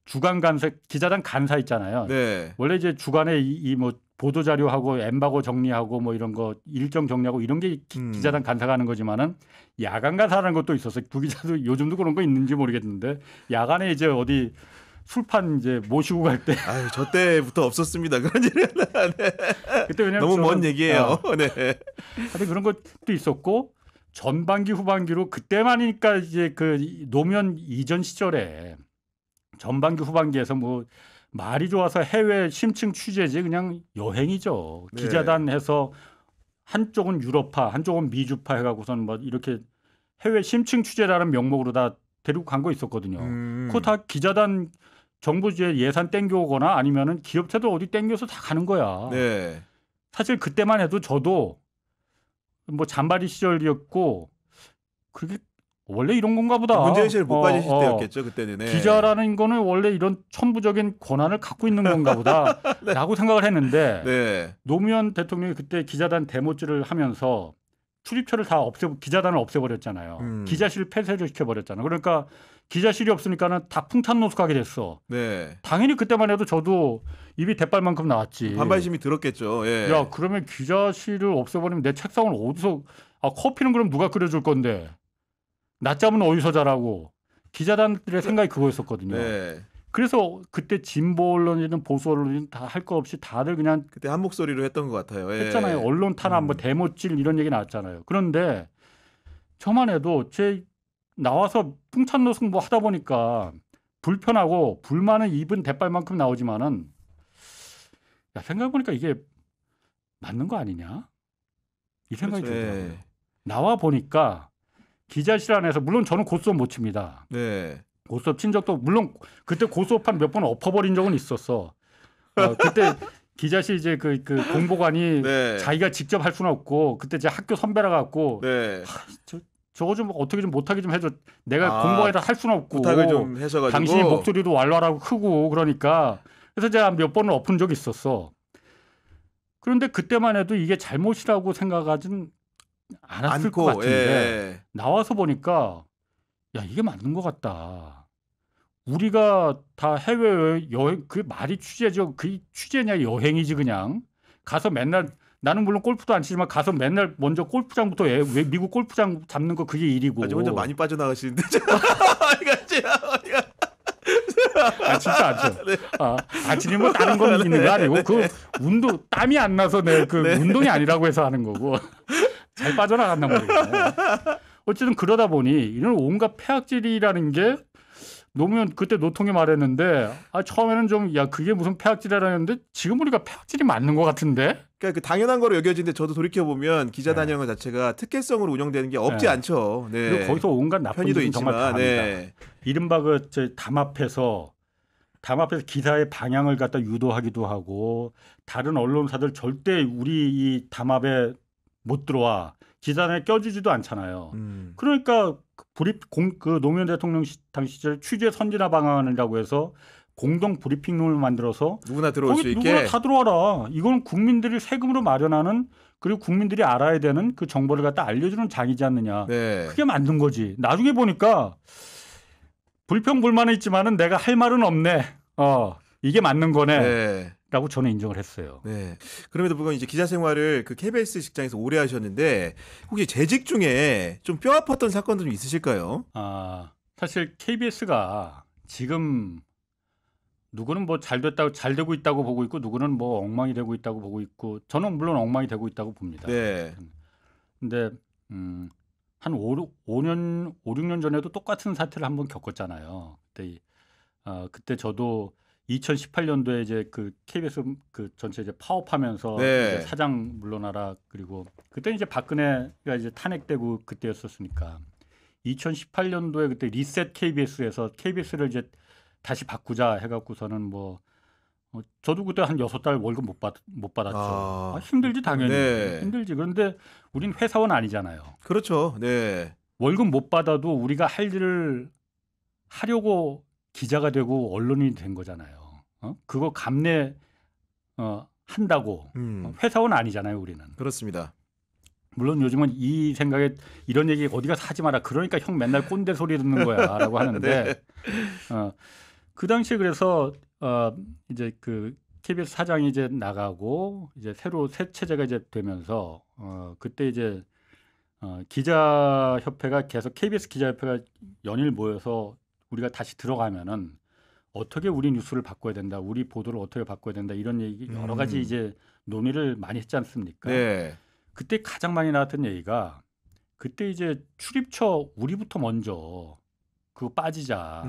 주간 간사 기자단 간사 있잖아요.
네.
원래 이제 주간에 이 뭐 보도 자료하고 엠바고 정리하고 뭐 이런 거 일정 정리하고 이런 게 기자단 간사가 하는 거지만은 야간 간사라는 것도 있었어요. 두 기자도 요즘도 그런 거 있는지 모르겠는데 야간에 이제 어디 술판 이제 모시고 갈 때
아유, 저 때부터 없었습니다. 그런 일은. 네.
그때 왜냐면
너무 먼 얘기예요. 네.
하여튼 그런 것도 있었고 전반기 후반기로 그때만이니까 이제 그 노무현 이전 시절에 전반기 후반기에서 뭐 말이 좋아서 해외 심층 취재지 그냥 여행이죠.
네.
기자단 해서 한쪽은 유럽파, 한쪽은 미주파 해가고서는 뭐 이렇게 해외 심층 취재라는 명목으로 다 데리고 간 거 있었거든요. 그거 다 기자단 정부주의 예산 땡겨오거나 아니면은 기업체들 어디 땡겨서 다 가는 거야.
네.
사실 그때만 해도 저도 뭐 잔바리 시절이었고 그게 원래 이런 건가 보다.
문제의식을 못 가지실 때였겠죠. 그때는. 네.
기자라는 거는 원래 이런 천부적인 권한을 갖고 있는 건가 보다
네.
라고 생각을 했는데
네.
노무현 대통령이 그때 기자단 대모질을 하면서 출입처를 다 기자단을 없애버렸잖아요. 기자실 폐쇄를 시켜버렸잖아요. 그러니까 기자실이 없으니까는 다 풍찬노숙하게 됐어.
네.
당연히 그때만 해도 저도 입이 대빨만큼 나왔지.
반발심이 들었겠죠. 예.
야, 그러면 기자실을 없애버리면 내 책상을 어디서 커피는 그럼 누가 끓여줄 건데 낮잠은 어디서 자라고 기자단들의 생각이 그거였었거든요.
네.
그래서 그때 진보 언론이든 보수 언론이든 다 할 거 없이 다들 그냥
그때 한 목소리로 했던 것 같아요. 예.
했잖아요. 언론 탄압, 뭐 대모질 이런 얘기 나왔잖아요. 그런데 저만 해도 제 나와서 풍찬노숙 뭐 하다 보니까 불편하고 불만은 입은 대빨만큼 나오지만은 야, 생각해보니까 이게 맞는 거 아니냐? 이 생각이
그렇죠.
들더라고요.
예.
나와 보니까 기자실 안에서 물론 저는 고스톱 못 칩니다.
네.
고스톱 친 적도 물론 그때 고스톱 한 몇 번 엎어버린 적은 있었어. 그때 기자실 이제 그 공보관이
네.
자기가 직접 할 수는 없고 그때 제 학교 선배라 갖고
네.
저거 좀 어떻게 좀 못하게 좀 해줘. 내가 공부하다 할 수는 없고
부탁을 좀 하셔가지고
당신이 목소리도 왈왈하고 크고 그러니까 그래서 제가 몇 번을 엎은 적이 있었어. 그런데 그때만 해도 이게 잘못이라고 생각하진 않았을 것 같은데
예.
나와서 보니까 야 이게 맞는 것 같다. 우리가 다 해외 여행 그 말이 취재죠. 그 취재냐 여행이지 그냥 가서 맨날 나는 물론 골프도 안 치지만 가서 맨날 먼저 골프장부터 미국 골프장 잡는 거 그게 일이고.
아주 혼자 많이 빠져나가시는데 어디가
아 진짜 안 쳐. 네. 아침에 뭐 다른 거 있는 거 아니고 그 운동 땀이 안 나서 내 그
네.
운동이 아니라고 해서 하는 거고 잘 빠져나갔나 모르겠네. 어쨌든 그러다 보니 이런 온갖 폐악질이라는 게 노무현 그때 노통이 말했는데 처음에는 좀 야 그게 무슨 폐악질이라는데 지금 우리가 폐악질이 맞는 것 같은데.
그러니까 그 당연한 거로 여겨지는데 저도 돌이켜 보면 기자단이라는 것 자체가 특혜성으로 운영되는 게 없지 않죠. 네.
그리고 거기서 온갖 나쁜
편의도
짓은 정말 다
있지만,
합니다.
네.
이른바 그 담합해서 기사의 방향을 갖다 유도하기도 하고 다른 언론사들 절대 우리 이 담합에 못 들어와 기사단에 껴주지도 않잖아요. 그러니까 그 노무현 대통령 당시 시절 취재 선진화 방안이라고 해서 공동 브리핑룸을 만들어서
누구나 들어올 수
거기
있게.
누구나 다 들어와라. 이건 국민들이 세금으로 마련하는 그리고 국민들이 알아야 되는 그 정보를 갖다 알려주는 장이지 않느냐.
네.
그게 만든 거지. 나중에 보니까 불평불만은 있지만은 내가 할 말은 없네. 이게 맞는 거네.
네.
라고 저는 인정을 했어요.
네. 그럼에도 불구하고 이제 기자 생활을 그 KBS 직장에서 오래 하셨는데 혹시 재직 중에 좀 뼈 아팠던 사건도 좀 있으실까요?
사실 KBS가 지금 누구는 뭐 잘 되고 있다고 보고 있고 누구는 뭐 엉망이 되고 있다고 보고 있고 저는 물론 엉망이 되고 있다고 봅니다.
네.
근데 한 5, 6년 전에도 똑같은 사태를 한번 겪었잖아요. 그때 저도 2018년도에 이제 그 KBS 그 전체 이제 파업하면서
네.
이제 사장 물러나라 그리고 그때 이제 박근혜가 이제 탄핵되고 그때였었으니까 2018년도에 그때 리셋 KBS에서 KBS를 이제 다시 바꾸자 해갖고서는 뭐 저도 그때 한 6달 월급 못 받았죠. 힘들지 당연히.
네.
힘들지. 그런데 우린 회사원 아니잖아요.
그렇죠. 네.
월급 못 받아도 우리가 할 일을 하려고 기자가 되고 언론인이 된 거잖아요. 그거 감내 한다고 회사원 아니잖아요. 우리는.
그렇습니다.
물론 요즘은 이 생각에 이런 얘기 어디 가서 하지 마라. 그러니까 형 맨날 꼰대 소리 듣는 거야라고 하는데
네.
그 당시에 그래서 이제 그 KBS 사장이 이제 나가고 이제 새 체제가 이제 되면서 그때 이제 기자협회가 계속 KBS 기자협회가 연일 모여서 우리가 다시 들어가면은 어떻게 우리 뉴스를 바꿔야 된다, 우리 보도를 어떻게 바꿔야 된다 이런 얘기 여러 가지 이제 논의를 많이 했지 않습니까?
네.
그때 가장 많이 나왔던 얘기가 그때 이제 출입처 우리부터 먼저 그거 빠지자.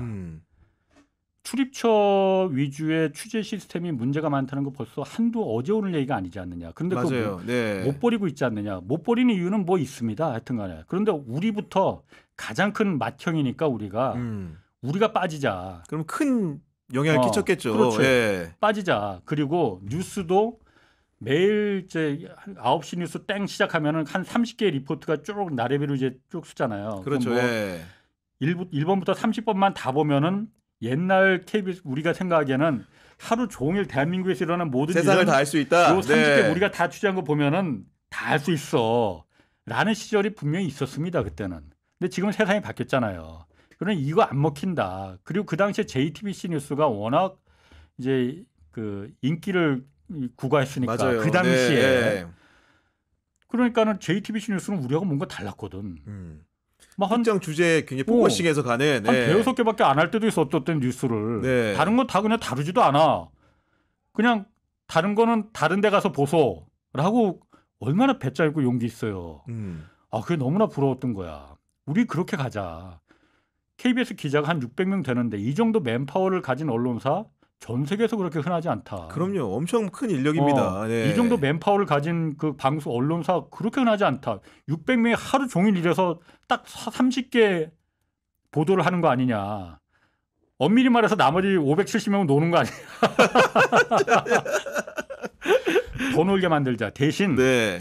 출입처 위주의 취재 시스템이 문제가 많다는 거 벌써 어제 오늘 얘기가 아니지 않느냐. 그런데
맞아요. 네.
못 버리고 있지 않느냐. 못 버리는 이유는 뭐 있습니다. 하여튼 간에. 그런데 우리부터 가장 큰 맏형이니까 우리가 빠지자.
그럼 큰 영향을 끼쳤겠죠.
그렇죠.
네.
빠지자. 그리고 뉴스도 매일 이제 9시 뉴스 땡 시작하면은 한 30개의 리포트가 쭉 나래비로 이제 쭉 쓰잖아요.
그렇죠.
뭐
예.
1번부터 30번만 다 보면은 옛날 KBS 우리가 생각하기에는 하루 종일 대한민국에서 일어나는 모든
세상을 다 알 수 있다.
요 30개
네.
우리가 다 취재한 거 보면은 다 알 수 있어. 라는 시절이 분명히 있었습니다. 그때는. 근데 지금 세상이 바뀌었잖아요. 그러니 이거 안 먹힌다. 그리고 그 당시에 JTBC 뉴스가 워낙 이제 그 인기를 구가했으니까
맞아요.
그 당시에
네.
그러니까는 JTBC 뉴스는 우리하고 뭔가 달랐거든. 막
특정 주제에 굉장히 포커싱해서 가는
한 대여섯 개밖에 안 할 때도 있어 어떤 뉴스를.
네.
다른 건 다 그냥 다루지도 않아. 그냥 다른 거는 다른 데 가서 보소라고 얼마나 배 짧고 용기 있어요. 그게 너무나 부러웠던 거야. 우리 그렇게 가자. KBS 기자가 한 600명 되는데 이 정도 맨파워를 가진 언론사 전 세계에서 그렇게 흔하지 않다.
그럼요. 엄청 큰 인력입니다. 네.
이 정도 맨파워를 가진 그 방송 언론사 그렇게 흔하지 않다. 600명이 하루 종일 일해서 딱 30개 보도를 하는 거 아니냐. 엄밀히 말해서 나머지 570명은 노는 거 아니냐. 더 놀게 만들자. 대신
네.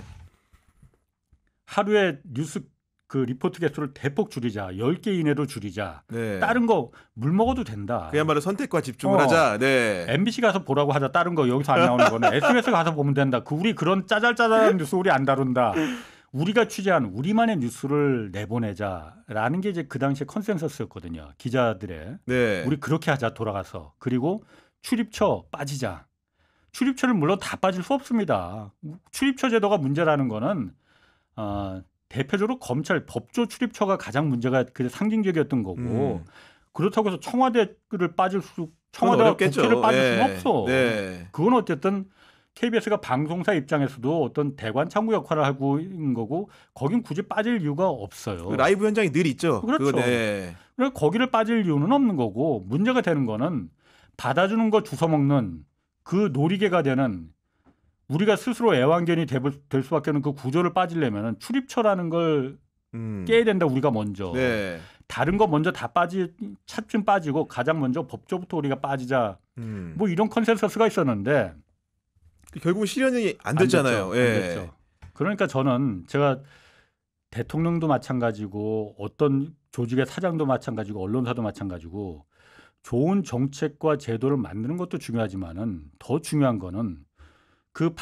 하루에 뉴스 그 리포트 개수를 대폭 줄이자. 10개 이내로 줄이자.
네.
다른 거 물 먹어도 된다.
그야말로 선택과 집중을 하자. 네.
MBC 가서 보라고 하자. 다른 거 여기서 안 나오는 거는 SBS 가서 보면 된다. 우리 그런 짜잘짜잘한 뉴스 우리 안 다룬다. 우리가 취재한 우리만의 뉴스를 내보내자라는 게 이제 그 당시에 컨센서스였거든요. 기자들의.
네.
우리 그렇게 하자 돌아가서. 그리고 출입처 빠지자. 출입처를 물론 다 빠질 수 없습니다. 출입처 제도가 문제라는 거는 대표적으로 검찰 법조 출입처가 가장 문제가 그 상징적이었던 거고 그렇다고 해서 청와대가 국회를 빠질 수는 없어.
네.
그건 어쨌든 KBS가 방송사 입장에서도 어떤 대관 창구 역할을 하고 있는 거고 거긴 굳이 빠질 이유가 없어요.
그 라이브 현장이 늘 있죠.
그렇죠.
네.
그래서 거기를 빠질 이유는 없는 거고 문제가 되는 거는 받아주는 거 주워먹는 그 놀이개가 되는 우리가 스스로 애완견이 될 수밖에 없는 그 구조를 빠지려면 출입처라는 걸 깨야 된다. 우리가 먼저.
네.
다른 거 먼저 다 차츰 빠지고 가장 먼저 법조부터 우리가 빠지자. 뭐 이런 컨센서스가 있었는데
결국은 실현이 안 됐잖아요.
안 됐죠. 그러니까 저는 제가 대통령도 마찬가지고 어떤 조직의 사장도 마찬가지고 언론사도 마찬가지고 좋은 정책과 제도를 만드는 것도 중요하지만은 더 중요한 거는 그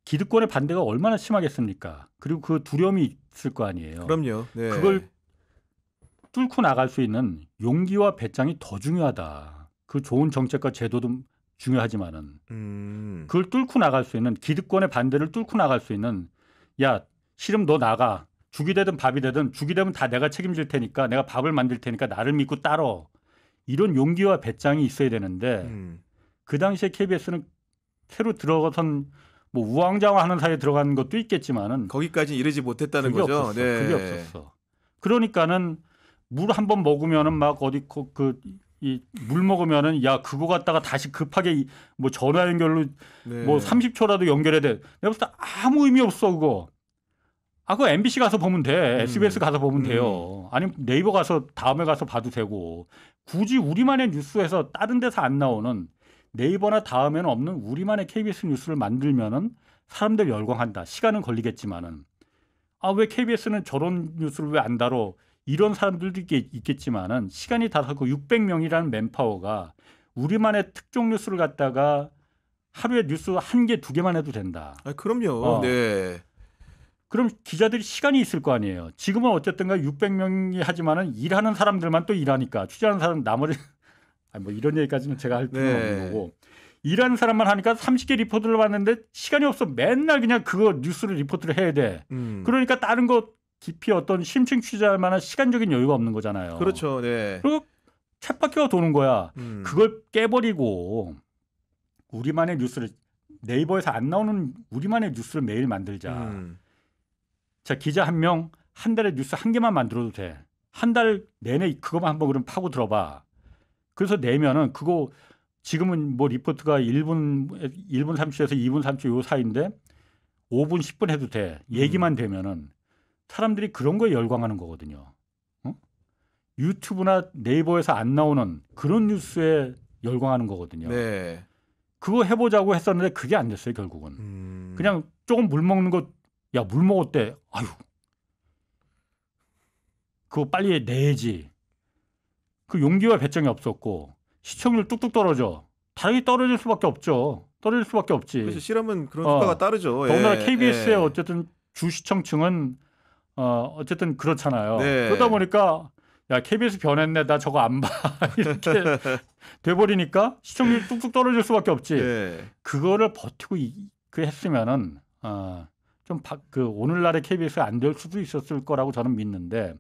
기득권의 반대가 얼마나 심하겠습니까? 그리고 그 두려움이 있을 거 아니에요.
그럼요. 네.
그걸 뚫고 나갈 수 있는 용기와 배짱이 더 중요하다. 그 좋은 정책과 제도도 중요하지만은 그걸 뚫고 나갈 수 있는 기득권의 반대를 뚫고 나갈 수 있는 야 싫으면 너 나가 죽이 되든 밥이 되든 죽이 되면 다 내가 책임질 테니까 내가 밥을 만들 테니까 나를 믿고 따러 이런 용기와 배짱이 있어야 되는데 그 당시에 KBS는 새로 들어가선 뭐 우왕좌왕하는 사이에 들어간 것도 있겠지만은
거기까지 이르지 못했다는
그게
거죠.
없었어.
네.
그게 없었어. 그러니까는 물 한 번 먹으면은 막 어디 이 물 먹으면은 야 그거 갖다가 다시 급하게 뭐 전화 연결로
네.
뭐 30초라도 연결해야 돼. 내가 봤을 때 아무 의미 없어 그거. 그거 MBC 가서 보면 돼. SBS 가서 보면 돼요. 아니면 네이버 가서 다음에 가서 봐도 되고. 굳이 우리만의 뉴스에서 다른 데서 안 나오는 네이버나 다음에는 없는 우리만의 KBS 뉴스를 만들면은 사람들 열광한다. 시간은 걸리겠지만은 왜 KBS는 저런 뉴스를 왜 안 다뤄? 이런 사람들도 있겠지만은 시간이 다 하고 600명이라는 맨파워가 우리만의 특종 뉴스를 갖다가 하루에 뉴스 1개, 2개만 해도 된다.
그럼요. 네.
그럼 기자들이 시간이 있을 거 아니에요. 지금은 어쨌든가 600명이 하지만은 일하는 사람들만 또 일하니까 취재하는 사람 나머지 뭐 이런 얘기까지는 제가 할 필요는 없는 거고 일하는 사람만 하니까 30개 리포트를 봤는데 시간이 없어. 맨날 그냥 그거 뉴스를 리포트를 해야 돼. 그러니까 다른 거 깊이 어떤 심층 취재할 만한 시간적인 여유가 없는 거잖아요.
그렇죠. 네.
그리고 쳇바퀴가 도는 거야. 그걸 깨버리고 우리만의 뉴스를 네이버에서 안 나오는 우리만의 뉴스를 매일 만들자. 자 기자 한 명 한 달에 뉴스 1개만 만들어도 돼. 한 달 내내 그거만 한번 그럼 파고 들어봐. 그래서 내면은 그거 지금은 뭐 리포트가 1분 30초에서 2분 30초 요 사이인데 5분 10분 해도 돼. 얘기만 되면은 사람들이 그런 거에 열광하는 거거든요. 유튜브나 네이버에서 안 나오는 그런 뉴스에 열광하는 거거든요.
네.
그거 해보자고 했었는데 그게 안 됐어요 결국은. 그냥 조금 물 먹는 거 야 물 먹었대. 아유 그거 빨리 내야지. 그 용기와 배짱이 없었고 시청률 뚝뚝 떨어져. 당연히 떨어질 수밖에 없죠. 떨어질 수밖에 없지.
그래서 실험은 그런 효과가 따르죠.
더군다나 KBS의 어쨌든 주 시청층은 어쨌든 그렇잖아요.
네.
그러다 보니까 야 KBS 변했네 나 저거 안 봐 이렇게 돼버리니까 시청률 뚝뚝 떨어질 수밖에 없지.
네.
그거를 버티고 그 했으면은 좀 그 오늘날의 KBS가 안 될 수도 있었을 거라고 저는 믿는데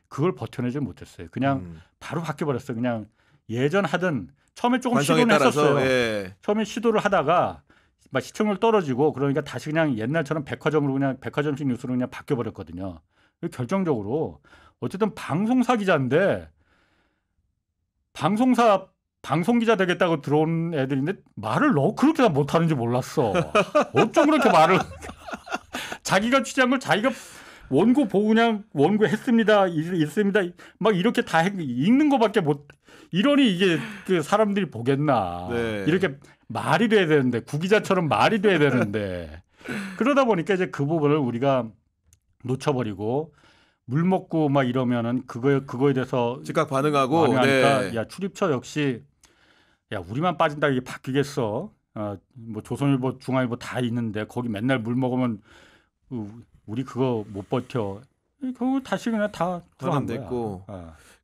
그걸 버텨내지 못했어요. 그냥 바로 바뀌어버렸어요. 그냥 예전 하던 처음에 조금 시도는 했었어요.
예.
처음에 시도를 하다가 막 시청률 떨어지고 그러니까 다시 그냥 옛날처럼 백화점으로 그냥 백화점식 뉴스로 그냥 바뀌어버렸거든요. 결정적으로 어쨌든 방송사 기자인데 방송 기자 되겠다고 들어온 애들인데 말을 너무 그렇게 다 못하는지 몰랐어. 어쩜 그렇게 말을 자기가 취재한 걸 자기가 원고 보고 그냥 원고 했습니다. 있습니다. 막 이렇게 다 읽는 거밖에 못 이러니 이게 그 사람들이 보겠나.
네.
이렇게 말이 돼야 되는데 구기자처럼 말이 돼야 되는데 그러다 보니까 이제 그 부분을 우리가 놓쳐버리고 물 먹고 막 이러면은 그거에 대해서
즉각 반응하고
반응하니까
네.
야 출입처 역시 야 우리만 빠진다 이게 바뀌겠어. 뭐 조선일보, 중앙일보 다 있는데 거기 맨날 물 먹으면 우리 그거 못 버텨. 그거 다시 그냥 다 들어간 거야.
됐고.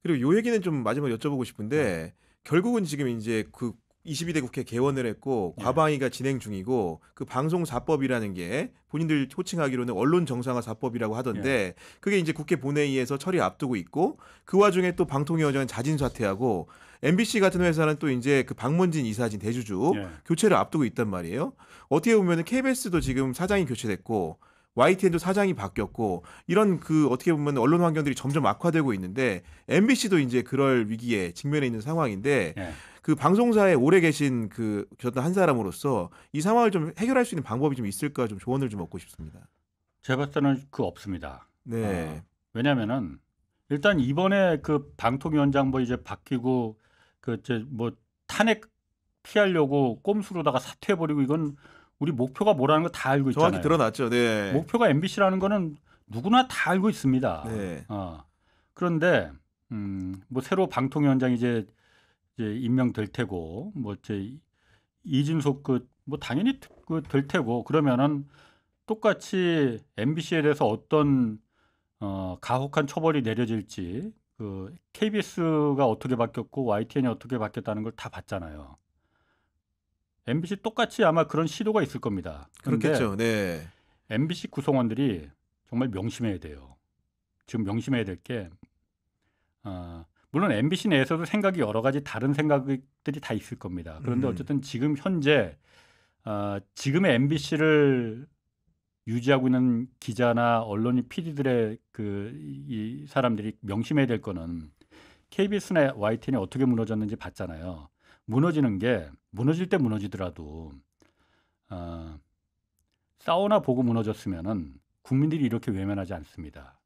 그리고 요 얘기는 좀 마지막 여쭤보고 싶은데 결국은 지금 이제 그 22대 국회 개원을 했고 과방위가 진행 중이고 그 방송사법이라는 게 본인들 호칭하기로는 언론 정상화 사법이라고 하던데 그게 이제 국회 본회의에서 처리 앞두고 있고 그 와중에 또 방통위원장은 자진 사퇴하고 MBC 같은 회사는 또 이제 그 박문진 이사진 대주주 교체를 앞두고 있단 말이에요. 어떻게 보면은 KBS도 지금 사장이 교체됐고 YTN도 사장이 바뀌었고 이런 그 어떻게 보면 언론 환경들이 점점 악화되고 있는데 MBC도 이제 그럴 위기에 직면해 있는 상황인데 그 방송사에 오래 계신 그 어떤 한 사람으로서 이 상황을 좀 해결할 수 있는 방법이 좀 있을까 좀 조언을 좀 얻고 싶습니다.
제가 봤을 때는 없습니다.
네.
왜냐하면은 일단 이번에 그 방통위원장 뭐 이제 바뀌고 그 이제 뭐 탄핵 피하려고 꼼수로다가 사퇴해버리고 이건 우리 목표가 뭐라는 거 다 알고 있잖아요.
정확히 드러났죠. 네.
목표가 MBC라는 거는 누구나 다 알고 있습니다.
네.
그런데 뭐 새로 방통위원장이 이제 임명될 테고 뭐 이제 이준석 뭐 당연히 될 테고 그러면은 똑같이 MBC에 대해서 어떤 가혹한 처벌이 내려질지 그 KBS가 어떻게 바뀌었고 YTN이 어떻게 바뀌었다는 걸 다 봤잖아요. MBC 똑같이 아마 그런 시도가 있을 겁니다.
그렇겠죠. 네.
MBC 구성원들이 정말 명심해야 돼요. 지금 명심해야 될 게 물론 MBC 내에서도 생각이 여러 가지 다른 생각들이 다 있을 겁니다. 그런데 어쨌든 지금 현재 지금의 MBC를 유지하고 있는 기자나 언론인 PD들의 이 사람들이 명심해야 될 거는 KBS나 YTN이 어떻게 무너졌는지 봤잖아요. 무너질 때 무너지더라도 싸우나 보고 무너졌으면은 국민들이 이렇게 외면하지 않습니다.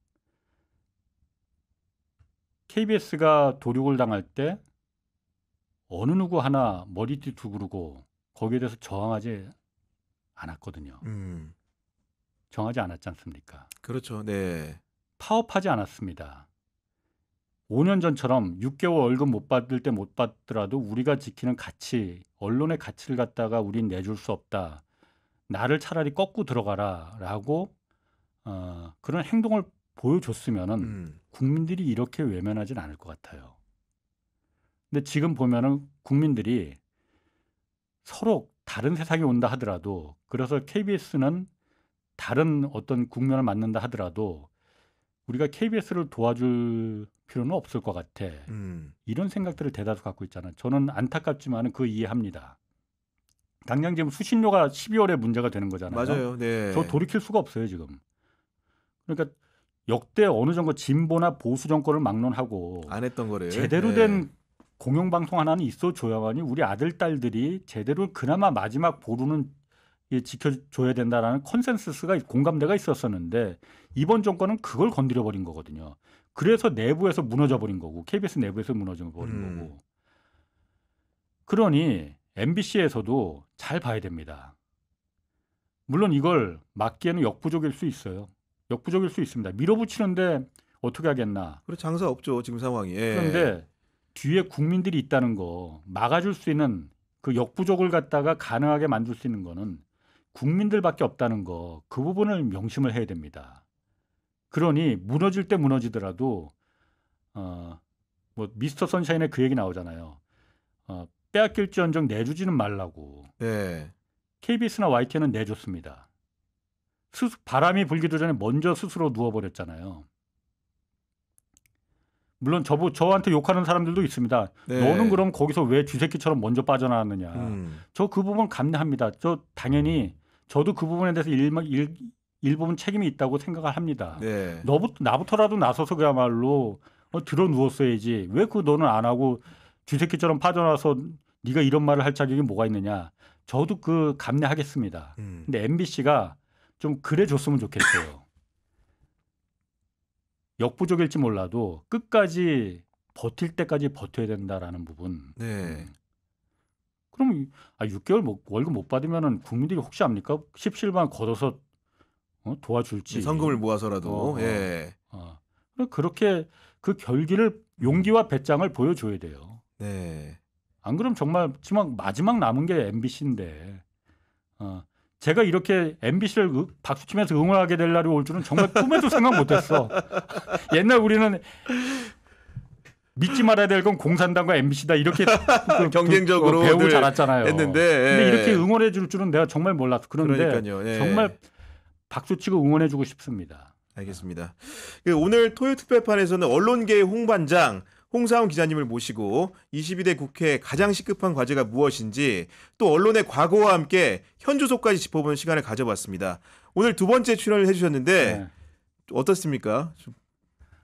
KBS가 도륙을 당할 때 어느 누구 하나 머리띠 두그르고 거기에 대해서 저항하지 않았거든요. 정하지 않았지 않습니까?
그렇죠. 네.
파업하지 않았습니다. 5년 전처럼 6개월 월급 못 받을 때 못 받더라도 우리가 지키는 가치, 언론의 가치를 갖다가 우린 내줄 수 없다. 나를 차라리 꺾고 들어가라라고 그런 행동을 보여줬으면은 국민들이 이렇게 외면하진 않을 것 같아요. 근데 지금 보면은 국민들이 서로 다른 세상이 온다 하더라도 그래서 KBS는 다른 어떤 국면을 맞는다 하더라도 우리가 KBS를 도와줄 필요는 없을 것 같아. 이런 생각들을 대다수 갖고 있잖아요. 저는 안타깝지만 그 이해합니다. 당장 지금 수신료가 12월에 문제가 되는 거잖아요.
맞아요. 네.
저 돌이킬 수가 없어요 지금. 그러니까 역대 어느 정도 진보나 보수 정권을 막론하고
안 했던 거를
제대로 된 공영방송 하나는 있어줘야만이 우리 아들 딸들이 제대로 그나마 마지막 보루는 지켜줘야 된다라는 컨센서스가 공감대가 있었었는데 이번 정권은 그걸 건드려 버린 거거든요. 그래서 내부에서 무너져 버린 거고 KBS 내부에서 무너져 버린 거고. 그러니 MBC에서도 잘 봐야 됩니다. 물론 이걸 막기에는 역부족일 수 있어요. 역부족일 수 있습니다. 밀어붙이는데 어떻게 하겠나.
그래 장사 없죠 지금 상황이.
그런데 뒤에 국민들이 있다는 거 막아줄 수 있는 그 역부족을 갖다가 가능하게 만들 수 있는 거는 국민들밖에 없다는 거, 그 부분을 명심을 해야 됩니다. 그러니 무너질 때 무너지더라도 뭐 미스터 선샤인에 그 얘기 나오잖아요. 빼앗길지언정 내주지는 말라고.
네.
KBS나 YTN은 내줬습니다. 바람이 불기도 전에 먼저 스스로 누워버렸잖아요. 물론 저한테 욕하는 사람들도 있습니다.
네.
너는 그럼 거기서 왜 쥐새끼처럼 먼저 빠져나왔느냐. 저 그 부분 감내합니다. 저 당연히 저도 그 부분에 대해서 일부분 책임이 있다고 생각을 합니다.
네.
나부터라도 나서서 그야말로 들어 누웠어야지. 왜 너는 안 하고 쥐새끼처럼 빠져나와서 네가 이런 말을 할 자격이 뭐가 있느냐. 저도 그 감내하겠습니다. 근데 MBC가 좀 그래 줬으면 좋겠어요. 역부족일지 몰라도 끝까지 버틸 때까지 버텨야 된다라는 부분.
네.
그럼 6개월 월급 못 받으면은 국민들이 혹시 압니까? 17만 걷어서 도와줄지.
성금을 모아서라도. 예.
그렇게 그 결기를 용기와 배짱을 보여줘야 돼요.
네.
안 그럼 정말 마지막 남은 게 MBC인데 제가 이렇게 MBC를 박수치면서 응원하게 될 날이 올 줄은 정말 꿈에도 생각 못했어. 옛날 우리는 믿지 말아야 될 건 공산당과 MBC다 이렇게
경쟁적으로
배우고 자랐잖아요.
했는데
근데 이렇게 응원해 줄 줄은 내가 정말 몰랐어. 그런데
그러니까요. 예.
정말 박수치고 응원해 주고 싶습니다.
알겠습니다. 오늘 토요 특별판에서는 언론계의 홍반장 홍사훈 기자님을 모시고 22대 국회 가장 시급한 과제가 무엇인지 또 언론의 과거와 함께 현 주소까지 짚어보는 시간을 가져봤습니다. 오늘 두 번째 출연을 해주셨는데
네.
어떻습니까? 좀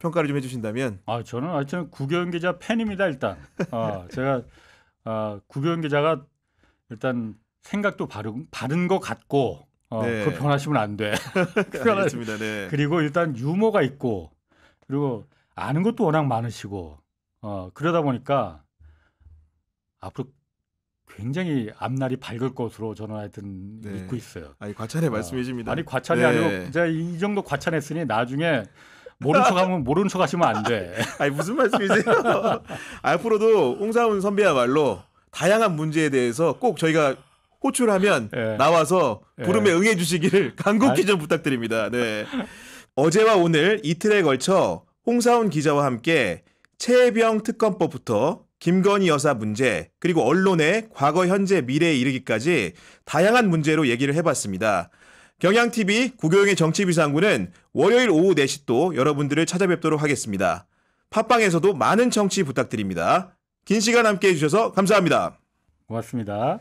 평가를 좀 해주신다면.
저는 하여튼 구교현 기자 팬입니다. 일단 제가 구교현 기자가 일단 생각도 바른 것 같고
네.
그거 변하시면 안 돼.
알겠습니다. 네.
그리고 일단 유머가 있고 그리고 아는 것도 워낙 많으시고 그러다 보니까 앞으로 굉장히 앞날이 밝을 것으로 저는 하여튼
네.
믿고 있어요.
아니 과찬의 말씀이십니다.
아니 과찬이
네.
아니고 제가 이 정도 과찬했으니 나중에 모른 척하면 모른 척하시면 안 돼.
아니 무슨 말씀이세요? 앞으로도 홍사훈 선배야말로 다양한 문제에 대해서 꼭 저희가 호출하면
네.
나와서 부름에
네.
응해 주시기를 간곡히 좀 부탁드립니다. 네. 어제와 오늘 이틀에 걸쳐 홍사훈 기자와 함께 최혜병 특검법부터 김건희 여사 문제 그리고 언론의 과거, 현재, 미래에 이르기까지 다양한 문제로 얘기를 해봤습니다. 경향TV 구교영의 정치비상구는 월요일 오후 4시 또 여러분들을 찾아뵙도록 하겠습니다. 팟빵에서도 많은 청취 부탁드립니다. 긴 시간 함께해 주셔서 감사합니다.
고맙습니다.